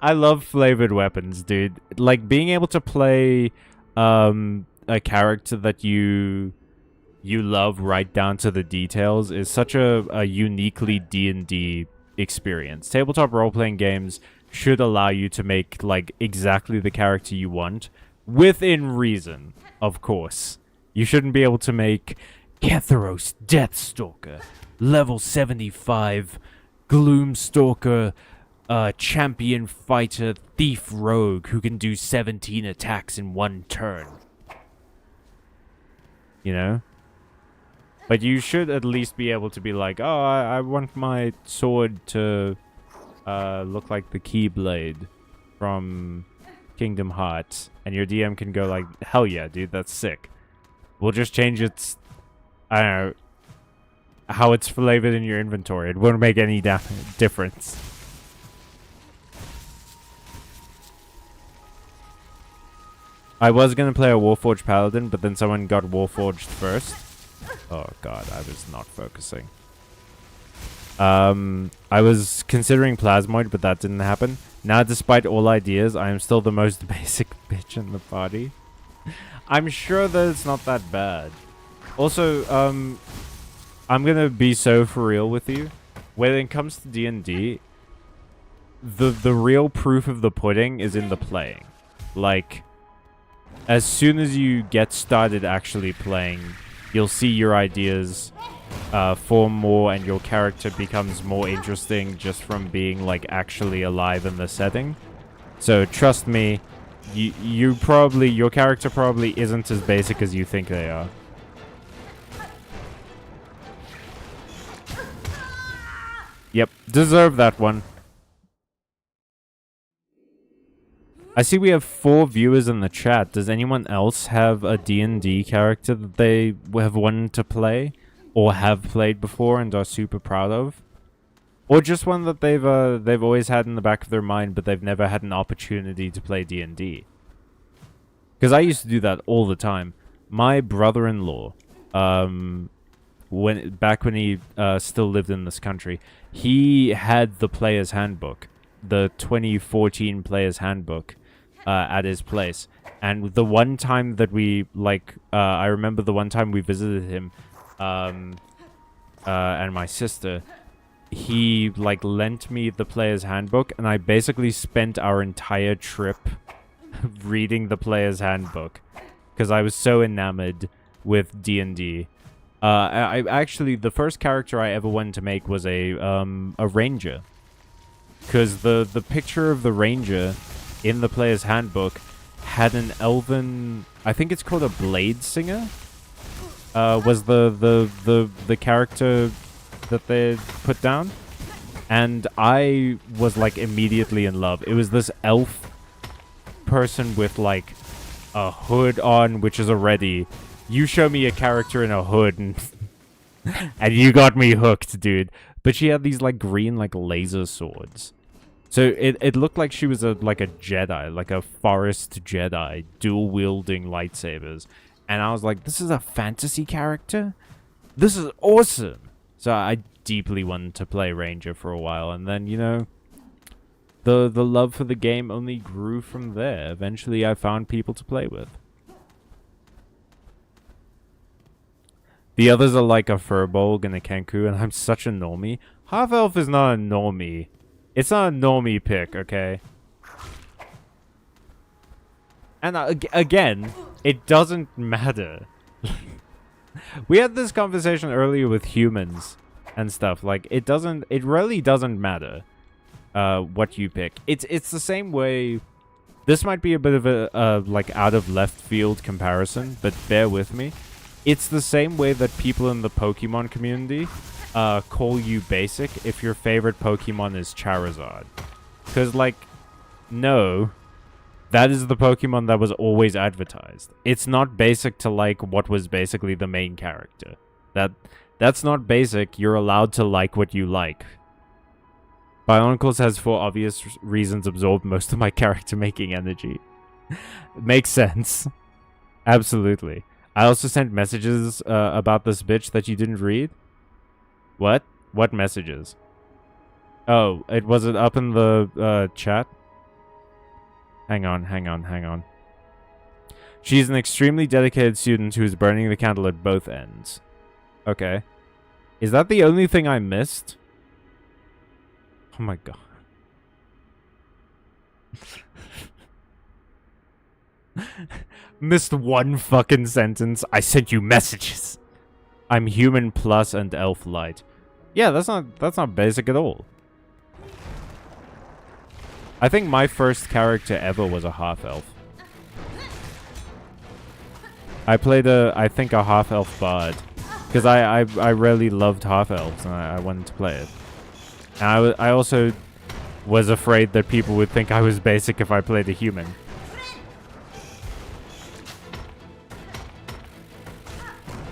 I love flavored weapons, dude. Like, being able to play a character that you love right down to the details is such a uniquely D&D experience. Tabletop role-playing games should allow you to make, like, exactly the character you want, within reason, of course. You shouldn't be able to make Ketharos Deathstalker, level 75, Gloomstalker, champion fighter, thief rogue who can do 17 attacks in one turn. You know? But you should at least be able to be like, oh, I want my sword to look like the Keyblade from Kingdom Hearts. And your DM can go like, hell yeah, dude, that's sick. We'll just change its, I don't know, how it's flavored in your inventory. It won't make any difference. I was going to play a Warforged Paladin, but then someone got Warforged first. Oh god, I was not focusing. I was considering Plasmoid, but that didn't happen. Now, despite all ideas, I am still the most basic bitch in the party. I'm sure that it's not that bad. Also, I'm gonna be so for real with you. When it comes to D&D, the real proof of the pudding is in the playing. Like, as soon as you get started actually playing, you'll see your ideas form more and your character becomes more interesting just from being, like, actually alive in the setting. So, trust me, your character probably isn't as basic as you think they are. Yep, deserve that one. I see we have 4 viewers in the chat. Does anyone else have a D&D character that they have wanted to play or have played before and are super proud of? Or just one that they've always had in the back of their mind, but they've never had an opportunity to play D&D. Because I used to do that all the time. My brother-in-law, back when he still lived in this country, he had the Player's Handbook, the 2014 Player's Handbook, at his place. And the one time that we, like, I remember the one time we visited him, and my sister, he, like, lent me the Player's Handbook, and I basically spent our entire trip reading the Player's Handbook, because I was so enamored with D&D. I actually, the first character I ever wanted to make was a ranger, because the picture of the ranger in the Player's Handbook had an elven, I think it's called a blade singer, was the character that they put down, and I was like immediately in love. It was this elf person with like a hood on, which is already, you show me a character in a hood and and you got me hooked, dude. But she had these like green like laser swords. So it looked like she was a Jedi, like a forest Jedi, dual wielding lightsabers. And I was like, this is a fantasy character? This is awesome. So I deeply wanted to play Ranger for a while, and then, you know, the love for the game only grew from there. Eventually I found people to play with. The others are like a Furbolg and a Kenku, and I'm such a normie. Half-Elf is not a normie. It's not a normie pick, okay? And again, it doesn't matter. We had this conversation earlier with humans and stuff. Like, it really doesn't matter what you pick. It's the same way. This might be a bit of a like out of left field comparison, but bear with me. It's the same way that people in the Pokemon community call you basic if your favorite Pokemon is Charizard. Because, like, no, that is the Pokemon that was always advertised. It's not basic to like what was basically the main character. That's not basic. You're allowed to like what you like. Bionicles has, for obvious reasons, absorbed most of my character making energy. Makes sense. Absolutely. I also sent messages about this bitch that you didn't read. What? What messages? Oh, was it up in the chat? Hang on. She's an extremely dedicated student who is burning the candle at both ends. Okay. Is that the only thing I missed? Oh my god. Missed one fucking sentence. I sent you messages. I'm human plus and elf light. Yeah, that's not basic at all. I think my first character ever was a half-elf. I played I think a half-elf bard. Because I really loved half-elves and I wanted to play it. And I also was afraid that people would think I was basic if I played a human.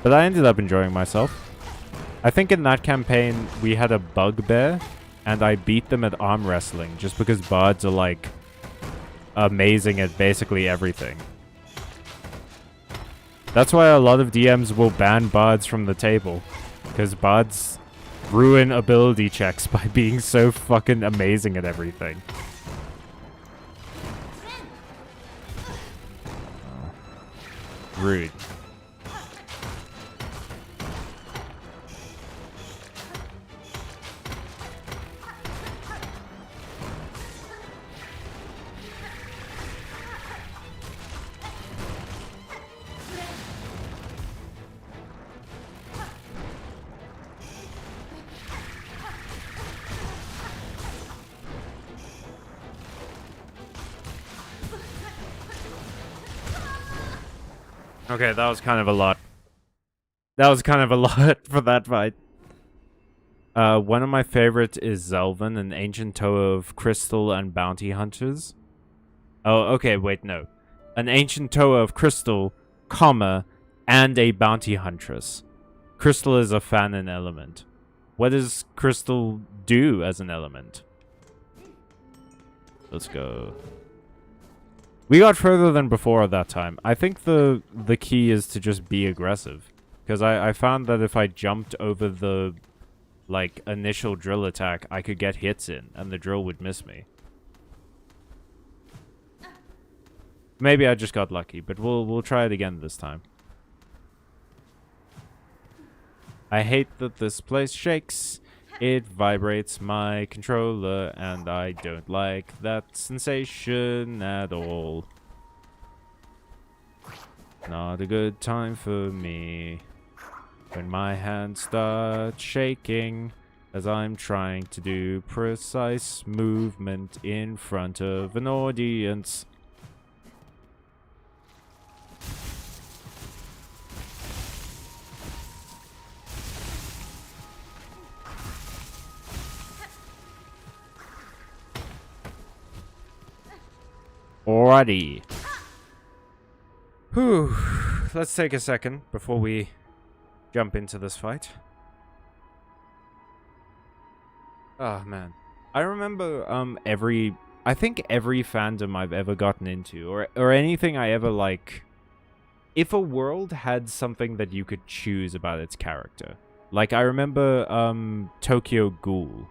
But I ended up enjoying myself. I think in that campaign we had a bugbear, and I beat them at arm wrestling just because bards are like amazing at basically everything. That's why a lot of DMs will ban bards from the table, because bards ruin ability checks by being so fucking amazing at everything. Rude. Okay, that was kind of a lot. That was kind of a lot for that fight. One of my favorites is Zelvin, an ancient Toa of crystal and bounty hunters. Oh, okay, wait, no. An ancient Toa of crystal, comma, and a bounty huntress. Crystal is a fanon element. What does crystal do as an element? Let's go. We got further than before at that time. I think the key is to just be aggressive. Because I found that if I jumped over the, like, initial drill attack, I could get hits in, and the drill would miss me. Maybe I just got lucky, but we'll try it again this time. I hate that this place shakes. It vibrates my controller, and I don't like that sensation at all. Not a good time for me when my hands start shaking as I'm trying to do precise movement in front of an audience. Alrighty. Whew. Let's take a second before we jump into this fight. Oh, man. I remember, I think every fandom I've ever gotten into, or anything I ever, like... If a world had something that you could choose about its character. Like, I remember, Tokyo Ghoul.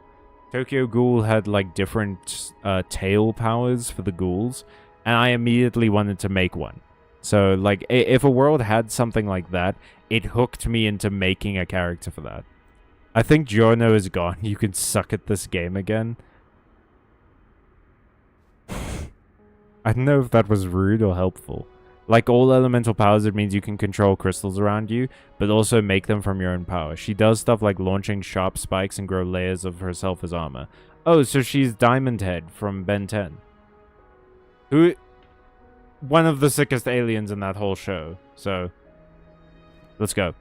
Tokyo Ghoul had, like, different, tail powers for the ghouls, and I immediately wanted to make one. So, like, if a world had something like that, it hooked me into making a character for that. I think Giorno is gone. You can suck at this game again. I don't know if that was rude or helpful. Like all elemental powers, it means you can control crystals around you, but also make them from your own power. She does stuff like launching sharp spikes and grow layers of herself as armor. Oh, so she's Diamond Head from Ben 10. One of the sickest aliens in that whole show. So, let's go.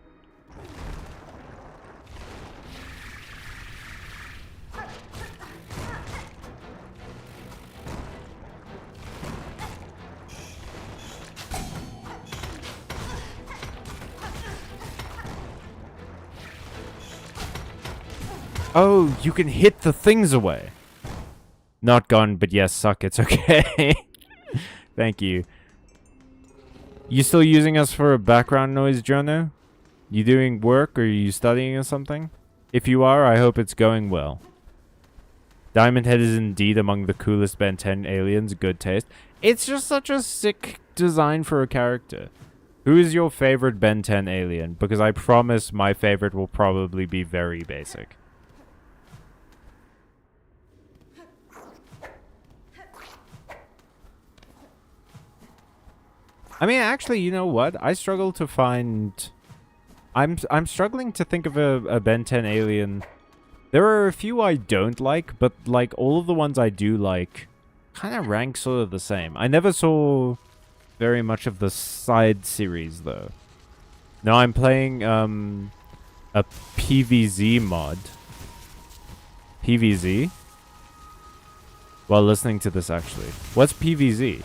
Oh, you can hit the things away. Not gone, but yes, suck. It's okay. Thank you. You still using us for a background noise, Jono? You doing work or are you studying or something? If you are, I hope it's going well. Diamond Head is indeed among the coolest Ben 10 aliens. Good taste. It's just such a sick design for a character. Who is your favorite Ben 10 alien? Because I promise my favorite will probably be very basic. I mean, actually, you know what? I struggle to find... I'm struggling to think of a Ben 10 alien. There are a few I don't like, but like all of the ones I do like kind of rank sort of the same. I never saw very much of the side series, though. No, I'm playing a PVZ mod. PVZ? While listening to this, actually. What's PVZ?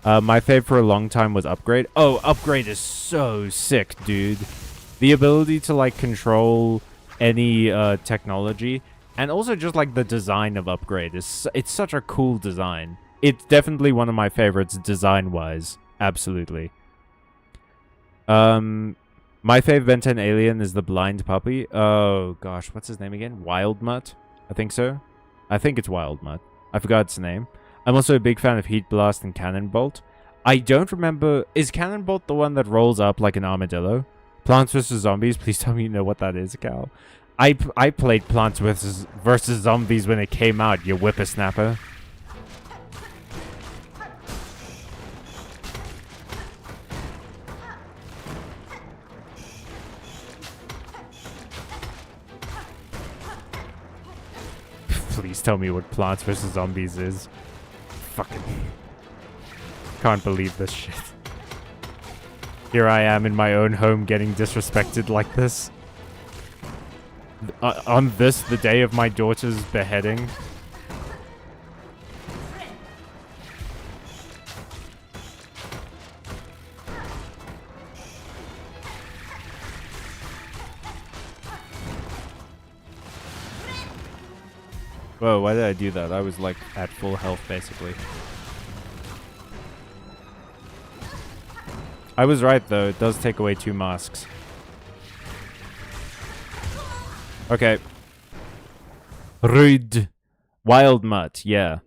My fave for a long time was Upgrade. Oh, Upgrade is so sick, dude. The ability to, like, control any technology, and also just, like, the design of Upgrade. It's such a cool design. It's definitely one of my favorites design-wise. Absolutely. My fave Ben 10 alien is the blind puppy. Oh, gosh. What's his name again? Wild Mutt? I think so. I think it's Wild Mutt. I forgot its name. I'm also a big fan of Heat Blast and Cannonbolt. I don't remember... Is Cannonbolt the one that rolls up like an armadillo? Plants vs. Zombies? Please tell me you know what that is, Cal. I played Plants vs. Zombies when it came out, you whippersnapper. Please tell me what Plants vs. Zombies is. Fucking... Can't believe this shit. Here I am in my own home getting disrespected like this. On this, the day of my daughter's beheading. Whoa, why did I do that? I was like at full health basically. I was right though, it does take away 2 masks. Okay. Rude. Wild Mutt, yeah.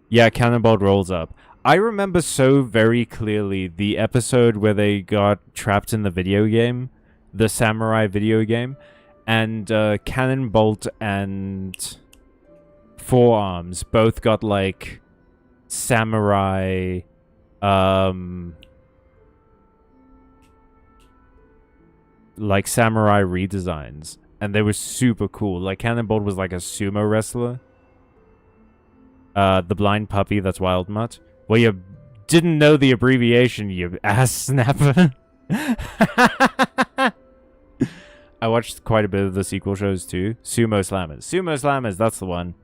Yeah, Cannonball rolls up. I remember so very clearly the episode where they got trapped in the video game. The samurai video game. And Cannonbolt and Forearms both got like samurai like samurai redesigns, and they were super cool. Like Cannonbolt was like a sumo wrestler. The blind puppy, that's Wild Mutt. Well, you didn't know the abbreviation, you ass snapper. I watched quite a bit of the sequel shows too. Sumo Slammers. Sumo Slammers, that's the one.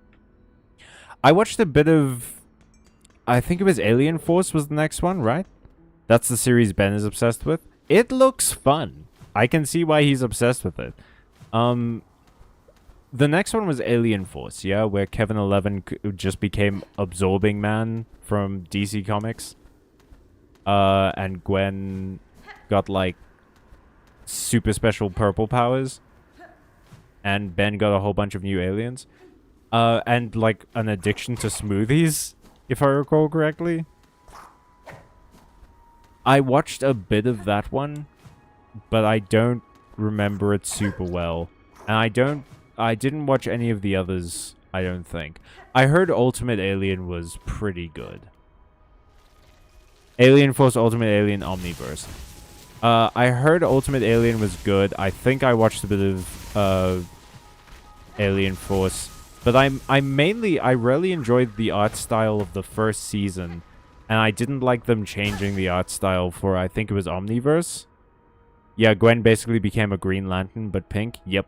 I watched a bit of I think it was Alien Force was the next one, right? That's the series Ben is obsessed with. It looks fun. I can see why he's obsessed with it. The next one was Alien Force, yeah, where Kevin 11 just became Absorbing Man from DC Comics. And Gwen got, like, super special purple powers. And Ben got a whole bunch of new aliens. And, like, an addiction to smoothies, if I recall correctly. I watched a bit of that one, but I don't remember it super well. And I didn't watch any of the others, I don't think. I heard Ultimate Alien was pretty good. Alien Force Ultimate Alien Omniverse. I heard Ultimate Alien was good. I think I watched a bit of Alien Force. But I really enjoyed the art style of the first season. And I didn't like them changing the art style for, I think it was Omniverse. Yeah, Gwen basically became a Green Lantern, but pink. Yep.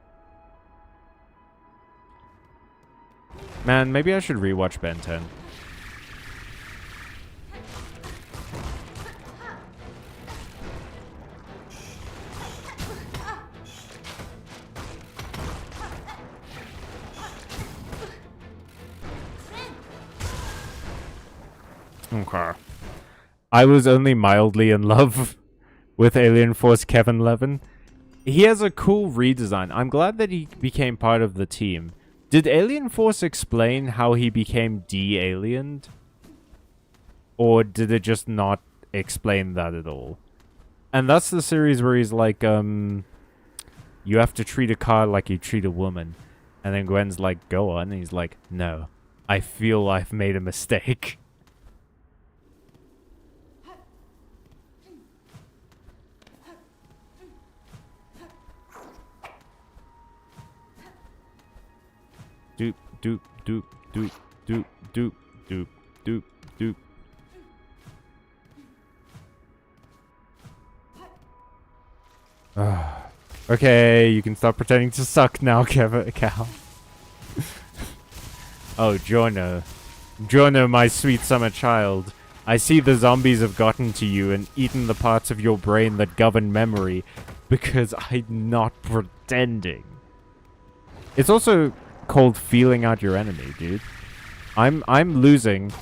Man, maybe I should rewatch Ben 10. Okay. I was only mildly in love with Alien Force Kevin Levin. He has a cool redesign. I'm glad that he became part of the team. Did Alien Force explain how he became de-aliened? Or did it just not explain that at all? And that's the series where he's like, you have to treat a car like you treat a woman. And then Gwen's like, go on. And he's like, no, I feel I've made a mistake. Doop, doop, doop, doop, doop, doop, doop, doop, doop. Okay, you can stop pretending to suck now, Cal. Oh, Jorno. Jorno, my sweet summer child. I see the zombies have gotten to you and eaten the parts of your brain that govern memory, because I'm not pretending. It's also called feeling out your enemy, dude. I'm losing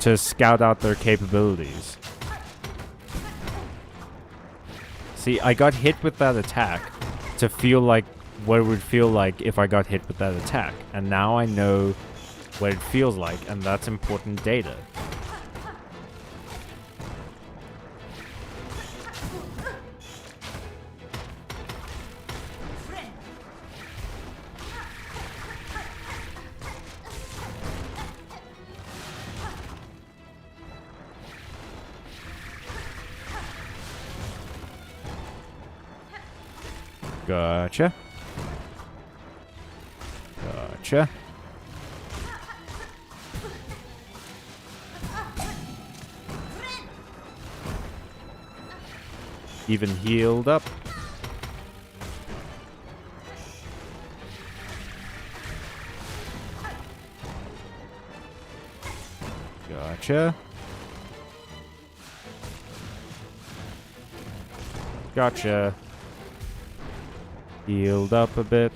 to scout out their capabilities. See, I got hit with that attack to feel like what it would feel like if I got hit with that attack. And now I know what it feels like, and that's important data. Gotcha. Gotcha. Even healed up. Gotcha. Gotcha. Healed up a bit.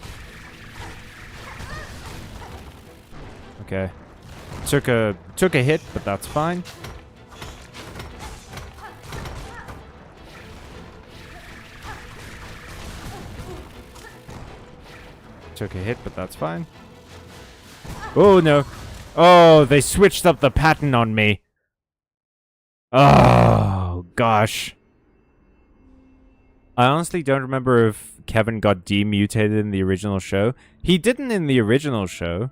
Okay. Took a hit, but that's fine. Took a hit, but that's fine. Oh no. Oh, they switched up the pattern on me. Oh gosh. I honestly don't remember if Kevin got demutated in the original show. He didn't in the original show.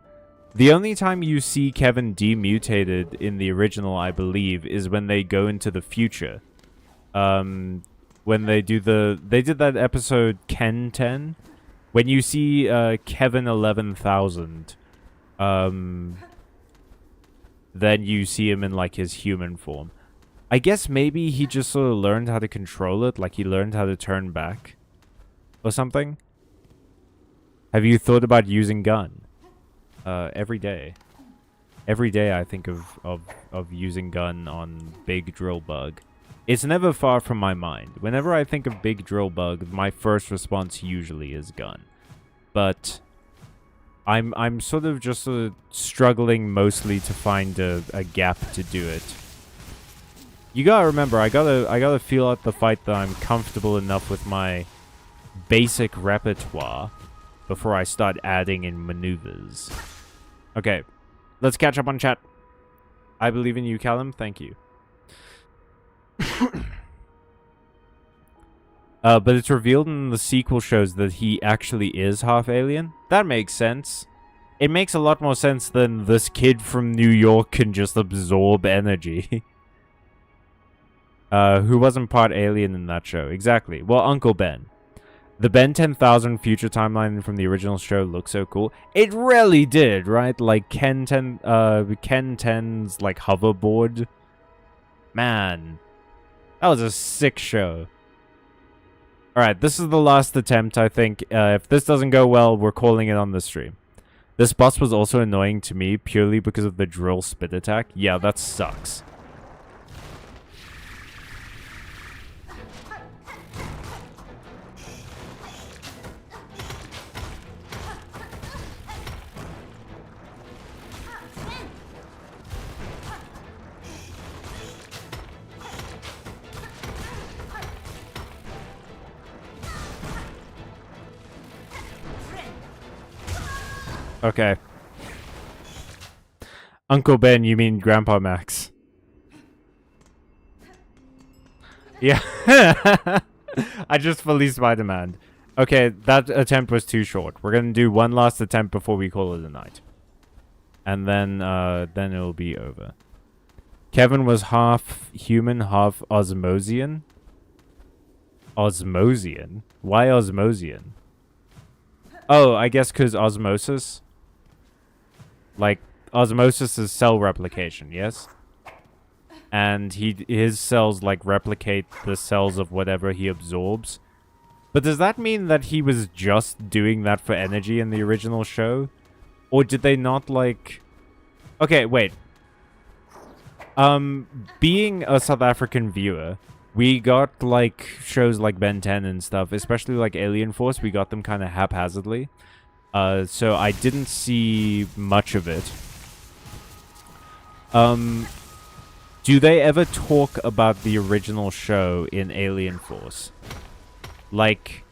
The only time you see Kevin demutated in the original, I believe, is when they go into the future. When they do they did that episode Ken 10. When you see Kevin 11,000, then you see him in like his human form. I guess maybe he just sort of learned how to control it, like he learned how to turn back. Or something? Have you thought about using gun? Every day. Every day I think of using gun on Big Drill Bug. It's never far from my mind. Whenever I think of Big Drill Bug, my first response usually is gun. But I'm sort of just struggling mostly to find a gap to do it. You gotta remember, I gotta feel out the fight that I'm comfortable enough with my basic repertoire before I start adding in maneuvers. Okay, let's catch up on chat. I believe in you, Callum. Thank you. But it's revealed in the sequel shows that he actually is half alien. That makes sense. It makes a lot more sense than this kid from New York can just absorb energy. Who wasn't part alien in that show. Exactly. Well, Uncle Ben. The Ben 10,000 future timeline from the original show looks so cool. It really did, right? Like Ken 10's like hoverboard. Man, that was a sick show. Alright, this is the last attempt, I think. If this doesn't go well, we're calling it on the stream. This boss was also annoying to me purely because of the drill spit attack. Yeah, that sucks. Okay. Uncle Ben, you mean Grandpa Max? Yeah. I just fully Spider-Man. Okay, that attempt was too short. We're gonna do one last attempt before we call it a night. And then it'll be over. Kevin was half human, half Osmosian. Osmosian? Why Osmosian? Oh, I guess because osmosis. Like, osmosis is cell replication, yes? And his cells, like, replicate the cells of whatever he absorbs. But does that mean that he was just doing that for energy in the original show? Or did they not, like... Okay, wait. Being a South African viewer, we got, like, shows like Ben 10 and stuff, especially, like, Alien Force, we got them kind of haphazardly. So I didn't see much of it. Do they ever talk about the original show in Alien Force? Like,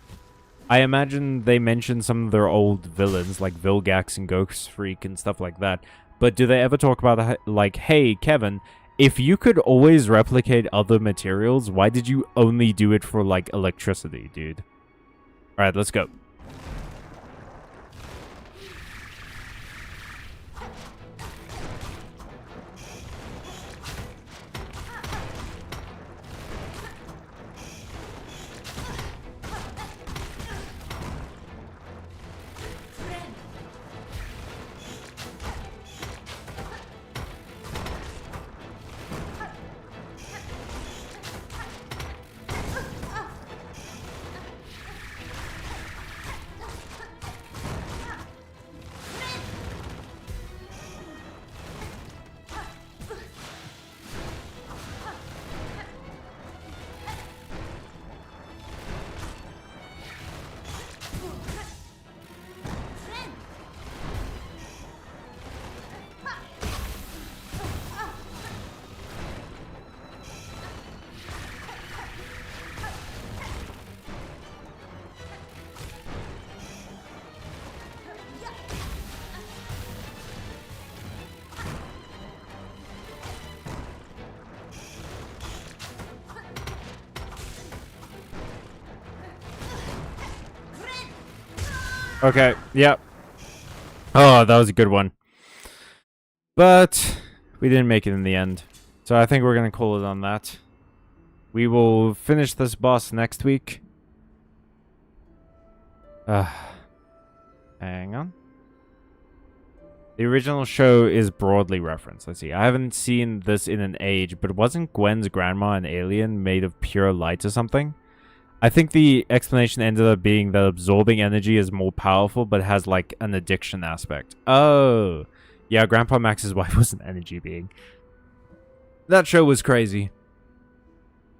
I imagine they mention some of their old villains, like Vilgax and Ghost Freak and stuff like that. But do they ever talk about, like, hey, Kevin, if you could always replicate other materials, why did you only do it for, like, electricity, dude? Alright, let's go. Okay, yep. Oh, that was a good one. But we didn't make it in the end. So I think we're going to call it on that. We will finish this boss next week. Hang on. The original show is broadly referenced. Let's see. I haven't seen this in an age, but wasn't Gwen's grandma an alien made of pure light or something? I think the explanation ended up being that absorbing energy is more powerful, but has, like, an addiction aspect. Oh. Yeah, Grandpa Max's wife was an energy being. That show was crazy.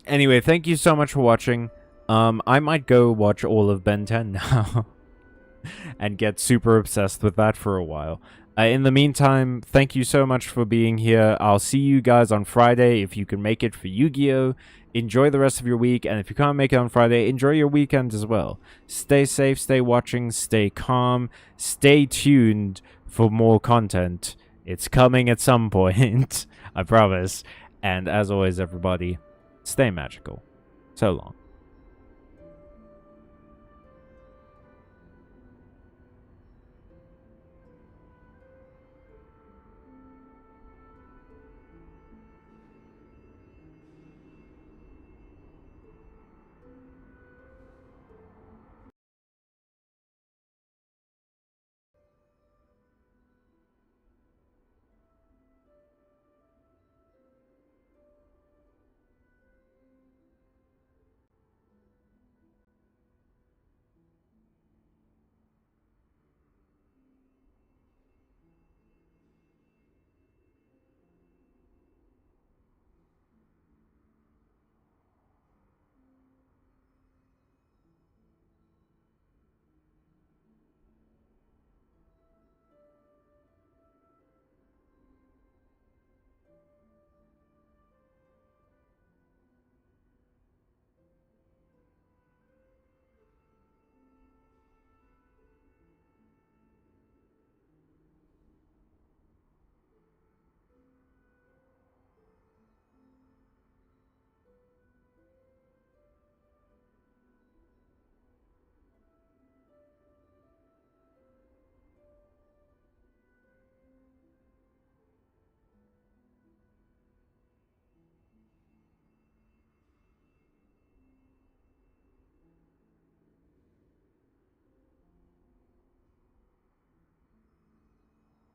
Anyway, thank you so much for watching. I might go watch all of Ben 10 now. And get super obsessed with that for a while. In the meantime, thank you so much for being here. I'll see you guys on Friday if you can make it for Yu-Gi-Oh! Enjoy the rest of your week, and if you can't make it on Friday, enjoy your weekend as well. Stay safe, stay watching, stay calm, stay tuned for more content. It's coming at some point, I promise. And as always, everybody, stay magical. So long.